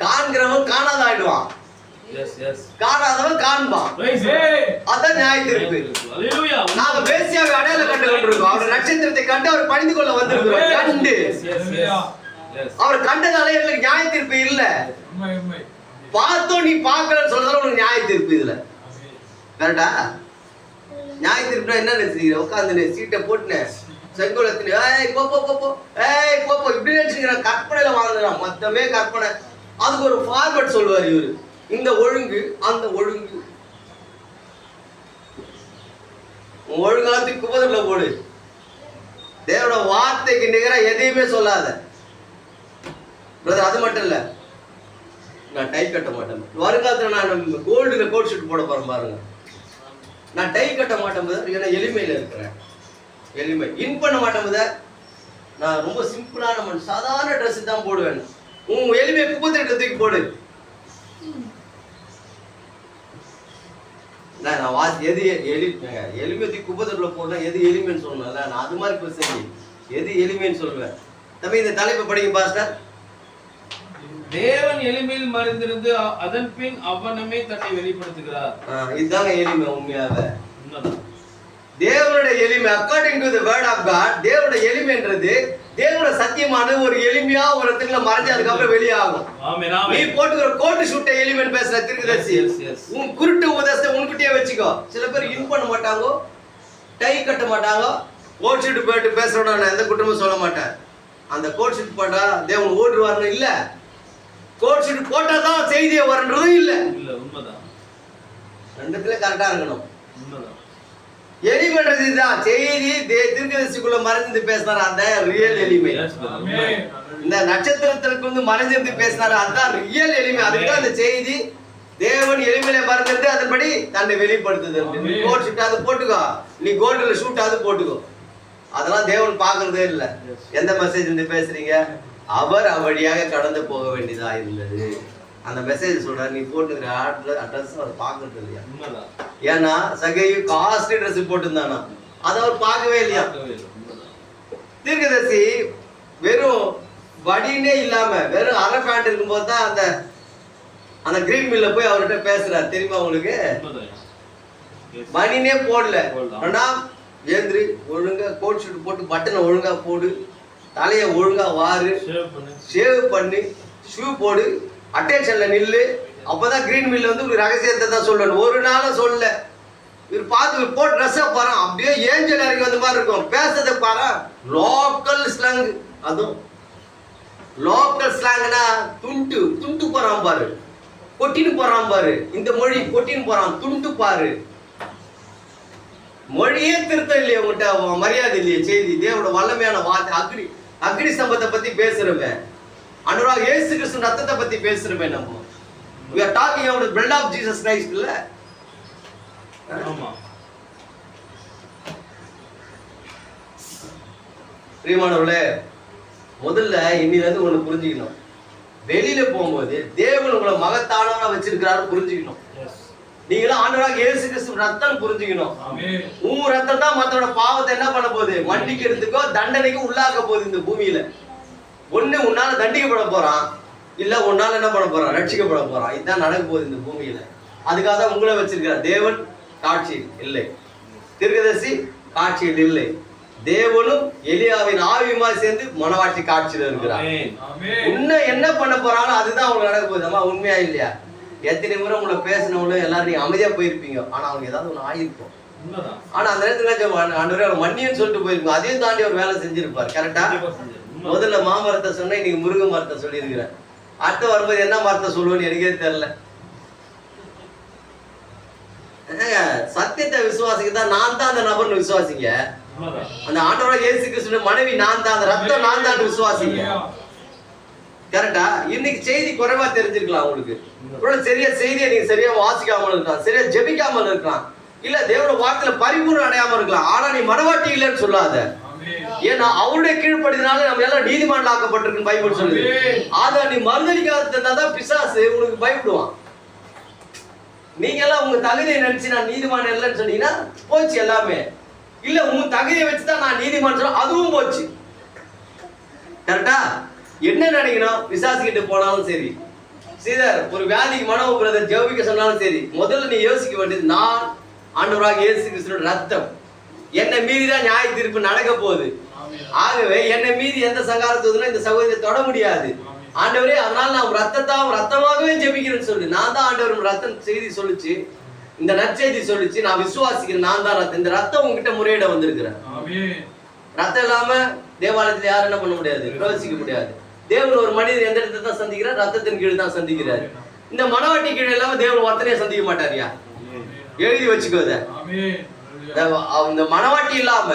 Speaker 1: காண்கிறவன் காணாத ஆயிடுவான், காணாதவன் காண்பான். அதான் நியாய தீர்ப்பு. நாங்க பேசியாவை அடையாளம் கண்டு கொண்டிருக்கோம். அவர் நட்சத்திரத்தை கண்டு அவர் பணிந்து கொள்ள வந்திருக்கிறோம். கண்டு அவர் கண்டதால எங்களுக்கு நியாய தீர்ப்பு இல்ல. பார்த்தோம் நீ பார்க்கலன்னு சொல்றதால உனக்கு நியாய தீர்ப்பு. இதுல கரெக்டா? நியாய தீர்ப்புனா என்ன நினைச்சிருக்கிற? உட்காந்து சீட்டை போட்டுனேன் செங்கோலத்தின் இப்படி நினைச்சுக்கிறேன். கற்பனையில வாழ்ந்துறான். மொத்தமே கற்பனை. அதுக்கு ஒரு ஃபார்மட் சொல்லுவார் இவரு. இந்த ஒழுங்கு, அந்த ஒழுங்கு, ஒழுங்காலத்துக்கு குப்பதுல போடு. தேவனோட வார்த்தைக்கு நிகரா எதையுமே சொல்லாத பிரதர். அது மட்டும் இல்ல, நான் டை கட்ட மாட்டேன். வருங்காலத்துல நான் கோல்டுல கோட் ஷூட் போட போறேன் பாருங்க. நான் டை கட்ட மாட்டேன் போது, ஏன்னா எளிமையில இருக்கிறேன். எளிமை இன் பண்ண மாட்டேன் போது, நான் ரொம்ப சிம்பிளான மனுஷன், சாதாரண ட்ரெஸ் தான் போடுவேன். உன் எளிமையை குப்பத்திட்டு தூக்கி போடு. நான் வாசி எது எளிமை தூக்கி குப்பத்திட்டுல போடுறேன். எது எளிமைன்னு சொல்லணும்ல, நான் அது மாதிரி பேசுறேன். எது எளிமைன்னு சொல்லுவேன். தம்பி இந்த தலைப்பை படிங்க பாஸ்டர்.
Speaker 3: தேவன் எளிமையில் மறைந்திருந்து அதன் பின் அவனமே தன்னை வெளிப்படுத்துகிறார்.
Speaker 1: இதுதாங்க எளிமை. உண்மையாவே தேவனுடைய எளிமை according to the word of God. தேவனுடைய எளிமைன்றது தேவனுடைய சத்தியமான ஒரு எளிமையா ஒரு இடத்துல மறைஞ்சு அதுக்கப்புறம் வெளியாகும். நீ போட்டுக்கிற கோட்டு ஷூட்டை எளிமைன்னு பேசுற தீர்க்கதரிசி. உன் குருட்டு உபதேசத்தை உன்கிட்டயே வச்சுக்கோ. சில பேர் இன் பண்ண மாட்டாங்க, டை கட்ட மாட்டாங்க. கோட் ஷூட் போயிட்டு பேசுறோட நான் எந்த குற்றமும் சொல்ல மாட்டேன். அந்த கோட் ஷூட் போட்டா தேவன் ஓடுவார்னு இல்ல, கோட் ஷூட் போட்டா தான் செய்தியை வரன்றதும் இல்ல.
Speaker 3: உண்மைதான்.
Speaker 1: ரெண்டுத்துல கரெக்டா இருக்கணும். எளிமைன்றது இதுதான். செய்தி தீர்க்கதரிசிக்குள்ள மறைஞ்சிருந்து பேசினாரு, அந்த ரியல் எளிமை. இந்த நட்சத்திரத்திற்கு வந்து மறைஞ்சிருந்து பேசினாரு, அதுதான் ரியல் எளிமை. அதுதான் அந்த செய்தி. தேவன் எளிமையில மறைஞ்சிருந்து அதன்படி தன்னை வெளிப்படுத்துது. நீ கோட் ஷூட் அது போட்டுக்கோ, நீ கோல்டுல ஷூட் அது போட்டுக்கோ. அதெல்லாம் தேவன் பார்க்கறதே இல்லை. எந்த மெசேஜ் இருந்து பேசுறீங்க? அவர் வழியாக கடந்து போக வேண்டியதா இருந்தது. அந்த மெசேஜ் சொல்ற நீ போட்டுக்கிற அட்ரஸ் அவர் பார்க்கறது இல்லையா? ஏன்னா சகையு காஸ்ட்லி ட்ரெஸ் போட்டுருந்தானா, அதை அவர் பார்க்கவே இல்லையா? தீர்க்கதரிசி வெறும் வடினே இல்லாம வெறும் அரை பேண்ட் இருக்கும்போது தான் அந்த அந்த கிரீன் மில்ல போய் அவர்கிட்ட பேசுறாரு. தெரியுமா உங்களுக்கு? மணினே போடல. ஆனா ஏந்திரி, ஒழுங்கா கோட் ஷூட் போட்டு பட்டனை ஒழுங்கா போடு, தலையை ஒழுங்கா வாரு, ஷேவ் பண்ணி ஷூ போடு, அட்டென்ஷன்ல நில்லு. அப்பதான் கிரீன் மில்ல வந்து ஒரு ரகசியத்தை தான் சொல்லணும். ஒரு நாளும் சொல்லல. இவர் பார்த்து போட்டு ட்ரெஸ்ஸை பாரு, அப்படியே ஏஞ்சல் இறங்கி வந்த மாதிரி இருக்கும். பேசுறதை பாரு, லோக்கல் ஸ்லாங். அதுவும் லோக்கல் ஸ்லாங்னா துண்டு துண்டு போறான் பாரு, கொட்டின்னு போறான் பாரு. இந்த மொழி கொட்டின்னு போறான், துண்டு பாரு. மொழியே திருத்தம் இல்லையா உங்கள்கிட்ட? மரியாதை இல்லையா? செய்தி தேவோட வல்லமையான வார்த்தை அக்னி ஸ்தம்பத்தை பத்தி பேசுறோமே, அனுராக இயேசு கிறிஸ்து ரத்தத்தை பத்தி பேசுறோமே. நம்ம we are talking about the blood of Jesus Christ இல்ல?
Speaker 3: ஆமா.
Speaker 1: பிரியமானவர்களே, முதல்ல இன்னிலிருந்து ஒண்ணு புரிஞ்சுக்கணும். வெளியில போகும்போது தேவன் உங்களை மகத்தானவரா வச்சிருக்கிறாரு புரிஞ்சுக்கணும். நீங்களும் ஆண்டவராக இயேசு கிறிஸ்து ரத்தம் புரிஞ்சுக்கணும். உன் ரத்தம் தான் மத்தோட பாவத்தை என்ன பண்ண போகுது? மன்னிக்கிறதுக்கோ தண்டனைக்கோ உள்ளாக்க போகுது. இந்த பூமியில ஒண்ணு உன்னால தண்டிக்கப்பட போறான், இல்ல உன்னால என்ன பண்ண போறான்? ரட்சிக்கப்பட போறான். இதுதான் நடக்க போகுது இந்த பூமியில. அதுக்காக தான் உங்களை வச்சிருக்கிறார். தேவன் காட்சியில் இல்லை, தீர்க்கதரிசி காட்சியில் இல்லை. தேவனும் எலியாவின் ஆவியுமா சேர்ந்து மனவாட்டி காட்சியில் இருக்கிறார். இன்னும் என்ன பண்ண போறாங்களோ அதுதான் அவங்களுக்கு நடக்க போகுது. அம்மா உண்மையா இல்லையா? எத்தனை முறை உங்களை பேசினவங்களும் எல்லாரும் நீங்க அமைதியா போயிருப்பீங்க, ஆனா அவங்க ஏதாவது ஒண்ணு ஆயிருக்கும். ஆனா அந்த நேரத்துல ஆண்டவரே மன்னின்னு சொல்லிட்டு போயிருக்கோம். அதையும் தாண்டி ஒரு வேலை செஞ்சிருப்பார். கரெக்டா? முதல்ல மாமரத்தை சொன்னா இன்னைக்கு முருக மரத்தை சொல்லி இருக்கிறேன். அடுத்த வரும்போது என்ன மரத்தை சொல்லுவேன்னு எனக்கே தெரியல. சத்தியத்தை விசுவாசிக்கதான் நான் தான் அந்த நபர்னு விசுவாசிங்க. அந்த ஆண்டவராக இயேசு கிறிஸ்துவின் மனைவி நான் தான், அந்த ரத்தம் நான் தான் விசுவாசிங்க. கரெக்டா? இன்னைக்கு செய்தி குறைவா தெரிஞ்சிருக்கலாம் உங்களுக்கு. சரியா செய்தியை நீங்க சரியா வாசிக்காமல் இருக்கலாம், சரியா ஜெபிக்காமல் இருக்கலாம், இல்ல தேவனோட வார்த்தையில பரிபூர்ணம் அடையாம இருக்கலாம். ஆனா நீ மனவாட்டி இல்லைன்னு சொல்லாத. ஏன்னா அவருடைய கீழ்ப்படினால நம்ம எல்லாம் நீதிமான் ஆக்கப்பட்டிருக்குன்னு பைபிள் சொல்லுது. ஆனா நீ மறுதளிக்காததான் பிசாசு உனக்கு பயப்படுவான். நீங்க எல்லாம் உங்க தகுதியை நினைச்சு நான் நீதிமான் இல்லைன்னு சொன்னீங்கன்னா போச்சு எல்லாமே. இல்ல உங்க தகுதியை வச்சுதான் நான் நீதிமான் சொல்ல, அதுவும் போச்சு. கரெக்டா? என்ன நினைக்கணும்? விசாசிக்கிட்டு போனாலும் சரி, சீதர் ஒரு வியாதிக்கு மனோ பிரதர் ஜெபிக்க சொன்னாலும் சரி, முதல்ல நீ யோசிக்க வேண்டியது நான் ஆண்டவராக இயேசு கிறிஸ்துவோட ரத்தம். என்னை மீறிதான் நியாய தீர்ப்பு நடக்க போகுது. ஆகவே என்னை மீறி எந்த சங்காரத்துவதுனா இந்த சகோதரியை தொட முடியாது. ஆண்டவரே, அதனால நான் ரத்தமாகவே ஜெபிக்கிறேன்னு சொல்லு. நான் தான் ஆண்டவர் ரத்தம் செய்தி சொல்லிச்சு, இந்த நற்செய்தி சொல்லிச்சு, நான் விசுவாசிக்கிறேன். நான் தான் ரத்தம். இந்த ரத்தம் உங்ககிட்ட முறையிட வந்திருக்கிறேன். ரத்தம் இல்லாம தேவாலயத்துல யாரும் என்ன பண்ண முடியாது, பிரவேசிக்க முடியாது. தேவன் ஒரு மனிதர் எந்த இடத்தை தான் சந்திக்கிறார்? ரத்தத்தின் கீழ் தான் சந்திக்கிறார். இந்த மனவாட்டி கீழ் இல்லாம தேவன் ஒருத்தனையே சந்திக்க மாட்டாரியா? எழுதி வச்சுக்கோத. இந்த மனவாட்டி இல்லாம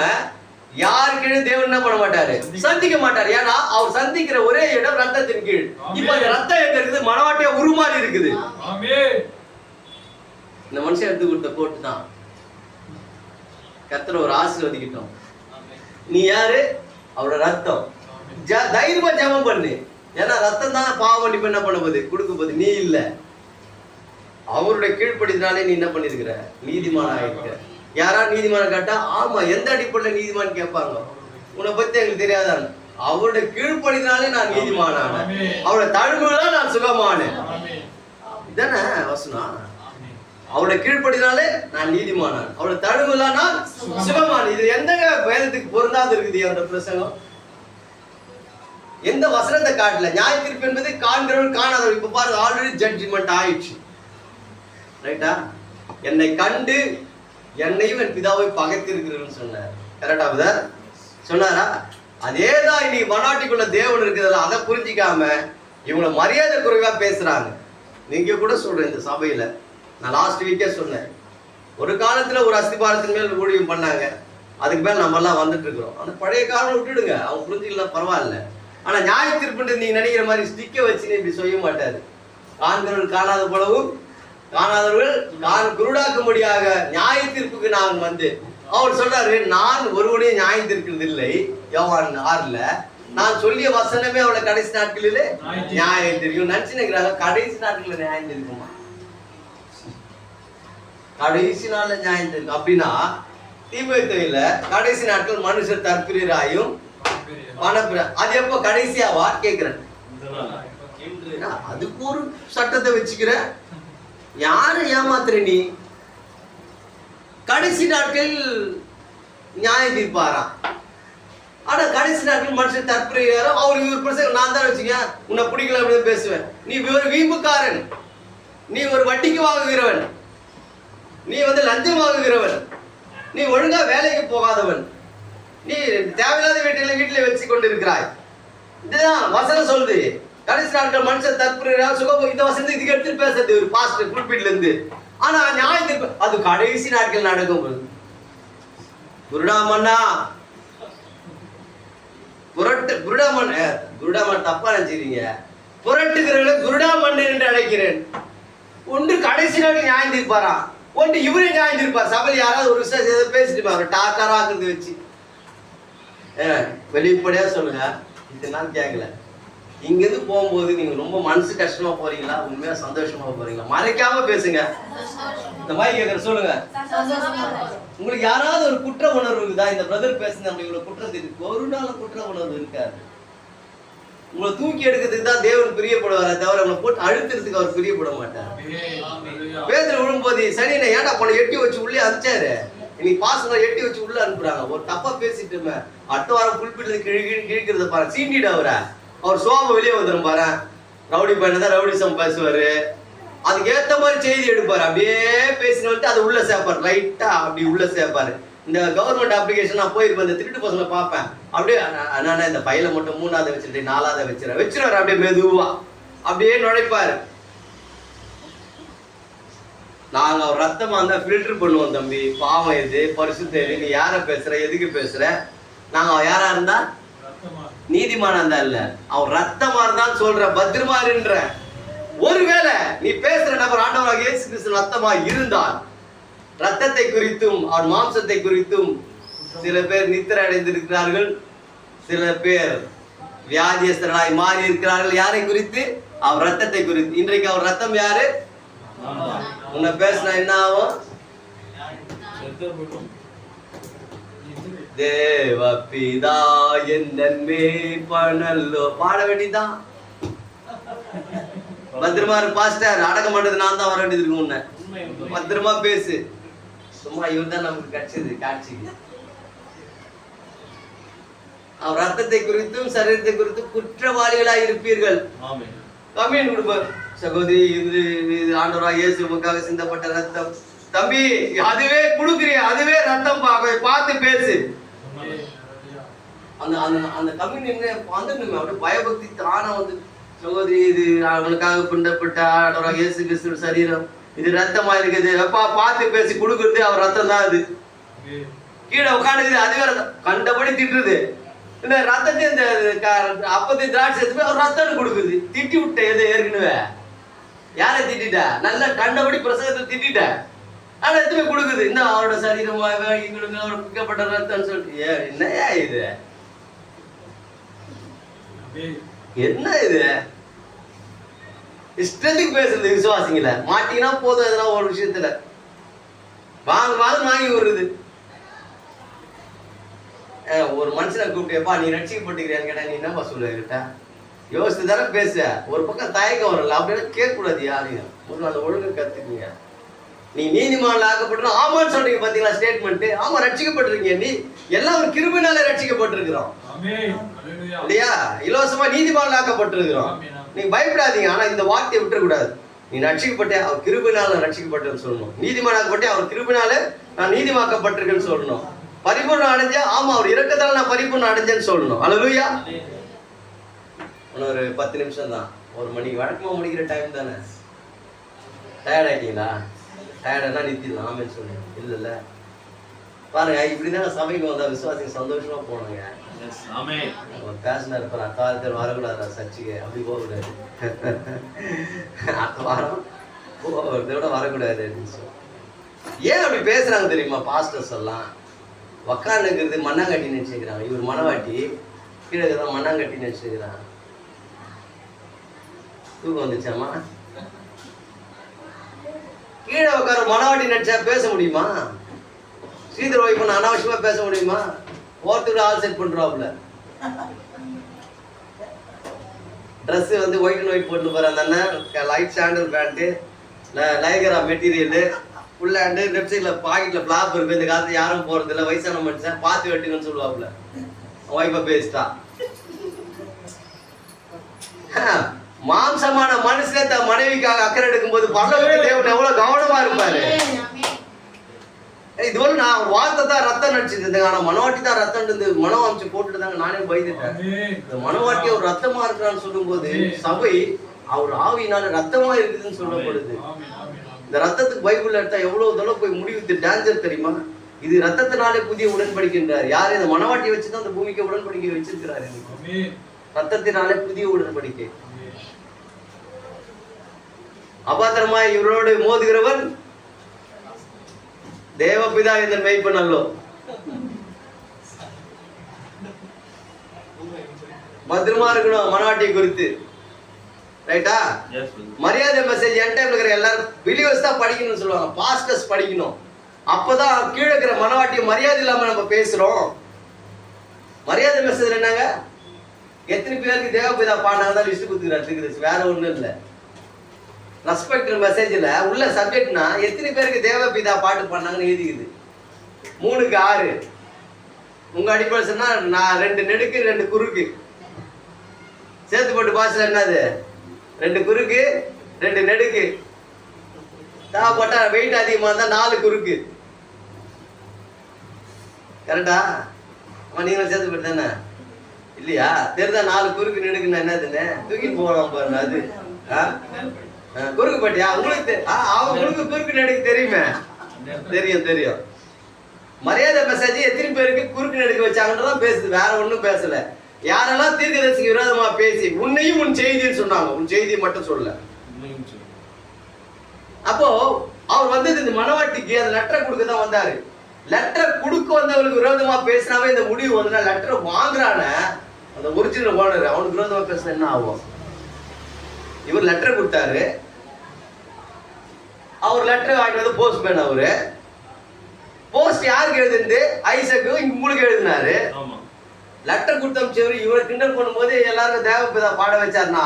Speaker 1: யாரு கீழே தேவன் என்ன பண்ண மாட்டாரு? சந்திக்க மாட்டாரு. ஏன்னா அவர் சந்திக்கிற ஒரே இடம் ரத்தத்தின் கீழ். இப்ப அந்த ரத்தம் எங்க இருக்குது? மனவாட்டியா உருமாறி இருக்குது. இந்த மனுஷன் எடுத்து கொடுத்த கோட்டு தான். கர்த்தர் ஒரு ஆசீர்வதிக்கிட்டோம். நீ யாரு? அவரோட ரத்தம். தைரியமா ஜெபம் பண்ணு. ஏன்னா ரத்தம் தான் பாவ மன்னிப்பு என்ன பண்ண போகுது, கொடுக்க போகுது. நீ இல்ல, அவருடைய கீழ்ப்படினாலே நீ என்ன பண்ணிருக்கிற? நீதிமான் ஆயிருக்க. யாரா நீதிமான கேட்டா, ஆமா எந்த அடிப்படையில நீதிமான் கேட்பாங்க? உன்னை பத்தி எங்களுக்கு தெரியாதான். அவருடைய கீழ்ப்படினாலே நான் நீதிமானான, அவருடைய தழும்புல நான் சுகமானேன். இதானே வசனம்? அவருடைய கீழ்ப்படினாலே நான் நீதிமானான், அவருடைய தழும்புல நான் சுகமான. இது எந்த வேதத்துக்கு பொருந்தாது இருக்குது அந்த பிரசங்கம்? எந்த வசனத்தை காட்டல? நியாய தீர்ப்பு என்பது காண்கிறவர்கள் காணாதவர்கள். இப்ப பாருங்க, ஆல்ரெடி ஜட்ஜ்மெண்ட் ஆயிடுச்சு. ரைட்டா? என்னை கண்டு என்னையும் என் பிதாவை பகைத்திருக்கிறேன்னு சொன்னார். கரெக்டா பிரதர்? சொன்னாரா? அதேதான் இன்னைக்கு மனாட்டிக்குள்ள தேவன் இருக்குதுல்ல, அதை புரிஞ்சிக்காம இவங்களை மரியாதை குறைவா பேசுறாங்க. நீங்க கூட சொல்றேன், இந்த சபையில நான் லாஸ்ட் வீக்கே சொன்னேன், ஒரு காலத்துல ஒரு அஸ்திபாரத்தின் மேல் ஊழியம் பண்ணாங்க, அதுக்கு மேல நம்ம எல்லாம் வந்துட்டு இருக்கிறோம். அந்த பழைய காலம் விட்டுடுங்க, அவங்க புரிஞ்சுக்கலாம், பரவாயில்ல. ஆனா நியாய தீர்ப்பு நீங்க நினைக்கிற மாதிரி ஸ்டிக்க வச்சுன்னு இப்படி செய்ய மாட்டாரு. காண்கிறவர்கள் காணாத போலவும் காணாதவர்கள் குருடாக்கும்படியாக நியாய தீர்ப்புக்கு நான் வந்து அவர் சொல்றாரு, நான் ஒருவனையும் நியாயந்திருக்கிறது இல்லை. யோவான் 6ல நான் சொல்லிய வசனமே அவளை கடைசி நாட்களிலே நியாயம் தெரியும். நினைச்சுக்கிறாங்க கடைசி நாட்களில் நியாயம் தெரியுமா? கடைசி நாள்ல நியாயம் தெரியும் அப்படின்னா தீமோத்தேயுல கடைசி நாட்கள் மனுஷர் தற்பிரியராயும் அது எப்போ கடைசியாவா கேக்குறேன். அதுக்கு ஒரு சட்டத்தை வச்சுக்கிற, யாரை ஏமாத்துற நீ? கடைசி நாட்கள் நியாயம் தீர்ப்பாரா? ஆனா கடைசி நாட்கள் மனுஷன் தற்பிரியாரோ அவர் இவர் பிரசங்க நான் தான் வச்சுக்க உன்னை பிடிக்கல அப்படின்னு பேசுவேன். நீ ஒரு வீம்புக்காரன், நீ ஒரு வட்டிக்கு வாங்குகிறவன், நீ லஞ்சம் வாங்குகிறவன், நீ ஒழுங்கா வேலைக்கு போகாதவன், நீ தேவையில்லாத வீட்டில வச்சு கொண்டு இருக்கிறாய். இதுதான் வசனம் சொல்லுது. கடைசி நாட்கள் மனுஷன் தற்பிரியா சுகம். இந்த வசனத்தை இதுக்கு எடுத்து பேசுறது ஒரு பாஸ்டர் புல்பிட்ல இருந்து. ஆனா நியாயத்திற்கு அது கடைசி நாட்கள் நடக்கும். குருடாமண்ணா குருடாமன் தப்பா நினைச்சிருக்கீங்க. புரட்டுகிறவர்களை குருடாமன் என்று அழைக்கிறேன். ஒன்று கடைசி நாட்கள் நியாயம் தீர்ப்பாரா, ஒன்று இவரே நியாயம் தீர்ப்பார். சபையில் யாராவது ஒரு விஷயம் பேசிட்டு பாரு டாக்கராக்குறது வச்சு வெளிப்படையா சொல்லுங்க. இத்தனை நாள் கேட்கல. இங்கிருந்து போகும்போது நீங்க ரொம்ப மனசு கஷ்டமா போறீங்களா, உண்மையா சந்தோஷமா போறீங்களா? மறைக்காம பேசுங்க. இந்த மாதிரி கேட்கற சொல்லுங்க. உங்களுக்கு யாராவது ஒரு குற்ற உணர்வு இருக்குதா? இந்த பிரதர் பேசுங்க, நம்ம இவ்வளவு குற்றம் இருக்கு. ஒரு நாள் குற்ற உணர்வு இருக்காது. உங்களை தூக்கி எடுக்கிறதுக்கு தான் தேவன் பிரியப்படுவாரே தவிர உங்களை போட்டு அழுத்துறதுக்கு அவர் பிரியப்பட மாட்டார். பேதர் விழும்போது சரி நான் ஏன்டா போன எட்டி வச்சு உள்ளே அனுப்பிச்சாரு. இன்னைக்கு பாசங்க எட்டி வச்சு உள்ள அனுப்புறாங்க. ஒரு தப்பா பேசிட்டு அடுத்த வாரம் புல்பிட்டு கிழிக்கிறத பாரு, சீண்டிடு அவரை. அவர் சோபை வெளியே வந்துடும் பாரு. ரவுடி பையனை தான் ரவுடிசம் பேசுவாரு. அதுக்கு ஏத்த மாதிரி செய்தி எடுப்பாரு. அப்படியே பேசினு அதை உள்ள சேர்ப்பாரு. லைட்டா அப்படி உள்ள சேர்ப்பாரு. இந்த கவர்மெண்ட் அப்ளிகேஷன் நான் போயிருப்பேன், இந்த திருட்டு பசங்களை பார்ப்பேன். அப்படியே நான் இந்த ஃபைலை மட்டும் 3ஆவது வச்சிருக்கேன் 4ஆவது வச்சிருவாரு. அப்படியே மெதுவா அப்படியே நுழைப்பாரு. நாங்க அவர் ரத்தமா இருந்தா ஃபில்டர் பண்ணுவோம். தம்பி பாவம் இது பரிசுத்த நீ யார பேசுற, எதுக்கு பேசுற? நாங்க யாரா இருந்தா நீதிமானா இருந்தா இல்ல, அவர் ரத்தமா இருந்தான்னு சொல்ற, பத்திரமா இருன்ற. ஒருவேளை நீ பேசுற நபர் ஆண்டவராக இயேசு கிறிஸ்து ரத்தமா இருந்தால் ரத்தத்தை குறித்தும் அவர் மாம்சத்தை குறித்தும் சில பேர் நித்திரை அடைந்திருக்கிறார்கள், சில பேர் வியாதியஸ்தர்களாய் மாறி இருக்கிறார்கள். யாரை குறித்து? அவர் ரத்தத்தை குறித்து. இன்றைக்கு அவர் ரத்தம் யாரு? உன்னை பேசினா என்ன ஆகும்? தேவபிதா என்னே பணல்லோ பாட வேண்டியதான். பத்திரமா பாஸ்டர் அடக்கம் பண்றது நான் தான் வர வேண்டியது இருக்கு. உன்னை பத்திரமா பேசு. சும்மா இவன் தான் நமக்கு கிடைச்சது காட்சிக்கு. அவர் ரத்தத்தை குறித்தும் சரீரத்தை குறித்தும் குற்றவாளிகளாய் இருப்பீர்கள். கம்மியன் கொடுப்பார். சகோதரி இது ஆண்டவராக இயேசுவுக்காக சிந்தப்பட்ட ரத்தம். தம்பி அதுவே கொடுக்குறிய, அதுவே ரத்தம் பார்த்து பேசு. அந்த அந்த கம்யூனியன் வந்துடணுமே. அப்படியே பயபக்தி தானா சகோதரி இது அவனுக்காக பிண்டப்பட்ட ஆண்டவராக இயேசு கிறிஸ்து சரீரம், இது ரத்தமா இருக்குது. எப்பா பார்த்து பேசி கொடுக்குறது அவர் ரத்தம் தான். அது கீழே உட்காந்துக்குது, அதுவே ரத்தம். கண்டபடி திட்டுறது. இந்த ரத்தத்தை இந்த அப்பத்தை திராட்சை அவர் ரத்தம் கொடுக்குது. திட்டி விட்ட எது ஏற்கனவே யாரை திட்ட நல்ல கண்டபடி பிரசங்கத்தை திட்ட ஆனா எதுவுமே கொடுக்குது. இந்த அவரோட சரீரமாக எங்களுக்கு அவர் பிக்கப்பட்ட ரத்தம்னு சொல்லிட்டு என்னையா இது? என்ன இது? இஷ்டத்துக்கு பேசுறது விசுவாசிங்கள மாட்டீங்கன்னா போதும். எதனா ஒரு விஷயத்துல வாங்கி விடுறது. ஒரு மனுஷனை கூப்பிட்டேப்பா நீ ரட்சிக்கப்பட்டுக்கிறியான்னு கேட்டா நீ என்னப்பா சொல்லுவ கிட்ட? யோசித்து தானே பேச. ஒரு பக்கம் தயக்கம் வரல. அப்படின்னா கேட்கக்கூடாது யாரையும். ஒரு நாள் ஒழுங்கு கத்துக்குங்க. நீ நீதிமான்ல ஆக்கப்பட்டு ஆமான்னு சொல்றீங்க பாத்தீங்களா ஸ்டேட்மெண்ட். ஆமா ரட்சிக்கப்பட்டிருக்கீங்க. நீ எல்லாம் ஒரு கிருபையினால ரட்சிக்கப்பட்டிருக்கிறோம் இல்லையா? இலவசமா நீதிமான்ல ஆக்கப்பட்டிருக்கிறோம். நீங்க பயப்படாதீங்க. ஆனா இந்த வார்த்தையை விட்டுறக்கூடாது. நீ ரட்சிக்கப்பட்ட அவர் கிருபையினால ரட்சிக்கப்பட்டேன்னு சொல்லணும். நீதிமானாக்கப்பட்டே அவர் கிருபையினால நான் நீதிமாக்கப்பட்டிருக்கேன்னு சொல்லணும். பரிபூர்ணம் அடைஞ்சா ஆமா அவர் இரக்கத்தால நான் பரிபூர்ணம் அடைஞ்சேன்னு சொல்லணும். அல்லேலூயா. ஒரு 10 நிமிஷம் தான், 1 மணிக்கு வழக்கமா முடிக்கிற டைம் தானே. டயர்ட் ஆயிட்டீங்களா? டயர்டா நிறுத்திடலாம். ஆமேன்னு சொல்லுங்க. இல்ல பாருங்க இப்படிதான் சபைக்கு வந்தா விசுவாசிங்க சந்தோஷமா போனாங்க. பேசினா இருப்பார் அடுத்த வாரத்தில் வரக்கூடாது சர்ச்சுக்கு. அப்படி போகக்கூடாது. அடுத்த வாரம் ஒருத்தோட வரக்கூடாது அப்படின்னு சொல்லி ஏன் அப்படி பேசுறாங்க தெரியுமா? பாஸ்டர்ஸ் எல்லாம் உக்காந்துக்கிறது மண்ணாங்கட்டி நினைச்சுக்கிறாங்க. இவர் மனவாட்டி கீழே தான் மண்ணாங்கட்டி நினைச்சுக்கிறாங்க. தூக்கம் வந்துச்சாமா? கீழே உட்கார மனவாட்டி நினைச்சா பேச முடியுமா? ஸ்ரீதர் வைப்பு அனாவசியமா பேச முடியுமா? ஒருத்தர் ஆல் செட் பண்றாப்புல. ட்ரெஸ் வந்து ஒயிட் அண்ட் ஒயிட் போட்டு போற அந்த அண்ணன், light sandal pant, Lycra material, full hand, left சைடில் பாக்கெட்டில் ஃப்ளாப் இருக்கு. இந்த காலத்தில் யாரும் போகிறது இல்லை, வயசான மனுஷன் பார்த்து வெட்டுங்கன்னு சொல்லுவாப்புல. ஒய்ஃபை பேசிட்டா. மாம்சமான மனுஷனே தன் மனைவிக்காக அக்கறை எடுக்கும்போது பரலோகத்து தேவன் எவ்வளவு கவனமா இருப்பாரு. இது போல நான் வார்த்தை தான் ரத்தம் நடிச்சிருந்தேங்க, ஆனா மனவாட்டி தான் ரத்தம் இருந்து மனம் அமைச்சு போட்டுட்டு தாங்க நானே பயந்துட்டேன். இந்த மனவாட்டி அவர் ரத்தமா இருக்கிறான்னு சொல்லும் போது சபை அவர் ஆவியினால ரத்தமா இருக்குதுன்னு சொல்லப்படுது. இந்த ரத்தத்துக்கு பைபிள் எடுத்தா எவ்வளவு தூரம் போய் முடிவு டேஞ்சர் தெரியுமா? இது ரத்தத்தினாலே புதிய உடன்படிக்கின்றார். யாரு? இந்த மனவாட்டியை வச்சுதான் அந்த பூமிக்கு உடன்படிக்கை வச்சிருக்கிறாரு. ரத்தத்தினாலே புதிய உடன்படிக்கை. அபாத்திரமாய் இவரோடு மோதுகிறவன் தேவபிதா இந்த மெய்ப்பன் அல்லோ. பத்திரமா இருக்கணும் மனவாட்டி குறித்து. ரைட்டா? மரியாதை மெசேஜ் என் டைம்ல இருக்கிற எல்லாரும் பிலிவர்ஸ் தான் படிக்கணும்னு சொல்லுவாங்க, பாஸ்டர்ஸ் படிக்கணும். அப்பதான் கீழே இருக்கிற மனவாட்டியை மரியாதை இல்லாம நம்ம பேசுறோம். மரியாதை மெசேஜ் என்னங்க? எத்தனை பேருக்கு தேவபிதா பாடினாங்க தான் லிஸ்ட் கொடுத்துக்கிறாரு, வேற ஒண்ணும் இல்லை. ரெஸ்பெக்ட் மெசேஜ்ல உள்ள சப்ஜெக்ட்னா எத்தனை பேருக்கு தேவபிதா பாட்டு பாடினாங்கன்னு எழுதிக்குது. 3க்கு 6. உங்க அடிப்படை சொன்னா நான் 2 நெடுக்கு 2 குறுக்கு சேர்த்து போட்டு பாசல என்னது 2 குறுக்கு 2 நெடுக்கு போட்டா வெயிட் அதிகமா இருந்தா 4 குறுக்கு. கரெக்டா? நீங்களும் சேர்த்து போட்டு தானே இல்லையா? தெரிதா 4 குறுக்கு நெடுக்குன்னா என்னதுன்னு தூக்கிட்டு போகலாம் பாருங்க. அது குறுக்கு பட்டியா? உங்களுக்கு அவங்களுக்கு குறுக்கு நெடுக்கு தெரியுமே. தெரியும் தெரியும். மரியாதை மெசேஜ் எத்தனை பேருக்கு குறுக்கு நெடுக்கு வச்சாங்கன்றதான் பேசுது, வேற ஒண்ணும் பேசல. யாரெல்லாம் தீர்க்கதரிசிக்கு விரோதமா பேசி உன்னையும் உன் செய்தின்னு சொன்னாங்க, உன் செய்தியை மட்டும் சொல்லல. அப்போ அவர் வந்தது இந்த மனவாட்டிக்கு அந்த லெட்டரை கொடுக்க தான் வந்தாரு. லெட்டரை கொடுக்க வந்தவங்களுக்கு விரோதமா பேசினாவே இந்த முடிவு வந்து லெட்டரை வாங்குறான அந்த ஒரிஜினல் ஓனர் அவனுக்கு விரோதமா பேசினா என்ன ஆகும்? இவர் லெட்டர் கொடுத்தாரு, அவர் லெட்டர் வாங்கிட்டு வந்து போஸ்ட் மேன். அவரு போஸ்ட் யாருக்கு எழுதுந்து? ஐசக்கு உங்களுக்கு எழுதினாரு. லெட்டர் கொடுத்த அமைச்சவர் இவரை கிண்டல் பண்ணும்போது எல்லாருக்கும் தேவபிதா பாட வச்சாருன்னா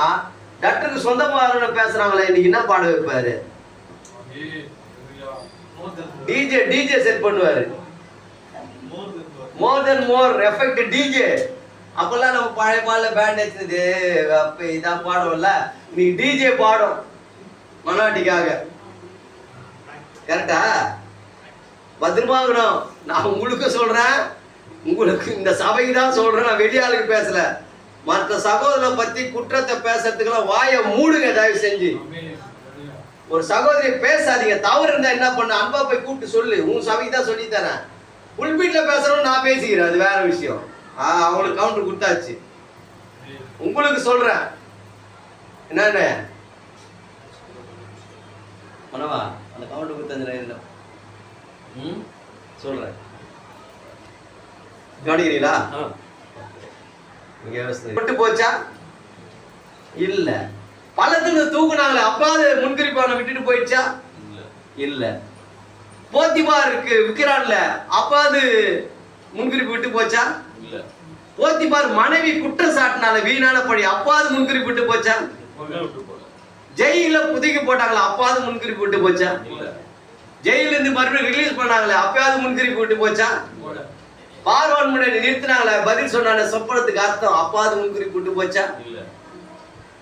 Speaker 1: லெட்டருக்கு சொந்தமாக பேசுறாங்களே இன்னைக்கு என்ன பாட வைப்பாரு? டிஜே செட் பண்ணுவாரு. மோர் தென் மோர் எஃபெக்ட் டிஜே. அப்பெல்லாம் நம்ம பழைய பாடல பேண்ட் வச்சது அப்ப இதான் பாடும்ல, நீ டிஜே பாடும் மனவாட்டிக்காக. கரெக்டா? பத்திரமாகணும். நான் உங்களுக்கு சொல்றேன், உங்களுக்கு இந்த சபைக்கு தான் சொல்றேன், நான் வெளியாளுக்கு பேசல. மற்ற சகோதரனை பத்தி குற்றத்தை பேசுறதுக்கெல்லாம் வாயை மூடுங்க தயவு செஞ்சு. ஒரு சகோதரி பேசாதீங்க. தவறு இருந்தா என்ன பண்ண அன்பா போய் கூப்பிட்டு சொல்லு. உன் சபைக்கு தான் சொல்லி தரேன். புல்பீட்ல பேசுறோம், நான் பேசிக்கிறேன், அது வேற விஷயம். அவங்களுக்கு கவுண்டர் கொடுத்தாச்சு. உங்களுக்கு சொல்றேன் என்னன்னு மனவா அந்த கவுண்டர் கொடுத்த சொல்றேன். கவனிக்கிறீங்களா? விட்டு போச்சா? இல்ல. பழத்துல தூக்குனாங்களே அப்பாது முன்குறிப்பான விட்டுட்டு போயிடுச்சா? இல்ல. போத்திபார் இருக்கு விக்கிறான்ல அப்பாது முன்குறிப்பு விட்டு போச்சா? இல்ல. போத்திபார் மனைவி குற்றம் சாட்டினால வீணான பழி அப்பாது முன்குறிப்பு விட்டு போச்சா? ஜெயில புதுக்கி போட்டாங்களா அப்பாது முன்குறிப்பு விட்டு போச்சா? இல்ல. ஜெயில இருந்து மறுபடியும் ரிலீஸ் பண்ணாங்களே அப்பயாவது முன்குறிப்பு விட்டு போச்சா? பார்வன் முன்னாடி நிறுத்தினாங்களே பதில் சொன்னாங்க சொப்பனத்துக்கு அர்த்தம் அப்பாது முன்குறிப்பு விட்டு போச்சா? இல்ல.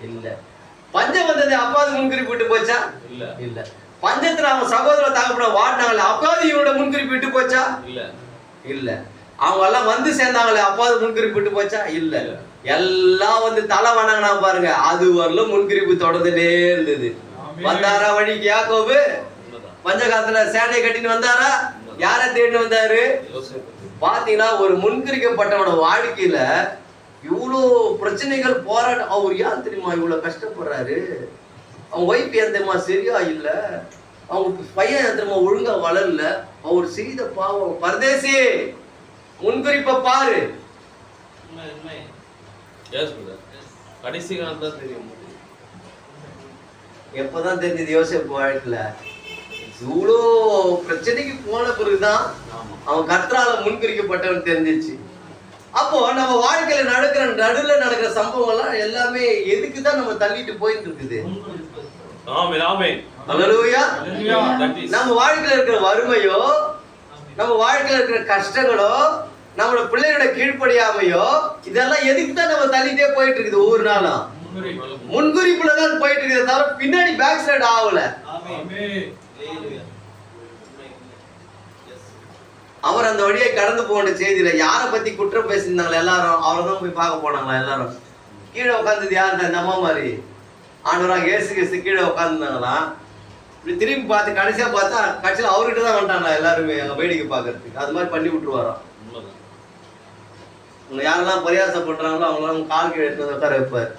Speaker 1: இல்ல. பஞ்சம் வந்தது அப்பாது முன்குறிப்பு விட்டு போச்சா? இல்ல. இல்ல. பஞ்சத்துல அவங்க சகோதர தகப்பட வாடினாங்களே அப்பாவது இவனோட முன்குறிப்பு விட்டு போச்சா? இல்ல. இல்ல. அவங்க எல்லாம் வந்து சேர்ந்தாங்களே அப்பாவது முன்குறிப்பு விட்டு போச்சா? இல்ல. எல்லாம் வந்து தலை வணங்கினா பாருங்க, அது வரலும் முன்குறிப்பு தொடர்ந்துட்டே இருந்தது. வந்தாரா வழிக்கு யாக்கோபு? பஞ்சகாலத்துல சேனையை கட்டின்னு வந்தாரா? யார தேடின்னு வந்தாரு? பாத்தீங்கன்னா ஒரு முன்குறிக்கப்பட்டவனோட வாழ்க்கையில இவ்வளோ பிரச்சனைகள் போராட்டம். அவர் ஏன் தெரியுமா இவ்வளவு கஷ்டப்படுறாரு? அவங்க ஒய்ஃப் ஏன் தெரியுமா சரியா இல்ல, அவங்க பையன் ஏன் தெரியுமா ஒழுங்கா வளரல, அவர் செய்த பாவம். பரதேசி முன்குறிப்பை பாரு.
Speaker 2: உண்மை உண்மை.
Speaker 3: கடைசி காலம் தான் தெரியும்.
Speaker 1: எப்பதான் தெரிஞ்சது யோசேப்பு வாழ்க்கையில? இவ்வளோ பிரச்சனைக்கு போன பிறகுதான் அவன் கர்த்தரால முன்குறிக்கப்பட்டவன் தெரிஞ்சிச்சு. அப்போ நம்ம வாழ்க்கையில நடுவுல நடக்கிற சம்பவம் எல்லாம் எல்லாமே எதுக்குதான் நம்ம தள்ளிட்டு போயிட்டு இருக்குது? அல்லேலூயா. நம்ம வாழ்க்கையில இருக்கிற வறுமையோ, நம்ம வாழ்க்கையில இருக்கிற கஷ்டங்களோ, நம்மளோட பிள்ளையோட கீழ்ப்படியாமையோ, இதெல்லாம் எதுக்குதான் நம்ம தள்ளிட்டே போயிட்டு இருக்குது? ஒவ்வொரு நாளும் முன்குறிப்புல தான் போயிட்டு இருக்குது, தவிர பின்னாடி பேக் சைடு ஆகல. அவர் அந்த வழியை கடந்து போன செய்தியில யாரை பத்தி குற்றம் பேசியிருந்தாங்களா? எல்லாரும் அவரை தான் போய் பார்க்க போனாங்களா? எல்லாரும் கீழே உட்காந்துது யார்? அந்த அம்மா மாதிரி ஆண்டவராக இயேசு கிறிஸ்து கீழே உட்காந்துருந்தாங்களா? இப்படி திரும்பி பார்த்து கடைசியா பார்த்தா கடைசியில் அவர்கிட்ட தான் வந்துட்டாங்களா எல்லாருமே அங்க வேடிக்கை பார்க்கறதுக்கு? அது மாதிரி பண்ணி விட்டுருவாராம். யாரெல்லாம் பரியாசம் பண்றாங்களோ அவங்களாம் கால் கீழே எடுத்து உட்கார வைப்பாரு.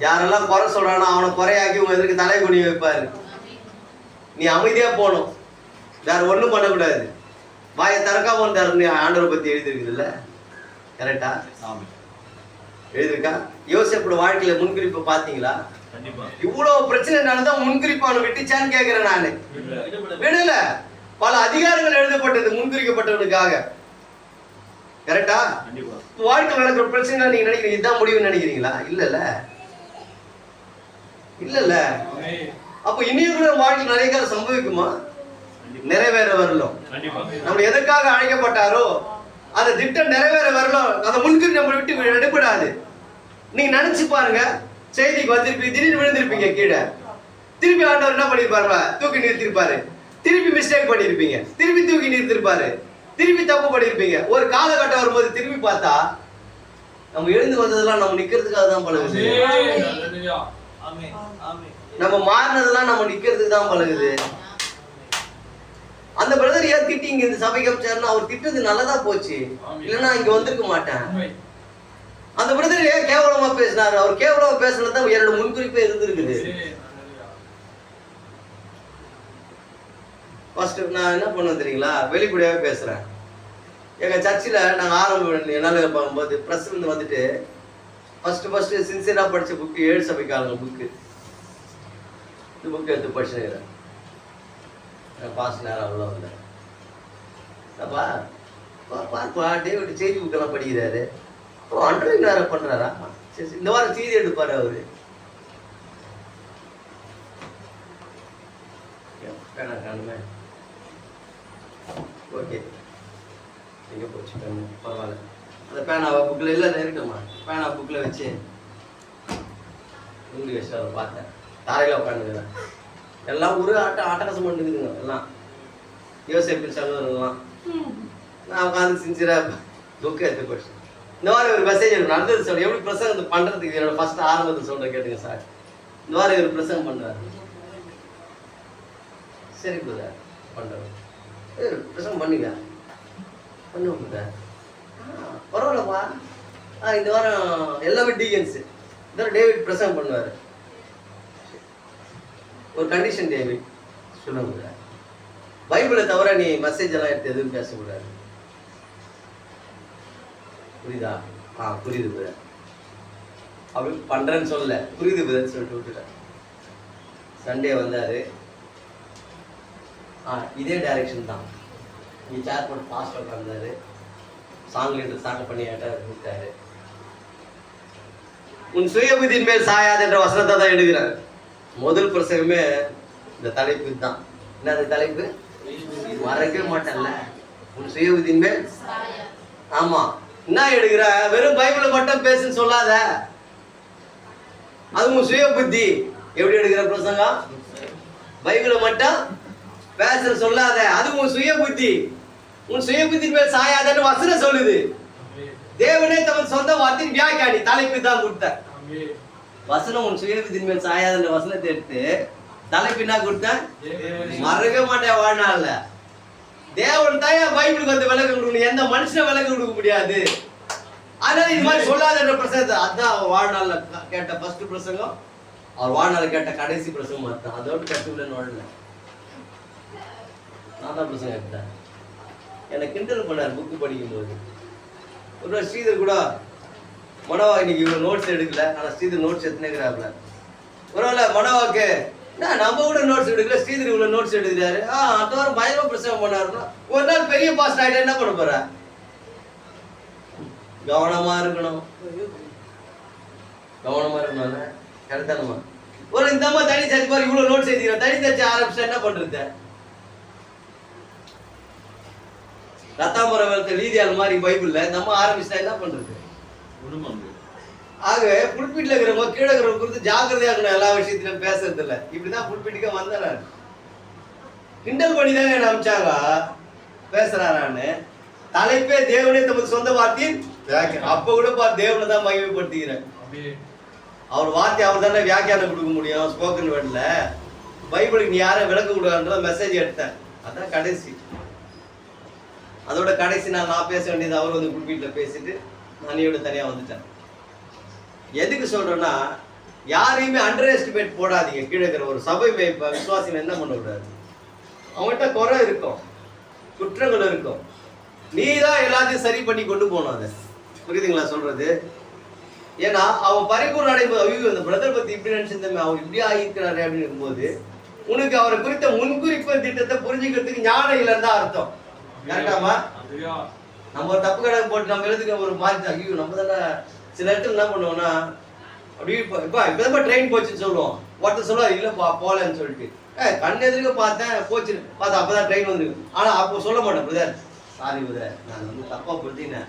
Speaker 1: யாரெல்லாம் குறை சொல்றானோ அவனை குறையாக்கி உங்க எதிர்க்கு தலை குனி வைப்பாரு. நீ அமைதியா போகணும், வேற ஒண்ணும் பண்ணக்கூடாது. வாயை திறக்காம தரணும். ஆண்டவரை பத்தி எழுதிருக்குதுல்ல, கரெக்டா? எழுதிருக்கா? யோசேப்போட வாழ்க்கையில முன்குறிப்பை பாத்தீங்களா? இவ்வளவு பிரச்சனை நடந்தா முன்குறிப்பு அவனை விட்டுச்சான்னு கேட்கிறேன் நானு. விடல. பல அதிகாரங்கள் எழுதப்பட்டது முன்குறிக்கப்பட்டவனுக்காக, கரெக்டா? வாழ்க்கையில் நடக்கிற பிரச்சனை நீங்க நினைக்கிறீங்க இதுதான் முடிவுன்னு நினைக்கிறீங்களா? இல்லல்ல, இல்லல்ல. அப்ப இனியும் கூட வாழ்க்கையில் நிறைய காலம் சம்பவிக்குமா? நிறைவேற வரலாம். நம்ம எதற்காக அழைக்கப்பட்டாரோ அந்த திட்டம் நிறைவேற வரலாம். அந்த முன்குறி நம்ம விட்டு எடுப்படாது. நீங்க நினைச்சு பாருங்க, செய்திக்கு வந்திருப்பீங்க, திடீர்னு விழுந்திருப்பீங்க கீழே, திருப்பி ஆண்டவர் என்ன பண்ணிருப்பாரு? தூக்கி நிறுத்திருப்பாரு. திருப்பி மிஸ்டேக் பண்ணிருப்பீங்க, திருப்பி தூக்கி நிறுத்திருப்பாரு, திருப்பி தப்பு பண்ணிருப்பீங்க. ஒரு காலகட்டம் வரும்போது திரும்பி பார்த்தா நம்ம எழுந்து வந்ததெல்லாம் நம்ம நிக்கிறதுக்காக தான் பழகுது. நம்ம மாறினதெல்லாம் நம்ம நிக்கிறதுக்கு தான் பழகுது. அந்த பிரதர் ஏன் திட்டிங்க இந்த சபைக்கு அமைச்சாருன்னா அவர் திட்டது நல்லதா போச்சு, இல்லைன்னா இங்க வந்திருக்க மாட்டேன். அந்த பிரதர் ஏன் கேவலமா பேசினாரு? அவர் கேவலமா பேசினதான் என்னோட முன்குறிப்பே இருந்திருக்குது. ஃபர்ஸ்ட் நான் என்ன பண்ணுவேன் தெரியுங்களா? வெளிப்படையாவே பேசுறேன். எங்க சர்ச்சில் நாங்கள் ஆரம்பம் என்னால் பார்க்கும்போது ப்ரெஸ்லேருந்து வந்துட்டு ஃபர்ஸ்ட் சின்சியராக படித்த புக்கு 7 சபைக்காரங்க புக்கு. இந்த புக்கு எடுத்து படிச்சுக்கிறேன். பாஸ் நேரம் அவ்வளோ இல்லை. பார்ப்பா டேவிட் செய்தி புக்கெல்லாம் படிக்கிறாரு. அண்டர்லைன் வேற பண்ணுறாரா? சரி, இந்த வாரம் செய்தி எடுப்பார் அவரு. காணுமே. ஓகே, எங்கே போச்சு பேனா? பரவாயில்ல, அந்த பேனாவை புக்கில் இல்லை இருக்கட்டுமா? பேனா புக்கில் வச்சு இங்கிலீஷ் வச்சு அதை பார்த்தேன். தாரையில் உட்காந்துக்கிறேன். எல்லாம் ஒரு ஆட்டகாசம் பண்ணிக்குதுங்க. எல்லாம் யோசிப்பு சகோதரங்களாம். நான் உட்காந்து சின்சியராக புக்கை எடுத்து போச்சு. இந்த வாரம் ஒரு மெசேஜ் நடந்தது சொல்ல எப்படி பிரசங்கத்தை பண்ணுறதுக்கு என்னோட ஃபர்ஸ்ட் ஆரம்பத்தை சொல்கிறேன் கேட்டுங்க சார். இந்த வாரம் இவர் பிரசங்கம் பண்ணுறாரு. சரி புதர் பண்ணுறேன், பிரசங்கம் பண்ணுங்க பண்ணுவோம் புதர். பரவாயில்லப்பா. இந்த வாரம் எல்லாமே டீகன்ஸு. இந்த வாரம் டேவிட் பிரசங்கம் பண்ணுவார். ஒரு கண்டிஷன் டேவிட் சொல்லுங்க, பைபிளை தவிர நீ மெசேஜ் எல்லாம் எடுத்து எதுவும் பேசக்கூடாது. புரியுதா? புரியுது புதர். அப்படி பண்ணுறேன்னு சொல்லல, புரியுது புதர்ன்னு சொல்லிட்டு விட்டுட்டேன். சண்டே வந்தார். இதே டைரக்ஷன் தான். இங்கே சேர் போட்டு பாஸ்டர் உட்காந்தாரு. சாங் லீடர் சாங் பண்ணி கொடுத்தாரு. உன் சுயபுதியின் மேல் சாயாது என்ற வசனத்தை தான் எடுக்கிறார். முதல் பிரசங்கமே இந்த தலைப்பு தான். என்ன அந்த தலைப்பு? மறக்கவே மாட்டேன்ல, உன் சுயபுதியின் மேல். ஆமா, என்ன எடுக்கிற? வெறும் பைபிளை மட்டும் பேசுன்னு சொல்லாத. அது உன் சுய புத்தி. எப்படி எடுக்கிற பிரசங்கம்? பைபிளை மட்டும் பேச சொல்லாத, அது உன் சுய புத்தி. உன் சுய புத்தியின் மேல் சாயாதன்னு வசனம் சொல்லுது. தேவனே தமது சொந்த வார்த்தையின் வியாக்கியானி தலைப்பு தான் கொடுத்த வசனம். உன் சுய புத்தியின் மேல் சாயாதன்ற வசனத்தை எடுத்து தலைப்பு என்ன கொடுத்த? மறக்க மாட்டேன் வாழ்நாள்ல. தேவன் தான் பைபிளுக்கு வந்து விளக்கம் கொடுக்கணும், எந்த மனுஷனை விளக்கம் கொடுக்க முடியாது. அதனால இது மாதிரி சொல்லாத பிரசங்கத்தை அதுதான் அவர் வாழ்நாள்ல கேட்ட ஃபர்ஸ்ட் பிரசங்கம். அவர் வாழ்நாள் கேட்ட கடைசி பிரசங்கம் அதுதான். அதோட கட்டுல நோடல நான் தான் பிரசங்கம் கேட்டேன். என்னை கிண்டல் பண்ணார் புக்கு படிக்கும்போது. ஒரு நாள் ஸ்ரீதர் கூட மனோவா இன்னைக்கு இவ்வளோ நோட்ஸ் எடுக்கல, ஆனால் ஸ்ரீதர் நோட்ஸ் எடுத்துனேங்கிறாப்புல. பரவாயில்ல மனோவாக்கு நம்ம கூட நோட்ஸ் எடுக்கல, ஸ்ரீதர் இவ்வளோ நோட்ஸ் எடுக்கிறாரு. அந்த வாரம் பயங்கர பிரசவம் பண்ணாருன்னா ஒரு நாள் பெரிய பாஸ்ட் ஆகிட்டா என்ன பண்ண போற? கவனமா இருக்கணும், கவனமா இருக்கணும். கரெக்டானமா ஒரு இந்த அம்மா தனி தச்சு பாரு, இவ்வளவு நோட்ஸ் எழுதிக்கிறோம், தனி தச்சு ஆரம்பிச்சா என்ன பண்றது? ரத்தாம்பரம் வளர்த்த லீதியால் மாதிரி பைபிள்ல இந்த அம்மா ஆரம்பிச்சா என்ன பண்றது? ஆக புல்பீட்ல இருக்கிறவங்க கீழே இருக்கிறவங்க குறித்து ஜாக்கிரதையா இருக்கணும். எல்லா விஷயத்திலும் பேசுறது இல்லை. இப்படிதான் புல்பீட்டுக்கே வந்தேன். கிண்டல் பண்ணி தாங்க என்ன அமிச்சாங்க பேசுறாரான்னு. தலைப்பே தேவனே தமது சொந்த வார்த்தையின் அப்ப கூட பார்த்து தேவனை தான் மகிமைப்படுத்திக்கிறேன். அவர் வார்த்தை அவர் தானே வியாக்கியானம் கொடுக்க முடியும். ஸ்போக்கன் வேர்ட்ல பைபிளுக்கு நீ யாரும் விளக்க கூடாதுன்ற மெசேஜ் எடுத்தேன். அதான் கடைசி. அதோட கடைசி நான் பேச வேண்டியது அவர் வந்து புல்பீட்ல பேசிட்டு அணியோட தனியா வந்துட்டேன். எதுக்கு சொல்றேன்னா, யாரையுமே அண்டர் எஸ்டிமேட் போடாதீங்க. கீழே இருக்கிற ஒரு சபை விசுவாசிகள் என்ன பண்ணக்கூடாது. அவங்ககிட்ட குறை இருக்கும், குற்றங்கள் இருக்கும். நீ தான் எல்லாத்தையும் சரி பண்ணி கொண்டு போகணும். அதை புரியுதுங்களா சொல்றது? ஏன்னா அவன் பரிபூர்ண அடைம்போது ஐயோ இந்த பிரதர் பத்தி இப்படி நினைச்சிருந்தமே, அவர் இப்படி ஆகியிருக்கிறாரு அப்படின்னு இருக்கும்போது உனக்கு அவரை குறித்த முன்குறிப்பு திட்டத்தை புரிஞ்சுக்கிறதுக்கு ஞானம் இல்லைன்னு தான் அர்த்தம். கரெக்டாமா? நம்ம ஒரு தப்பு கணக்கு போட்டு நம்ம எழுதுக்கு ஒரு மாதிரி ஐயோ நம்ம தானே சில இடத்துல என்ன பண்ணுவோம்னா அப்படி இப்பதான் ட்ரெயின் போச்சுன்னு சொல்லுவோம். ஒருத்தர் சொல்லுவார் இல்லப்பா போலன்னு சொல்லிட்டு கண் எதிர்க்க பார்த்தேன் போச்சு பார்த்தா அப்பதான் ட்ரெயின் வந்துருக்கு. ஆனா அப்போ சொல்ல மாட்டேன் பிரதர் சாரி பிரதர் நான் வந்து தப்பா புரிஞ்சுனேன்,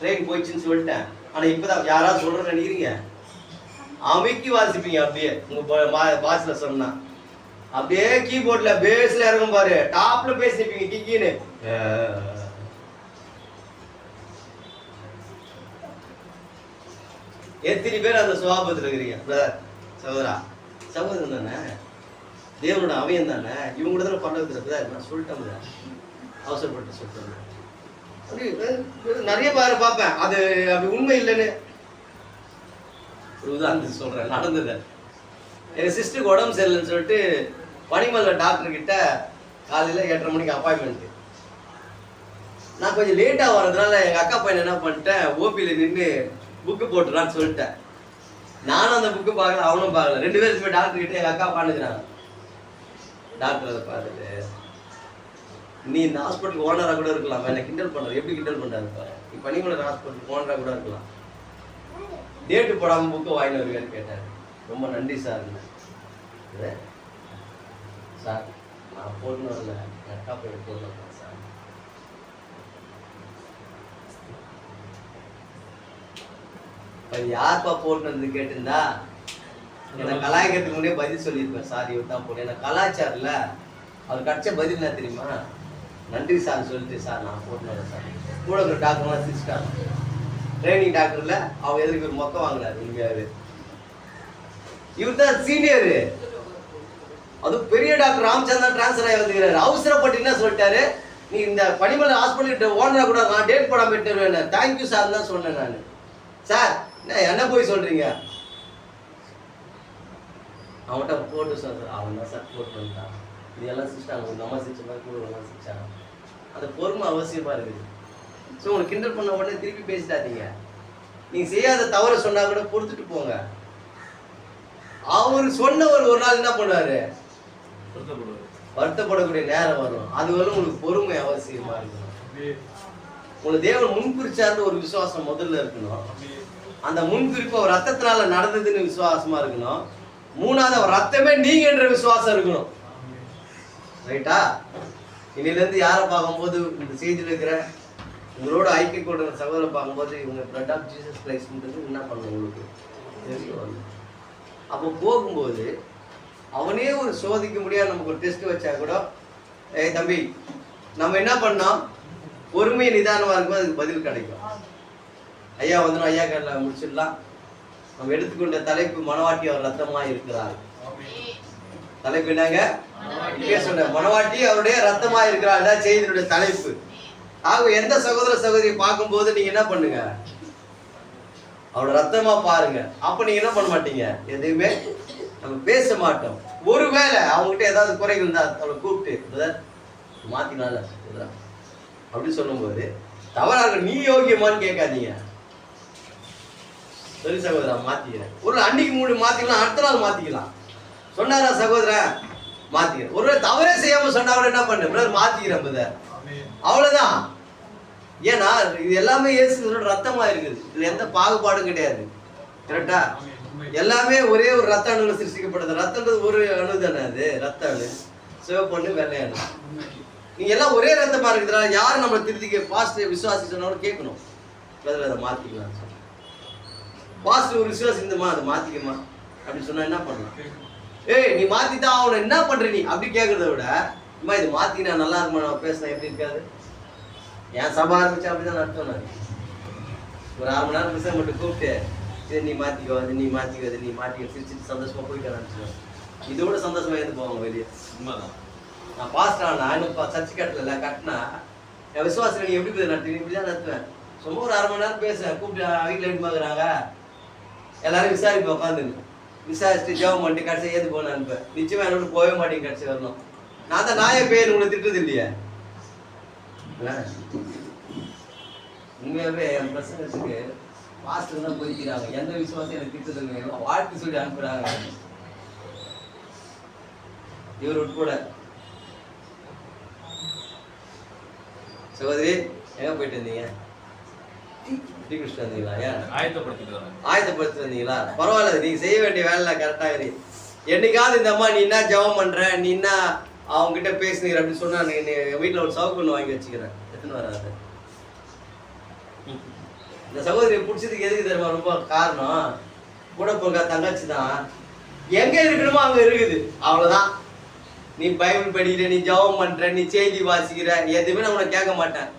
Speaker 1: ட்ரெயின் போயிடுச்சுன்னு சொல்லிட்டேன். ஆனா இப்பதான் யாராவது சொல்றேன்னு நினைக்கிறீங்க, அமைக்கி வாசிப்பீங்க. அப்படியே உங்க பாஸ்ல சொன்னா அப்படியே கீபோர்ட்ல பேஸ்ல இறங்கும் பாரு, டாப்ல பேசிப்பீங்க கிக்கின்னு. எத்தனை பேர் அந்த சுவாபத்தில் இருக்கிறீங்க பிரதர் சகோதரா? சகோதரன் தானே, தேவனோட அவயம் தானே, இவங்க கூட தானே பண்றது பிரதர். நான் சொல்லிட்டேன், அவசரப்பட்டு சொல்லிட்டேன். அப்படி நிறைய பேர் பார்ப்பேன், அது அப்படி உண்மை இல்லைன்னு. ஒரு உதாரணத்துக்கு சொல்றேன், நடந்தது. என் சிஸ்டருக்கு உடம்பு சரியில்லைன்னு சொல்லிட்டு பனிமலை டாக்டர் கிட்ட காலையில் 8:30 மணிக்கு அப்பாயின்மெண்ட். நான் கொஞ்சம் லேட்டாக வர்றதுனால எங்கள் அக்கா பையன் என்ன பண்ணிட்டேன், ஓபியில் நின்று புக்கு போட்டுறான்னு சொல்லிட்டேன். நானும் அந்த புக்கு பார்க்கல, அவனும் பார்க்கல. 2 பேரும் போய் டாக்டர் கிட்ட எங்கள் அக்கா பாண்டுக்கிறாங்க. டாக்டர் அதை பார்த்துட்டு நீ இந்த ஹாஸ்பிட்டலுக்கு ஓனராக கூட இருக்கலாம், என்னை கிண்டல் பண்ணுறது எப்படி கிண்டல் பண்ணுறாரு பாரு, நீ பனிமலை ஹாஸ்பிட்டலுக்கு ஓனராக கூட இருக்கலாம், டேட்டு போடாமல் புக்கு வாங்கிட்டு வருவேன்னு கேட்டார். ரொம்ப நன்றி சார். சார் நான் போட்டுன்னு வரல, என் அக்கா பையன் போட்டு வரேன் சார். யார்ப்பா போட்டு கேட்டிருந்தா என்ன கலாய்க்கிறதுக்கு முன்னே பதில் சொல்லியிருப்பேன். சார் இவர் தான் போட்டு என்ன கலாச்சாரம்ல அவர் கட்ச பதில் என்ன தெரியுமா, நன்றி சார் சொல்லிட்டு சார் நான் போட்டு வரேன் சார். கூட ஒரு டாக்டர்லாம் சிரிச்சிட்டாங்க. ட்ரைனிங் டாக்டர்ல அவங்க எதுக்கு ஒரு மொத்தம் வாங்கினாரு. உண்மையாவே இவர் தான் சீனியரு, அதுவும் பெரிய டாக்டர் ராமச்சந்திரன் டிரான்ஸ்ஃபர் ஆகி வந்துக்கிறாரு. அவசரப்பட்டு என்ன சொல்லிட்டாரு, நீ இந்த பனிமலை ஹாஸ்பிட்டல் ஓனரா கூட நான் டேட் போடாம விட்டுருவேன். தேங்க்யூ சார் தான் சொன்னேன் நான். சார் என்ன போய் சொல்றீங்க, அவன்கிட்ட போட்டு சார் அவன் தான் சார் போட்டு வந்துட்டான். இதெல்லாம் சிரிச்சிட்டாங்க, உங்க அம்மா சிரிச்ச மாதிரி கூட எல்லாம் சிரிச்சாங்க. அந்த பொறுமை அவசியமா இருக்குது. ஸோ உங்களுக்கு கிண்டல் பண்ண உடனே திருப்பி பேசிட்டாதீங்க. நீங்க செய்யாத தவற சொன்னா கூட பொறுத்துட்டு போங்க. அவர் சொன்ன ஒரு நாள் என்ன பண்ணுவாரு, வருத்தப்படக்கூடிய நேரம் வரும். அது வரை உங்களுக்கு பொறுமை அவசியமா இருக்கணும். உங்களுக்கு தேவன் முன்குறிச்சார்ந்த ஒரு விசுவாசம் முதல்ல இருக்கணும். அந்த முன்குறிப்பு அவர் ரத்தத்தினால நடந்ததுன்னு விசுவாசமா இருக்கணும். 3வது அவர் ரத்தமே நீங்க என்ற விசுவாசம் இருக்கணும். ரைட்டா? இன்னிலிருந்து யாரை பார்க்கும்போது இந்த செய்தியில் இருக்கிற உங்களோட ஐக்கிய கொண்ட சகோதரரை பார்க்கும்போது இவங்க பிளட் ஆஃப் ஜீசஸ் கிரைஸ்ட்ன்றது என்ன பண்ணணும் உங்களுக்கு தெரியும். அப்போ போகும்போது அவனே ஒரு சோதிக்க முடியாது நமக்கு ஒரு டெஸ்ட் வச்சா கூட, ஏய் தம்பி நம்ம என்ன பண்ணோம், பொறுமை நிதானமாக இருக்கும்போது அதுக்கு பதில் கிடைக்கும். ஐயா வந்துடும், ஐயா கடல முடிச்சிடலாம். நம்ம எடுத்துக்கொண்ட தலைப்பு மனவாட்டி அவர் ரத்தமாக இருக்கிறார். தலைப்பு என்னங்க, சொன்ன மனவாட்டி அவருடைய ரத்தமா இருக்கிறார் தான் செய்தியுடைய தலைப்பு. ஆக எந்த சகோதர சகோதரியை பார்க்கும்போது நீங்க என்ன பண்ணுங்க, அவரோட ரத்தமா பாருங்க. அப்ப நீங்க என்ன பண்ண மாட்டீங்க, எதையுமே நம்ம பேச மாட்டோம். ஒருவேளை அவங்ககிட்ட ஏதாவது குறைகள் இருந்தா அவளை கூப்பிட்டு மாத்தினால அப்படி சொல்லும்போது தவறாக நீ யோகியமான்னு கேட்காதீங்க. சரி சகோதரா மாத்திக்கிறேன். ஒரு அன்னைக்கு மூணு மாத்திக்கலாம், அடுத்த நாள் மாத்திக்கலாம். சொன்னாரா சகோதரன் மாத்திக்கிறேன். ஒருவேளை தவறே செய்யாம சொன்னா கூட என்ன பண்ண பிரதர் மாத்திக்கிறேன் பிரதர், அவ்வளவுதான். ஏன்னா இது எல்லாமே இயேசுவோட ரத்தமா இருக்குது. இதுல எந்த பாகுபாடும் கிடையாது. கரெக்டா? எல்லாமே ஒரே ஒரு ரத்த அணுல சிருஷ்டிக்கப்பட்டது. ரத்தன்றது ஒரு அணு தானே, அது ரத்த அணு, சிவப்பு அணு, வெள்ளை அணு. நீங்க எல்லாம் ஒரே ரத்தமா இருக்குதுனால யாரும் நம்மளை திருத்திக்க பாஸ்டர் விசுவாசி சொன்னாலும் கேட்கணும். அதை மாத்திக்கலாம். பாஸ்டர் ஒரு விசுவாசி இருந்தமா அதை மாத்திக்கமா அப்படின்னு சொன்னா என்ன பண்ணலாம்? ஏய் நீ மாத்திதான் அவனை என்ன பண்ற நீ அப்படி கேட்கறத விட அம்மா இது மாத்தினா நல்லா இருக்குமா நான் பேசினா எப்படி இருக்காது? என் சபை ஆரம்பிச்சா அப்படிதான் நடத்துவேன் நான். ஒரு 6 மணி நேரம் பிசை மட்டும் கூப்பிட்டு இது நீ மாத்திக்கோ, அது நீ மாத்திக்கோ, அது நீ மாத்திக்கோ, சிரிச்சிட்டு சந்தோஷமா போயிட்டு ஆரம்பிச்சிடுவேன். இதோட சந்தோஷமா இருந்து போவாங்க வெளியே. நான் பாஸ்டர் ஆனா இன்னும் சர்ச்சு கட்டல கட்டினா என் விசுவாசம் நீ எப்படி போய் நடத்துவீங்க? இப்படிதான் நடத்துவேன். சும்மா ஒரு 1/2 மணி நேரம் பேசுவேன். கூப்பிட்டு வீட்டில் எப்படி பார்க்குறாங்க எல்லாரும் விசாரிப்பேன். உட்காந்து விசாரிச்சுட்டு ஜெபம் பண்ணிட்டு கடைசி ஏது போன அனுப்பேன். நிச்சயமா என்னோட போகவே மாட்டேங்க. கடைசி வரணும். நான் தான் நாயே பேர் உங்களை திட்டுறது இல்லையே. உண்மையாவே என் பிரசங்கத்துக்கு பாஸ்டர் தான் போய்க்கிறாங்க. எந்த விசுவாசம் எனக்கு திட்டுறது வாழ்த்து சொல்லி அனுப்புறாங்க. இவர் உட்பட. சகோதரி எங்க போயிட்டு இருந்தீங்க? டீ குடிச்சிட்டு வந்தீங்களா? ஏன் ஆயத்தப்படுத்திட்டு வந்தீங்களா? பரவாயில்ல, நீங்க செய்ய வேண்டிய வேலை கரெக்டா இருக்கு. என்னைக்காவது இந்த அம்மா நீ என்ன ஜெபம் பண்ற, நீ என்ன அவங்க கிட்ட பேசுனீங்க அப்படின்னு சொன்னா வீட்டுல ஒரு சவுக்கு ஒண்ணு வாங்கி வச்சுக்கிறேன். எத்தனை வராது? இந்த சகோதரி பிடிச்சதுக்கு எதுக்கு தெரியுமா ரொம்ப காரணம்? கூட போங்க தங்கச்சி தான். எங்க இருக்கணுமோ அங்க இருக்குது, அவ்வளவுதான். நீ பைபிள் படிக்கிற, நீ ஜெபம் பண்ற, நீ செய்தி வாசிக்கிற, எதுவுமே நான் உனக்கு கேட்க மாட்டேன்.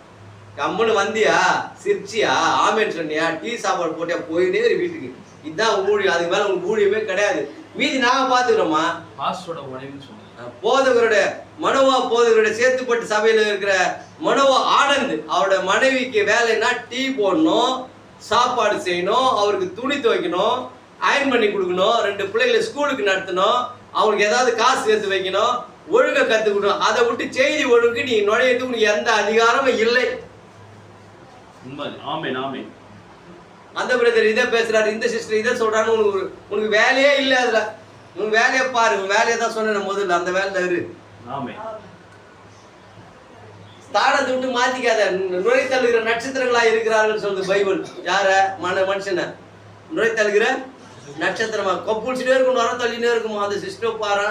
Speaker 1: கம்முன்னு வந்தியா, சிரிச்சியா, ஆமேன்னு சொன்னியா, டீ சாப்பாடு போட்டியா, போயிட்டே ஒரு வீட்டுக்கு. இதுதான் ஊழியம். அதுக்கு மேல உங்களுக்கு ஊழியமே கிடையாது. மீதி நாங்க பாத்துக்கிறோமா? போதகருடைய மனோவா போதகருடைய சேத்துப்பட்டு சபையில இருக்கிற மனோவா ஆனந்த், அவரோட மனைவிக்கு வேலைன்னா டீ போடணும், சாப்பாடு செய்யணும், அவருக்கு துணி துவைக்கணும், அயன் பண்ணி கொடுக்கணும், 2 பிள்ளைகளை ஸ்கூலுக்கு நடத்தணும், அவங்களுக்கு ஏதாவது காசு சேர்த்து வைக்கணும், ஒழுங்க கத்துக்கணும். அதை விட்டு செய்தி ஒழுங்கு நீ நுழையத்துக்கு உனக்கு எந்த அதிகாரமும் இல்லை. அந்த பிரதர் இதை பேசுறாரு, இந்த சிஸ்டர் இதை சொல்றான்னு உனக்கு வேலையே இல்லை. அதுல உன் வேலையை பாரு. உன் வேலையை தான் சொன்ன முதல்ல, அந்த வேலையில இரு. ஸ்தானத்தை விட்டு மாத்திக்காத. நுழைத்தழுகிற நட்சத்திரங்களா இருக்கிறார்கள் சொல்லுது பைபிள். யார? மனுஷனை நுழைத்தழுகிற நட்சத்திரமா கொப்புடிச்சுட்டே இருக்கணும், வர தள்ளினே இருக்குமா. அந்த சிஸ்டர் பாரு,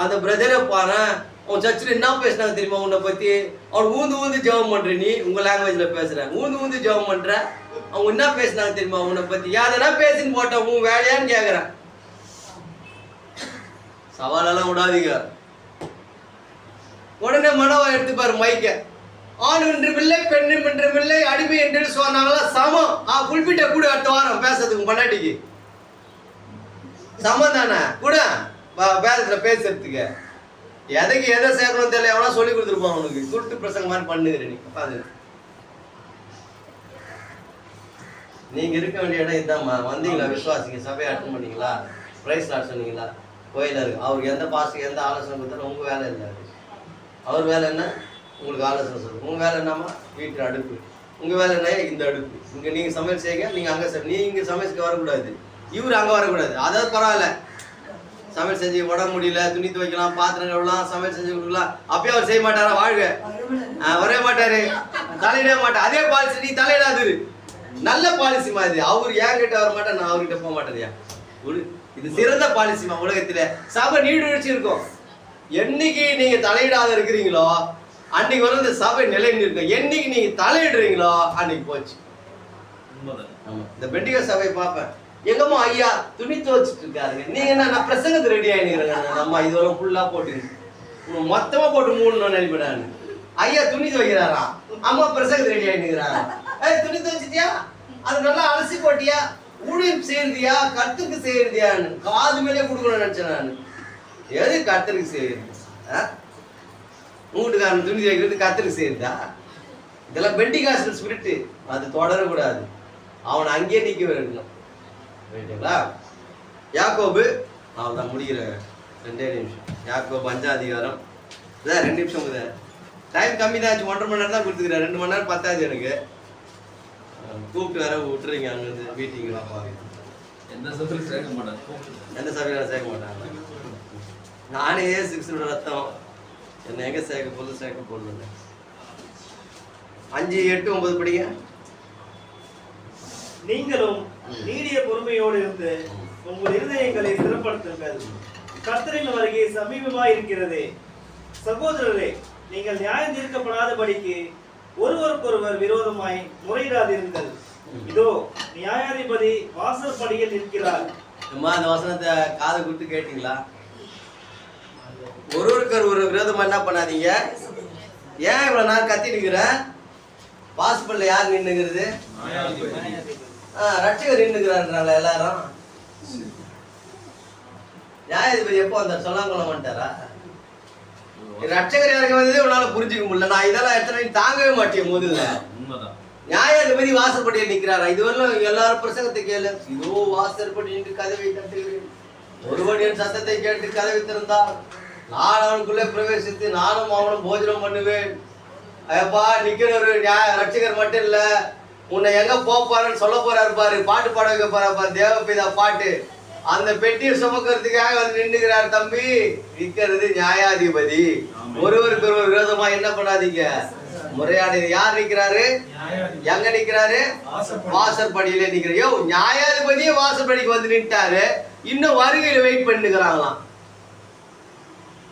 Speaker 1: அந்த பிரதரை பாரு. அவன் சர்ச்சில் என்ன பேசினாங்க தெரியுமா உன்னை பத்தி? அவன் ஊந்து ஜெபம் பண்ற, நீ உங்க லாங்குவேஜ்ல பேசுற, ஊந்து ஜெபம் பண்ற. அவங்க என்ன பேசினாங்க தெரியுமா உன்னை பத்தி? யாரா பேசின்னு போட்ட உன் வேலையான்னு கேக்குறேன். சவாலெல்லாம் விடாதீங்க. உடனே மனோவா எடுத்துப்பாரு மைக்க. ஆண் என்று பிள்ளை, பெண் என்று பிள்ளை, அடிமை என்று சொன்னாங்களா சமம். குறிப்பிட்ட கூட அடுத்த வாரம் பேசுறதுக்கு பொண்டாட்டிக்கு சமம் தானே கூட பேசுற பேசுறதுக்கு. எதுக்கு எதை சேர்க்கணும் தெரியல, எவனா சொல்லி கொடுத்துருப்பான் உனக்கு. குருட்டு பிரசங்க மாதிரி பண்ணுகிற நீ. பாது நீங்க இருக்க வேண்டிய இடம் இதாம்மா. வந்தீங்களா? விசுவாசிங்க சபையை அட்டன் பண்ணீங்களா? பிரைஸ் லாட் சொன்னீங்களா? கோயில இருக்கு. அவருக்கு எந்த பாஸ்டர் எந்த ஆலோசனை கொடுத்தாலும் உங்க வேலை இல்லை. அவர் வேலை என்ன? உங்களுக்கு ஆலோசனை சொல்லுங்க. உங்க வேலை என்னமா? வீட்டு அடுப்பு. உங்க வேலை என்ன? இந்த அடுப்பு. இங்க நீங்க சமையல் செய்யுங்க, நீங்க அங்க நீங்க சமைச்சுக்க வரக்கூடாது, இவர் அங்க வரக்கூடாது. அதாவது பரவாயில்ல, சமையல் செஞ்சு உடம்பு முடியல, துணி துவைக்கலாம், பாத்திரம் கழுவலாம், சமையல் செஞ்சு கொடுக்கலாம். அப்பயே அவர் செய்ய மாட்டாரா? வாழ்க வரவே மாட்டாரு, தலையிட மாட்டார். அதே பாலிசி நீ தலையிடாது. நல்ல பாலிசி மாதிரி. அவரு என்கிட்ட வர மாட்டேன், நான் அவர்கிட்ட போக மாட்டேன்யா. இது சிறந்த பாலிசிமா உலகத்துல. சபை நீடுழிச்சு இருக்கும். என்னைக்கு நீங்க தலையிடாத இருக்கிறீங்களோ அன்னைக்கு வரும் இந்த சபை நிலைன்னு இருக்கும். என்னைக்கு நீங்க தலையிடுறீங்களோ அன்னைக்கு போச்சு. இந்த பெண்டிகா சபை பார்ப்பேன், எங்கம்மா ஐயா துணி துவைச்சிட்டு இருக்காருங்க. நீங்க என்ன? நான் பிரசங்கத்து ரெடி ஆயிடுங்கிறேன். அம்மா இதுவரை ஃபுல்லா போட்டு மொத்தமா போட்டு மூடணும்னு நினைப்பேன். ஐயா துணி துவைக்கிறாரா? அம்மா பிரசங்கத்து ரெடி ஆயிடுங்கிறாரா? துணி துவைச்சிட்டியா? அது நல்லா அலசி போட்டியா? ஊழியம் செய்யறதியா கத்துக்கு செய்யறதியான்னு காது மேலே கொடுக்கணும்னு நினைச்சேன் நான். எது கத்தருக்கு செய்யுது? வீட்டுக்காரன் துணி வைக்கிறது கத்தருக்கு செய்யுதா? இதெல்லாம் பெண்டிகாஸ்டல் ஸ்பிரிட். அது தொடரக்கூடாது. அவனை அங்கேயே நிக்க வைக்கணும். ரைட்டுங்களா? யாக்கோபு, அவன் தான் முடிகிற 2 நிமிஷம். யாக்கோபு 5ஆம் அதிகாரம். 2 நிமிஷம். டைம் கம்மி தான் ஆச்சு, 1.5 மணி நேரம் தான் கொடுத்துக்கிறேன், 2 மணி நேரம் பத்தாது எனக்கு. கூப்பிட்டு வர விட்டுறீங்க அங்கேருந்து மீட்டிங்லாம் பாருங்க.
Speaker 3: எந்த சபையிலும் சேர்க்க மாட்டாங்க,
Speaker 1: எந்த சபையில சேர்க்க மாட்டாங்க. நானே 6 ரத்தம் என்ன எங்க சேர்க்க போடல. 5, 8, 9 படிங்க.
Speaker 2: நீங்களும் நீடிய பொறுமையோடு இருந்து உங்கள் இருதயங்களை ஸ்திரப்படுத்துங்கள், கர்த்தரின் வருகை சமீபமாய் இருக்கிறது. சகோதரரே, நீங்கள் நியாயம் தீர்க்கப்படாதபடிக்கு ஒருவருக்கொருவர் விரோதமாய் முறையிடாதிருங்கள். இதோ நியாயாதிபதி வாசற்படியில் நிற்கிறார்.
Speaker 1: அம்மா அந்த வசனத்தை காது கொடுத்து கேட்டீங்களா? ஒருவருக்கு ஒரு விரோதமா என்ன பண்ணாதீங்க. ஏன் இவ்வளவு நேரம் கத்தி நிக்கிற? வாசப்படில யார் நின்னுங்கிறது? ரட்சகர் நின்னுக்கிறான்றாங்க எல்லாரும். நியாயாதிபதி எப்போ வந்தார்? சொல்லாங்குளம் வந்துட்டாரா? ரட்சகர் யாருக்கு வந்ததே உன்னால புரிஞ்சுக்க முடியல. நான் இதெல்லாம் எத்தனை தாங்கவே மாட்டேன். முதல்ல நியாயாதிபதி வாசற்படியில் நிற்கிறாரா? இதுவரையிலும் எல்லாரும் பிரசங்கத்தை கேளு. இதோ வாசற்படி நின்று கதவை தட்டுகிறேன், ஒருவன் என் சத்தத்தை கேட்டு கதவை திறந்தார், நான் அவனுக்குள்ளே பிரவேசித்து நானும் அவனும் போஜனம் பண்ணுவேன். அப்பா நிக்கிறவரு ரட்சகர் மட்டும் இல்ல, உன்னை எங்க போப்பாருன்னு சொல்ல போறாரு பாரு, பாட்டு பாட வைக்க போறாரு தேவபிதா பாட்டு. அந்த பெட்டியை சுமக்கிறதுக்காக வந்து நின்றுகிறார் தம்பி. நிக்கிறது நியாயாதிபதி. ஒருவருக்கு ஒரு விரோதமா என்ன பண்ணாதீங்க, முறையாடி. யார் நிக்கிறாரு? எங்க நிக்கிறாரு? வாசற்படியில நிக்கிறாரு. நியாயாதிபதியே வாசற்படிக்கு வந்து நின்ட்டாரு, இன்னும் வருகையில வெயிட் பண்ணிக்கிறாங்களாம்.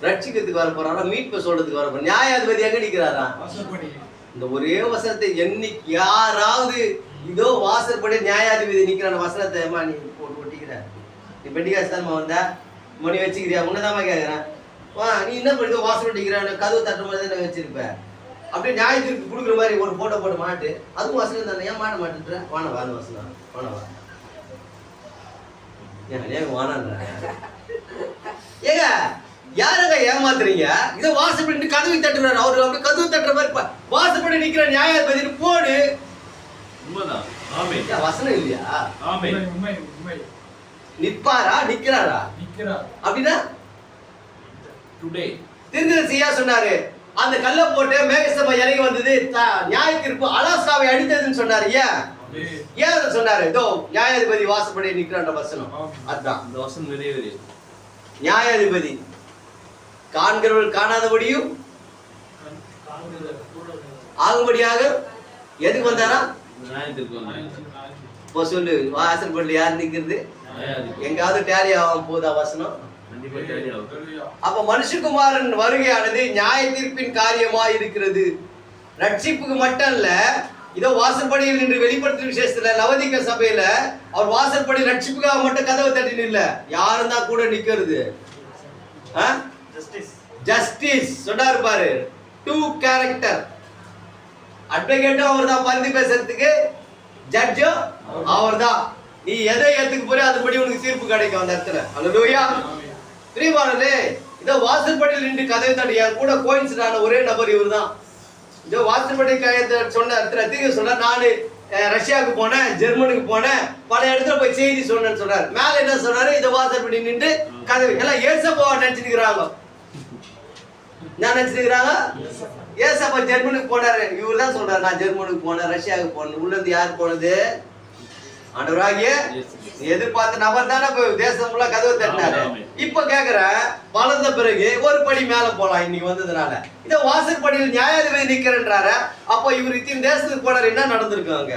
Speaker 1: ரட்சிக்கிறதுக்கு வர போறாரா, மீட்பு சொல்றதுக்கு வர போற. நியாயாதிபதி எங்க நிக்கிறாரா? இந்த ஒரே வசனத்தை என்னைக்கு யாராவது இதோ வாசற்படி நியாயாதிபதி நிக்கிறான வசனத்தை நீ போட்டு ஒட்டிக்கிற, நீ பெண்டிகாஸ்தான் வந்தா மணி வச்சுக்கிறியா? உன்னதாமா கேட்கிறேன். நீ என்ன பண்ணி வாசல் நிற்கிறான், கதவு தட்டுற மாதிரி தான் வச்சிருப்ப. அப்படியே நியாயத்திற்கு கொடுக்குற மாதிரி ஒரு போட்டோ போட்டு மாட்டு, அதுவும் வசனம் தானே. ஏன் மாட்ட மாட்டேன்ற? வானவா அந்த வசனம் வானவா ஏன் வானான்ற? ஏங்க யாருங்க ஏமாத்துறீங்க? இதை வாசப்படி கதவை தட்டுறாரு அவரு. அப்படி கதவு தட்டுற மாதிரி வாசப்படி நிக்கிற நியாயாதிபதி போடு. வசனம் இல்லையா? நிற்பாரா நிக்கிறாரா? அப்படின்னா தீர்க்கதரிசியா சொன்னாரு, அந்த கல்ல போட்டு மேகசபை இறங்கி வந்தது, நியாயத்தீர்ப்பு அலாஸ்காவை அடித்ததுன்னு சொன்னாரு. ஏன் அதை சொன்னாரு? இதோ நியாயாதிபதி வாசப்படி நிக்கிறான்ற வசனம். அதுதான் இந்த வசனம் நிறைவேறி. நியாயாதிபதி காண்கிறவர்கள் காணாதபடியும் ஆகும்படியாக எதுக்கு வந்தாரா? சொல்லு, வாசற்படியில் யார் நிக்கிறது? எங்காவது டேலி ஆகும் போதா வசனம்? அப்ப மனுஷகுமாரன் வருகையானது நியாய தீர்ப்பின் காரியமாய் இருக்கிறது. ரட்சிப்புக்கு மட்டும் இல்ல, இதோ வாசற்படியில் நின்று வெளிப்படுத்தும் விசேஷத்துல லவதிக சபையில அவர் வாசற்படி ரட்சிப்புக்காக மட்டும் கதவை தட்டின்னு இல்ல, யாரும் தான் கூட நிக்கிறது. ஜஸ்டிஸ் சொன்னாரு பாரு, 2 கேரக்டர். அட்வொகேட்டும் அவர் தான், பந்தி பேசுறதுக்கு ஜட்ஜும் அவர் தான். நீ எதை ஏத்துக்கு போறியோ அதுபடி உனக்கு தீர்ப்பு கிடைக்கும் அந்த இடத்துல. அல்லேலூயா. பிரியமானவர்களே, இதோ வாசற்படியில் நின்று கதவை தட்டி என் கூட கோயின்சிடான ஒரே நபர் இவர் தான். இதோ வாசற்படி சொன்ன சொன்னார், நானு ரஷ்யாவுக்கு போனேன், ஜெர்மனுக்கு போனேன், பல இடத்துல போய் செய்தி சொன்னேன்னு சொன்னார். மேல என்ன சொன்னாரு? இதை வாசற்படி நின்று கதவை. எல்லாம் ஏசப்பாவா நினைச்சிருக்கிறாங்க. நான் நினைச்சிருக்கிறாங்க ஏசப்பா ஜெர்மனுக்கு போனாரு. இவர் தான் சொல்றாரு, நான் ஜெர்மனுக்கு போனேன், ரஷ்யாவுக்கு போனேன். உள்ள இருந்து யார் போனது? ஆண்டவராகிய எதிர்பார்த்த நபர் தானே தேசம் ஃபுல்லா கதவு தட்டினாரு. இப்ப கேக்குற வளர்ந்த பிறகு ஒரு படி மேல போலாம். இன்னைக்கு வந்ததுனால இத வாசற்படியில் நியாயாதிபதி நிக்கிறன்றாரு. அப்ப இவர் இத்தின் தேசத்துக்கு போனாரு, என்ன நடந்திருக்கும்? அங்க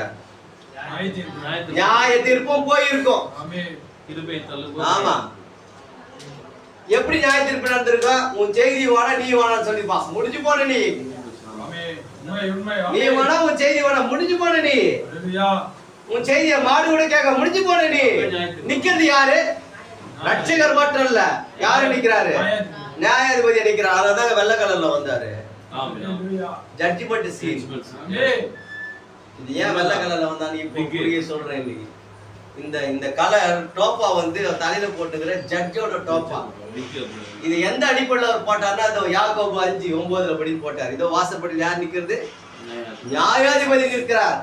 Speaker 1: நியாய தீர்ப்பும் போயிருக்கும். ஆமா, எப்படி நியாய தீர்ப்பு நடந்திருக்கும்? உன் செய்தி வேணா நீ வேணான்னு சொல்லிப்பா, முடிஞ்சு போன நீ. நீ வேணா உன் செய்தி வேணா, முடிஞ்சு போன நீ. உன் செய்திய மாடு கூட கேட்க முடிஞ்சு போன நீ. நிக்கிறது யாரு? ரட்சகர் மட்டும் இல்ல, யாரு நிக்கிறாரு? நியாயாதிபதி நிக்கிறார். அதான் வெள்ளை கலர்ல வந்தாரு. Judgment scene. இது ஏன் வெள்ளை கலர்ல வந்தான்னு இப்போ புரிய சொல்றேன். இன்னைக்கு இந்த கலர் டோப்பா வந்து தலையில போட்டுக்கிற ஜட்ஜோட டோப்பா. இது எந்த அடிப்படையில் அவர் போட்டார்னா, அதோ யாக்கோபு 5:9 படி போட்டார். இதோ வாசற்படியில் யார் நிக்கிறது? நியாயாதிபதி நிற்கிறார்.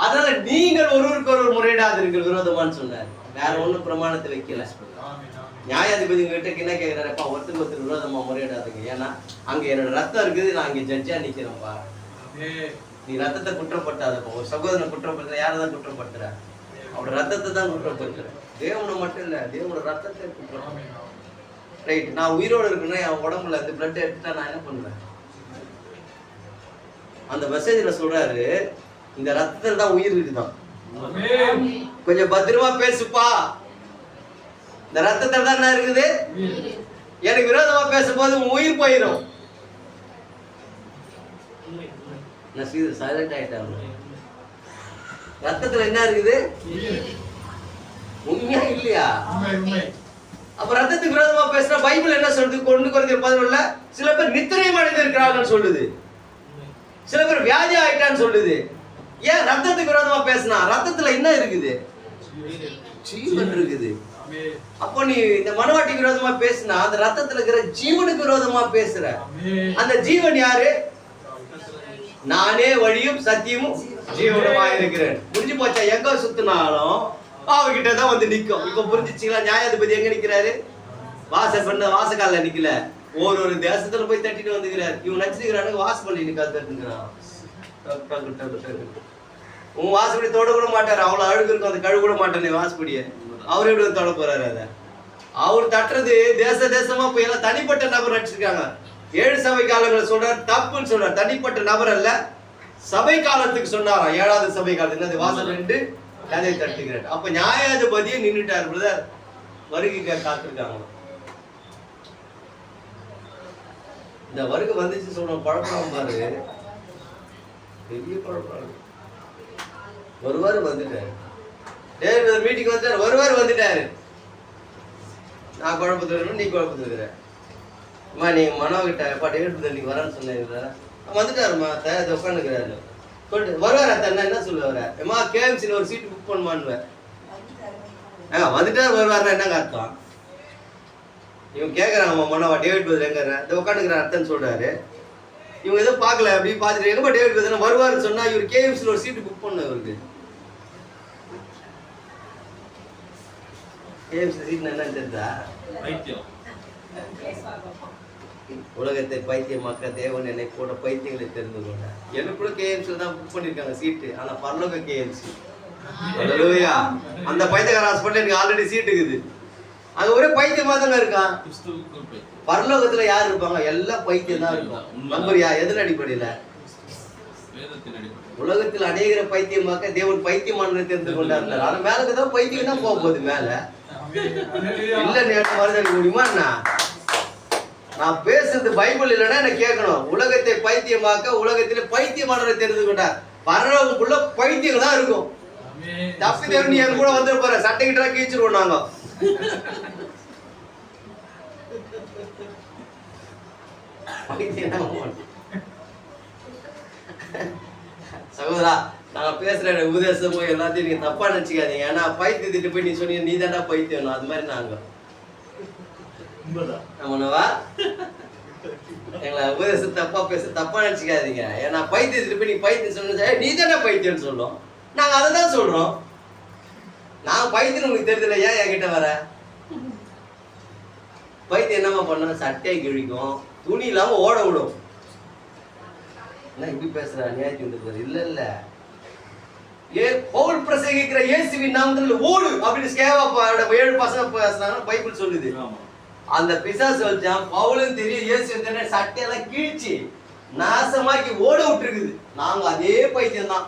Speaker 1: அதனால நீங்கள் ஒருவருக்கு ஒருவர் முறையிடாதீர்கள் விரோதமான்னு சொன்னார். வேற ஒண்ணும் பிரமாணத்தை வைக்கல. நியாயாதிபதிங்க கிட்ட என்ன கேட்கிறாருப்பா, ஒருத்தருக்கு விரோதமா முறையிடாதுங்க, ஏன்னா அங்க என்னோட ரத்தம் இருக்குது, நான் அங்க ஜட்ஜா நிக்கிறேன்ப்பா. நீ ரத்தத்தை குற்றப்படுத்தாதப்பா. ஒரு சகோதரனை குற்றப்படுத்துற யாரதான் குற்றப்படுத்துற? அவரோட ரத்தத்தை தான் குற்றப்படுத்துற. தேவனை மட்டும் இல்ல, தேவனோட ரத்தத்தை குற்றம். ரைட், நான் உயிரோடு இருக்குன்னா என் உடம்புல அந்த பிளட் எடுத்துட்டா நான் என்ன பண்ணுவேன்? அந்த மெசேஜ்ல சொல்றாரு, இந்த ரத்தத்துல தான் உயிர் இருக்குதான். கொஞ்சம் பத்திரமா பேசுப்பா. இந்த ரத்தத்துல தான் என்ன இருக்குது? எனக்கு விரோதமா பேசும்போது உயிர் போயிடும். சைலண்ட் ஆயிட்டாங்க. ரத்தத்துல என்ன இருக்குது? உண்மையா இல்லையா? அப்ப ரத்தத்துக்கு விரோதமா பேசுற பைபிள் என்ன சொல்றது? 1 கொரிந்தியர் 11 சில பேர் நித்திரை அடைந்து இருக்கிறார்கள் சொல்லுது, சில பேர் வியாதி ஆயிட்டான்னு சொல்லுது. ஏன் ரத்தத்துக்கு விரோதமா பேசினா? ரத்தத்துல என்ன இருக்குது? ஜீவன் இருக்குது. அப்போ நீ இந்த மனவாட்டிக்கு விரோதமா பேசினா அந்த ரத்தத்துல இருக்கிற ஜீவனுக்கு விரோதமா பேசுற. அந்த ஜீவன் யாரு? நானே வழியும் சத்தியமும் ஜீவனுமா இருக்கிறேன். புரிஞ்சு போச்சா? எங்க சுத்தினாலும் அவகிட்ட தான் வந்து நிக்கும். இப்ப புரிஞ்சிச்சுங்களா? நியாயாதிபதி எங்க நிக்கிறாரு? வாசக்கால நிக்கல, ஒரு தேசத்துல போய் தட்டிட்டு வந்துக்கிறாரு. இவன் நச்சுக்கிறானுங்க, வாச பண்ணி நிக்காதுங்கிறான். உன் வாசப்படி தொட கூட மாட்டாரு, அவ்வளவு அழுகு இருக்கும், அந்த கழுவு கூட மாட்டானே வாசப்படிய. அவரு எப்படி தொட போறாரு? அத அவர் தட்டுறது தேசமா போய் எல்லாம் தனிப்பட்ட நபர் நடிச்சிருக்காங்க. 7 சபை காலங்களை சொல்றாரு, தப்புன்னு சொல்றாரு. தனிப்பட்ட நபர் அல்ல, சபை காலத்துக்கு சொன்னாராம். 7வது சபை காலத்துக்கு வாசல் 2 கதை தட்டுகிறார். அப்ப நியாயாதிபதியே நின்றுட்டாரு. பிரதர் வருகை காத்திருக்காங்க. இந்த வருகை வந்துச்சு சொல்றோம், பழக்கம் பாரு, பெரிய பழக்கம். ஒருவாரு வந்துட்டாரு, மீட்டிங் வந்துட்டாரு, ஒருவாரு வந்துட்டாரு. நான் குழப்பத்துல, நீ குழப்பத்துல. அம்மா நீங்க மனோகிட்ட டேவிட் நீங்க வரேன்னு சொன்னீங்களா? வந்துட்டாருமா, தயார் உட்காந்துக்கிறாரு. வருவார் அத்தனை என்ன சொல்லுவாரு? அம்மா கேஎம்சியில் ஒரு சீட்டு புக் பண்ணுவான்னு. வந்துட்டாரு வருவாருன்னா என்னங்க அர்த்தம்? இவங்க கேட்கறாங்க, மனோவா டேவிட் பதில் எங்க இந்த உட்காந்துக்கிறார் அர்த்தம்னு சொல்றாரு. இவங்க எதுவும் பார்க்கல, அப்படி பார்த்துட்டு எங்கப்பா டேவிட் பதில் வருவாருன்னு சொன்னா இவர் கேஎம்சியில் ஒரு சீட்டு புக் பண்ண. இவருக்கு கேஎம்சி சீட் என்னன்னு தெரிஞ்சா? உலகத்தை பைத்தியமாக்க தேவன் என்னை கூட பைத்தியங்களை தெரிந்து கொண்டார். எனக்கு கூட கேஎம்சி தான் புக் பண்ணிருக்காங்க சீட்டு, ஆனா பரலோக கேஎம்சி. அந்த பைத்தியக்கார ஹாஸ்பிட்டல் எனக்கு ஆல்ரெடி சீட்டு இருக்குது. அங்க ஒரே பைத்தியமா தானே இருக்கான். பரலோகத்துல யாரு இருப்பாங்க? எல்லாம் பைத்தியம் தான் இருக்கும். நம்புறியா? எதன் அடிப்படையில? உலகத்தில் அநேகரை பைத்தியமாக்க தேவன் பைத்தியமானதை தெரிந்து கொண்டார். ஆனா மேலதான் பைத்தியம் தான் போக போகுது மேல. இல்ல நேற்று மறுதளிக்க முடியுமா? நான் பேசுறது பைபிள் இல்லைன்னா எனக்கு கேட்கணும். உலகத்தை பைத்தியமாக்க உலகத்திலே பைத்தியமானவரை தெரிந்து கொண்டார். பரலோகத்துக்குள்ள பைத்தியம் தான் இருக்கும். தப்பி தேவன் நீ என் கூட வந்து போற சட்டைக்கிட்டா கீச்சிருவோம் நாங்க. சகோதரா, நான் பேசுற உபதேசமோ எல்லாத்தையும் நீங்க தப்பா நினைச்சுக்காதீங்க. ஏன்னா பைத்தியத்திட்டு போய் நீ சொன்னீங்க நீ தாண்டா பைத்தியம், அது மாதிரி நாங்க எங்களை உபதேசம் தப்பா பேச தப்பா நினைச்சுக்காதீங்க. ஏன்னா பைத்தியத்துக்கு போய் நீ பைத்தியம் சொன்ன நீ தானே பைத்தியம்னு சொல்றோம். நாங்க அதை தான் சொல்றோம். நான் பைத்தியம் உங்களுக்கு தெரிஞ்சல, ஏன் என்கிட்ட வர? பைத்தியம் என்னமா பண்ண? சட்டையை கிழிக்கும், துணி இல்லாம ஓட விடும். என்ன இப்படி பேசுற? நியாயத்துக்கு இல்ல இல்ல, பவுல் பிரசங்கிக்கிற இயேசுவின் நாமத்தில் ஓடு அப்படின்னு ஸ்கேவா 7 பசங்க பேசுறாங்க பைபிள் சொல்லுது. அந்த பிசாசு வச்சான் பவுலும் தெரியும், இயேசு சட்டையெல்லாம் கீழ்ச்சி நாசமாக்கி ஓட விட்டுருக்குது. நாங்க அதே பைத்தியம் தான்.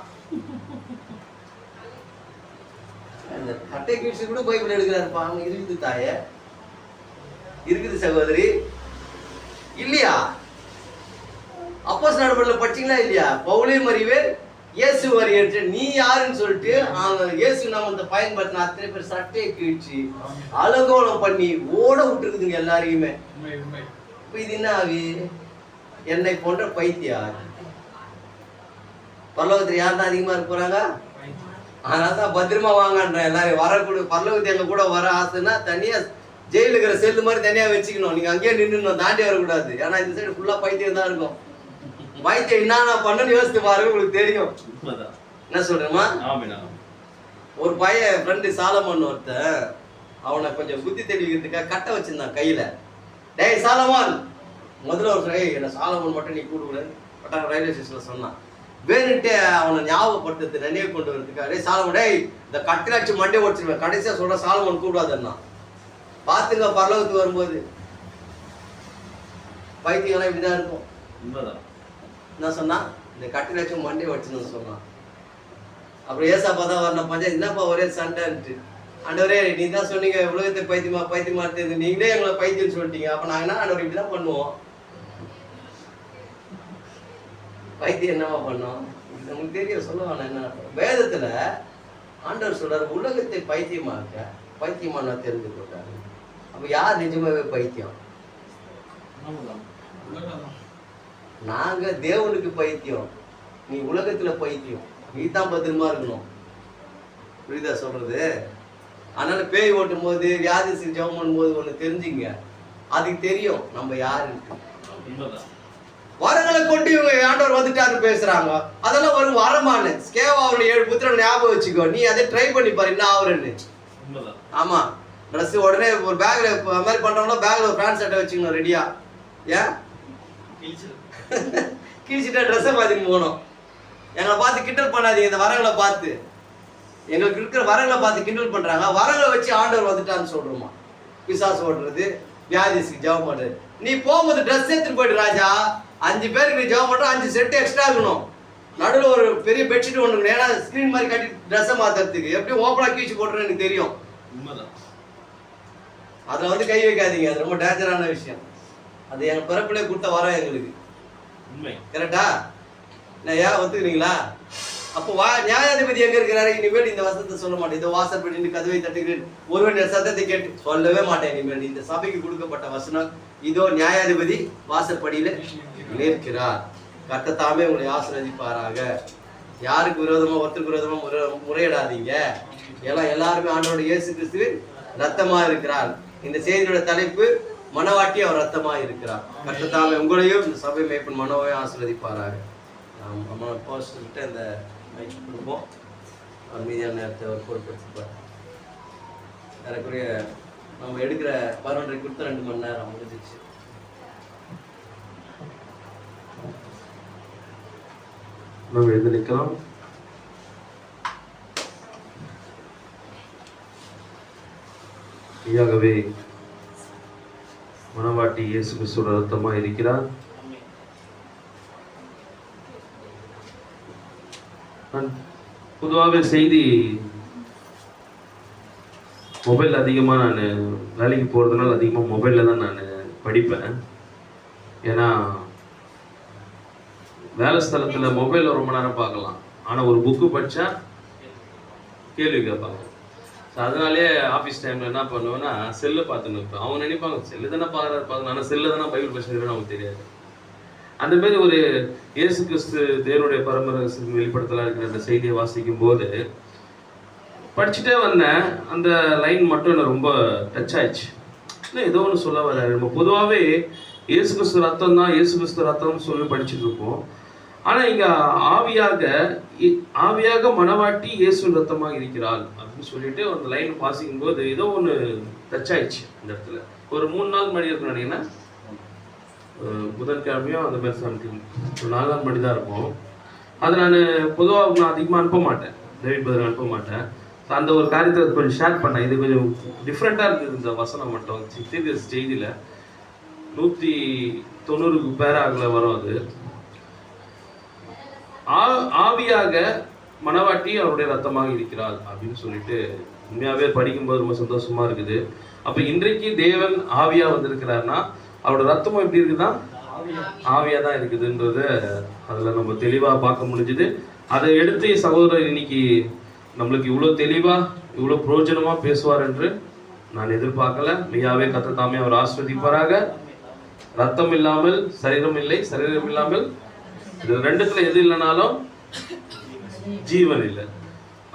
Speaker 1: அந்த சட்டை கீழ்ச்சி கூட பைபிள் எடுக்கிறாருப்பா. அவங்க இருக்குது தாய, இருக்குது சகோதரி இல்லையா? அப்போஸ்தலர் நடவடிக்கைகள் படிச்சீங்களா இல்லையா? பவுலே மறிவேன் இயேசு வருகின்ற நீ யாருன்னு சொல்லிட்டு இயேசு நாமத்தை பயன்படுத்தின அத்தனை பேர் சட்டையை கீழ்ச்சி அலங்கோலம் பண்ணி ஓட விட்டுருக்குதுங்க எல்லாரையுமே. இப்ப இது என்ன ஆவி? என்னை போன்ற பைத்தியா? பரலோகத்துல யார் தான் அதிகமா இருக்க போறாங்க? அதனாலதான் பத்திரமா வாங்கன்ற எல்லாரையும் வரக்கூட. பரலோகத்தை எங்க கூட வர ஆசைன்னா தனியா ஜெயில இருக்கிற செல்லு மாதிரி தனியா வச்சுக்கணும். நீங்க அங்கேயே நின்று தாண்டி வரக்கூடாது. ஏன்னா இந்த சைடு ஃபுல்லா பைத்தியம் தான் இருக்கும். பைத்தியம் என்ன பண்ணு யோசித்து பாருங்க, உங்களுக்கு தெரியும். என்ன சொல்றேமா? ஒரு பையன் ஃப்ரெண்டு சாலமன் ஒருத்தன் அவனை கொஞ்சம் புத்தி தெரிவிக்கிறதுக்காக கட்டை வச்சிருந்தான் கையில. டேய் சாலமோன், முதல்ல ஒரு என்ன சாலமோன் மட்டும் நீ கூடுக்கூடாது பட்டாங்க ரயில்வே ஸ்டேஷன்ல சொன்னான். வேணுன்ட்டு அவனை ஞாபகப்படுத்துறது நினைவு கொண்டு வரதுக்காக, டேய் சாலமோன், டேய் இந்த கட்டில வச்சு மண்டே ஓடிச்சிருவேன், கடைசியா சொல்ற சாலமோன் கூடாதுன்னா பாத்துங்க பரலோகத்துக்கு வரும்போது. பைத்தியங்களாம் இப்படிதான் இருக்கும். என்ன சொன்னா, இந்த கட்டில வச்சு மண்டே ஓடிச்சுன்னு சொன்னான். அப்புறம் ஏசாப்பா தான் வரணும், பஞ்சாயத்து என்னப்பா ஒரே சண்டைன்ட்டு. ஆண்டவரே நீ தான் சொன்னீங்க உலகத்தை பைத்தியமா தெரியுது, நீங்களே எங்களை பைத்தியம்னு சொல்லிட்டீங்க, அப்ப நாங்க என்ன ஆண்டவர் இப்படிதான் பண்ணுவோம்? பைத்தியம் என்னவா பண்ணோம்? இது உங்களுக்கு தெரியும், சொல்லுவாங்க. என்ன வேதத்துல ஆண்டவர் சொல்றாரு, உலகத்தை பைத்தியமான தெரிந்து கொண்டாரு. அப்ப யார் நிஜமாவே பைத்தியம்? நாங்க தேவனுக்கு பைத்தியம், நீ உலகத்துல பைத்தியம். நீ தான் பத்திரமா இருக்கணும். புரியுதா சொல்றது? அதனால பேய் ஓட்டும் போது, வியாதி ஜெபம் பண்ணும் போது ஒண்ணு தெரிஞ்சுங்க, அதுக்கு தெரியும் நம்ம யாருன்னு. வரங்களை கொண்டு இவங்க ஆண்டவர் வந்துட்டாரு பேசுறாங்க, அதெல்லாம் ஒரு வரமான ஸ்கேவாவுல 7 புத்திரன் ஞாபகம் வச்சுக்கோ. நீ அதை ட்ரை பண்ணி பாரு என்ன ஆகுறன்னு. ஆமா, ட்ரெஸ் உடனே ஒரு பேக்ல அது மாதிரி பண்றவங்களா பேக்ல ஒரு பேண்ட் ஷர்ட்டை வச்சுக்கணும் ரெடியா. ஏன் கிழிச்சிட்டா ட்ரெஸ்ஸை பார்த்துட்டு போகணும். எங்களை பார்த்து கிண்டல் பண்ணாதீங்க. இந்த வரங்களை பார்த்து, எங்களுக்கு இருக்கிற வரங்களை பார்த்து கிண்டல் பண்றாங்க. வரங்களை வச்சு ஆண்டவர் வந்துட்டான்னு சொல்றோமா? பிசாசு ஓடுறது, வியாதிக்கு ஜெபம் பண்றது. நீ போகும்போது ட்ரெஸ் எடுத்துட்டு போயிட்டு ராஜா, 5 பேருக்கு நீ ஜெபம் பண்ற, 5 செட்டு எக்ஸ்ட்ரா இருக்கணும். நடுவில் ஒரு பெரிய பெட்ஷீட் ஒன்று, ஏன்னா ஸ்கிரீன் மாதிரி கட்டி ட்ரெஸ்ஸை மாத்துறதுக்கு. எப்படி ஓப்பனா கீழ்ச்சி போட்டுறேன்னு எனக்கு தெரியும். அதுல வந்து கை வைக்காதீங்க, அது ரொம்ப டேஞ்சரான விஷயம். அது எங்க பிறப்பிலே கொடுத்த வரம் எங்களுக்கு. கரெக்டா? ஏன் ஒத்துக்கிறீங்களா? அப்போ நியாயாதிபதி எங்க இருக்கிறாரு? இனிமேல் இந்த வசனத்தை சொல்ல மாட்டேன். இந்த வாசற்படி கதவை தட்டுகிறேன், ஒருவன் சத்தத்தை கேட்டு சொல்லவே மாட்டேன். இனிமேல் இந்த சபைக்கு கொடுக்கப்பட்ட வசனம் இதோ, நியாயாதிபதி வாசற்படியில நிற்கிறார். கர்த்தர் உங்களை ஆசீர்வதிப்பாராக. யாருக்கு விரோதமா, ஒருத்தருக்கு விரோதமா முறையிடாதீங்க. எல்லாருமே ஆண்டவருடைய இயேசு கிறிஸ்துவின் ரத்தமா இருக்கிறார். இந்த செய்தியோட தலைப்பு, மனவாட்டி அவர் ரத்தமா இருக்கிறார். கர்த்தர் உங்களையும் இந்த சபை மேய்ப்பன் மனோவையும் ஆசீர்வதிப்பாராக. நம்ம போஸ்டர்கிட்ட இந்த மைக் கொடுப்போம். மீதியான நேரத்தை அவர் பொறுப்பெடுத்துப்பார். ஏறக்குறைய நம்ம எடுக்கிற 11:30 கொடுத்த 2 மணி நேரம் முடிஞ்சிச்சு. நம்ம எழுந்து நிற்கலாம். ஐயாகவே மனவாட்டி இயேசு கிறிஸ்துவோட ரத்தமா இருக்கிறார். பொதுவாகவே செய்தி மொபைல் அதிகமாக நான் வேலைக்கு போகிறதுனால அதிகமாக மொபைலில் தான் நான் படிப்பேன். ஏன்னா வேலை ஸ்தலத்தில் மொபைலில் ரொம்ப நேரம் பார்க்கலாம், ஆனால் ஒரு புக்கு படித்தா கேள்வி கேட்பாங்க. ஸோ அதனாலே ஆஃபீஸ் டைமில் என்ன பண்ணுவேன்னா செல்லை பார்த்துன்னு இருப்பேன். அவங்க நினைப்பாங்க செல்லு தானே பார்க்குறாரு, ஆனால் செல்லில் தானே பைபிள் படிச்சுருக்கேன்னு அவங்களுக்கு தெரியாது. அந்த மாதிரி ஒரு இயேசு கிறிஸ்து தேவனுடைய பரமரகசியம் வெளிப்படுத்தலாம் இருக்கிற அந்த செய்தியை வாசிக்கும் போது படிச்சுட்டே வந்தேன். அந்த லைன் மட்டும் எனக்கு ரொம்ப டச் ஆயிடுச்சு. இல்லை ஏதோ ஒன்று சொல்ல வர, நம்ம பொதுவாகவே இயேசு கிறிஸ்து ரத்தம் தான், இயேசு கிறிஸ்து ரத்தம்னு சொல்லி படிச்சுட்டு இருப்போம். ஆனால் இங்கே ஆவியாக மனவாட்டி இயேசு ரத்தமாக இருக்கிறாள் அப்படின்னு சொல்லிட்டு அந்த லைன் வாசிக்கும் போது ஏதோ ஒன்று டச் ஆயிடுச்சு. அந்த இடத்துல ஒரு 3 நாள் மணி இருக்குன்னு நினைக்கிறேன், புதன்கிழமையும் அந்த மாதிரி சம்திங் ஒரு 4 நாள் மணி தான் இருக்கும். அதை நான் பொதுவாக நான் அதிகமாக அனுப்ப மாட்டேன், டேவிட் பிரதர் அனுப்ப மாட்டேன். அந்த ஒரு காரியத்தை கொஞ்சம் ஷேர் பண்ணேன். இது கொஞ்சம் டிஃப்ரெண்ட்டாக இருக்குது. இந்த வசனம் மட்டும் செய்தியில் 190 பேராகில் வரும். அது ஆவியாக மனவாட்டி அவருடைய ரத்தமாக இருக்கிறாள் அப்படின்னு சொல்லிட்டு உண்மையாகவே படிக்கும்போது ரொம்ப சந்தோஷமா இருக்குது. அப்போ இன்றைக்கு தேவன் ஆவியா வந்திருக்கிறாருன்னா அவரோட ரத்தமும் எப்படி இருக்குதா? ஆவியா தான் இருக்குதுன்றத அதில் நம்ம தெளிவாக பார்க்க முடிஞ்சுது. அதை எடுத்து சகோதரர் இன்னைக்கு நம்மளுக்கு இவ்வளோ தெளிவாக இவ்வளோ பிரயோஜனமாக பேசுவார் என்று நான் எதிர்பார்க்கல. மெய்யாவே கர்த்தர் தாமே அவர் ஆசீர்வதிப்பாராக. ரத்தம் இல்லாமல் சரீரம் இல்லை, சரீரம் இல்லாமல் இது ரெண்டுத்துல எது இல்லைனாலும் ஜீவன் இல்லை.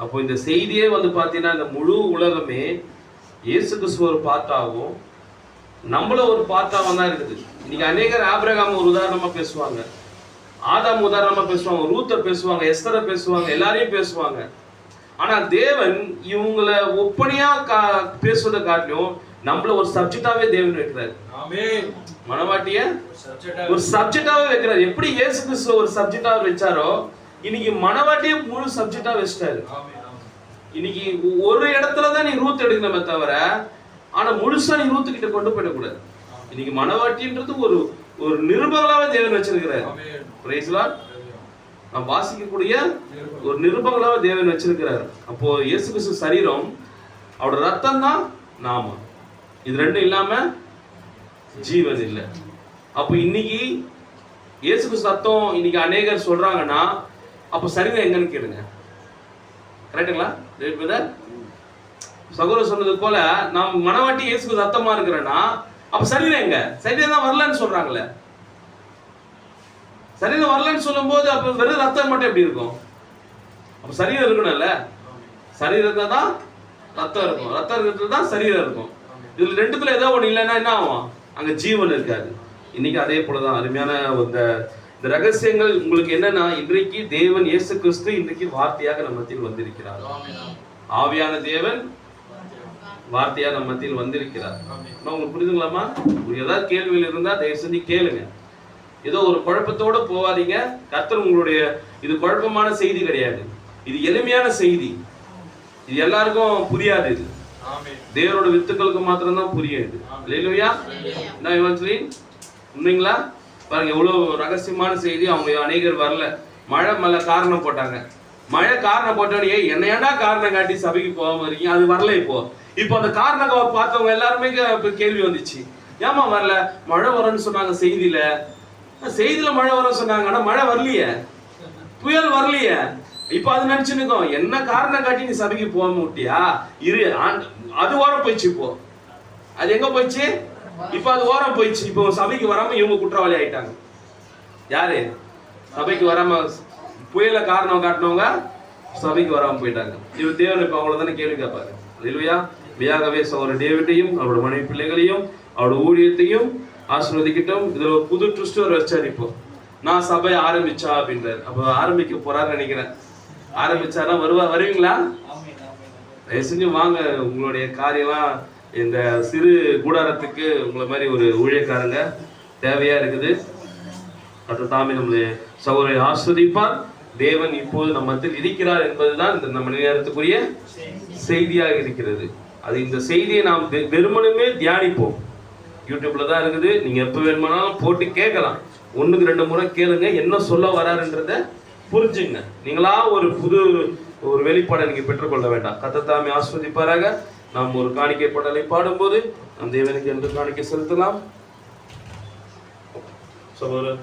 Speaker 1: அப்போ இந்த செய்தியே வந்து பார்த்தீங்கன்னா இந்த முழு உலகமே இயேசு கிறிஸ்து ஒரு பார்ட்டாகவும் நம்மளும் ஒரு பார்ட்டாகவும் தான் இருக்குது. இன்னைக்கு அநேகர் ஆபிரகாம் ஒரு உதாரணமா பேசுவாங்க, ஆதாம் உதாரணமா பேசுவாங்க, ரூத்தை பேசுவாங்க, எஸ்தரை பேசுவாங்க, எல்லாரையும் பேசுவாங்க.
Speaker 3: ஆனா தேவன் இவங்களை ஒப்பனையா பேசுவதை காட்டிலும் நம்மள ஒரு சப்ஜெக்டாவே தேவன் வைக்கிறாரு. மனவாட்டிய ஒரு சப்ஜெக்டாவே வைக்கிறாரு. எப்படி இயேசு கிறிஸ்து ஒரு சப்ஜெக்டாவே வச்சாரோ இன்னைக்கு மனவாட்டிய முழு சப்ஜெக்டா வச்சிட்டாரு. இன்னைக்கு ஒரு இடத்துலதான் நீ ரூத் எடுக்கணுமே தவிர, ஆனா முழுசா நீ ரூத்து கிட்ட கொண்டு போயிடக்கூடாது. இன்னைக்கு மனவாட்டின்றது ஒரு ஒரு நிருபங்களாவே தேவன் வச்சிருக்கிறார். Praise Lord. நாம் வாசிக்கக்கூடிய ஒரு நிருபங்களாவே தேவன் வச்சிருக்கிறார். அப்போ இயேசு கிறிஸ்து சரீரம், அவரோட ரத்தம் தான் நாம. இது ரெண்டும் இல்லாம ஜீவன் இல்லை. அப்போ இன்னைக்கு இயேசு கிறிஸ்து ரத்தம் இன்னைக்கு அநேகர் சொல்றாங்கன்னா அப்போ சரீரம் எங்கன்னு கேளுங்க. கரெக்டுங்களா? சகோதரர் சொன்னது போல நாம் மனவாட்டி இயேசுக்கு ரத்தமா இருக்கிறேன்னா அப்ப சரீரம் எங்க? சரீரம் தான் வரலன்னு சொல்றாங்களே. சரீரம் வரலன்னு சொல்லும் போது அப்ப வெறும் ரத்தம் மட்டும் எப்படி இருக்கும்? அப்ப சரீரம் இருக்கணும்ல. சரீரம் தான் ரத்தம் இருக்கும், ரத்தம் இருக்கிறது தான் சரீரம் இருக்கும். இதுல ரெண்டுத்துல ஏதோ ஒண்ணு இல்லைன்னா என்ன ஆகும்? அங்க ஜீவன் இருக்காது. இன்னைக்கு அதே போலதான் அருமையான இந்த ரகசியங்கள் உங்களுக்கு என்னன்னா, இன்றைக்கு தேவன் இயேசு கிறிஸ்து இன்றைக்கு வார்த்தையாக நம்ம மத்தியில் வந்திருக்கிறார். ஆவியான தேவன் வார்த்தையா நம்ம மத்தியில் வந்திருக்கிறார். உங்களுக்கு புரியுதுங்களாமா? ஏதாவது கேள்விகள் இருந்தா தயவு செஞ்சு கேளுங்க. ஏதோ ஒரு குழப்பத்தோட போவாதீங்க. கர்த்தர் உங்களுடைய, இது குழப்பமான செய்தி கிடையாது, இது எளிமையான செய்தி. இது எல்லாருக்கும் புரியாது. இது தேவனோட வித்துக்களுக்கு மாத்திரம்தான் புரியுது. இல்லையா? உண்மைங்களா? பாருங்க எவ்வளவு ரகசியமான செய்தி. அவங்க அநேகர் வரல, மழை மேல காரணம் போட்டாங்க. மழை காரணம் போட்டோன்னே என்னையடா காரணம் காட்டி சபைக்கு போகாம இருக்கீங்க, அது வரல. இப்போ அந்த காரணம் பார்த்தவங்க எல்லாருமே கேள்வி வந்துச்சு, ஏமா வரல? மழை வரன்னு சொன்னாங்க செய்தியில மழை வரன்னு சொன்னாங்க, ஆனா மழை வரலையே, புயல் வரலையே. இப்ப அது நினைச்சுருக்கோம், என்ன காரணம் காட்டி நீ சபைக்கு போகாம விட்டியா? அது ஓரம் போயிடுச்சு. இப்போ அது எங்க போயிடுச்சு? இப்ப அது ஓரம் போயிடுச்சு. இப்போ சபைக்கு வராம இவங்க குற்றவாளி ஆயிட்டாங்க. யாரு? சபைக்கு வராம புயல காரணம் காட்டினவங்க சபைக்கு வராம போயிட்டாங்க. இவர் தேவன் இப்ப அவ்வளவுதானே கேள்வி கேட்பாரு. இல்லையா? மெய்யாகவே சகோதரர் டேவிட்டையும் அவரோட மனைவி பிள்ளைகளையும் அவரோட ஊழியத்தையும் ஆசீர்வதிக்கட்டும். இதுல ஒரு புது ட்விஸ்ட் ஒரு வச்சார். இப்போ நான் சபையை ஆரம்பிச்சா அப்படின்றாரு. அப்ப ஆரம்பிக்க போறாருன்னு நினைக்கிறேன். ஆரம்பிச்சாரா வருவீங்களா? தயவு செஞ்சு வாங்க. உங்களுடைய காரியம்லாம் இந்த சிறு கூடாரத்துக்கு உங்களை மாதிரி ஒரு ஊழியக்காரங்க தேவையா இருக்குது. அது தாமே நம்முடைய சகோதரரை ஆஸ்வதிப்பார். தேவன் இப்போது நம்ம மத்தியில் இருக்கிறார் என்பதுதான் இந்த நம்ம நேரத்துக்குரிய செய்தியாக இருக்கிறது. அது இந்த செய்தியை நாம் வெறுமனுமே தியானிப்போம். யூடியூப்ல தான் இருக்குது, நீங்க எப்ப வேணுமானாலும் போட்டு கேட்கலாம். 1-2 முறை கேளுங்க, என்ன சொல்ல வராருன்றத புரிஞ்சுங்க. நீங்களா ஒரு புது ஒரு வெளிப்பாடை நீங்க பெற்றுக்கொள்ள வேண்டாம். கர்த்தர் தாமே ஆஸ்வதிப்பாராக. நாம் ஒரு காணிக்கை பாடலை பாடும்போது நம் தேவனுக்கு என்று காணிக்கை செலுத்தலாம். சகோதரர்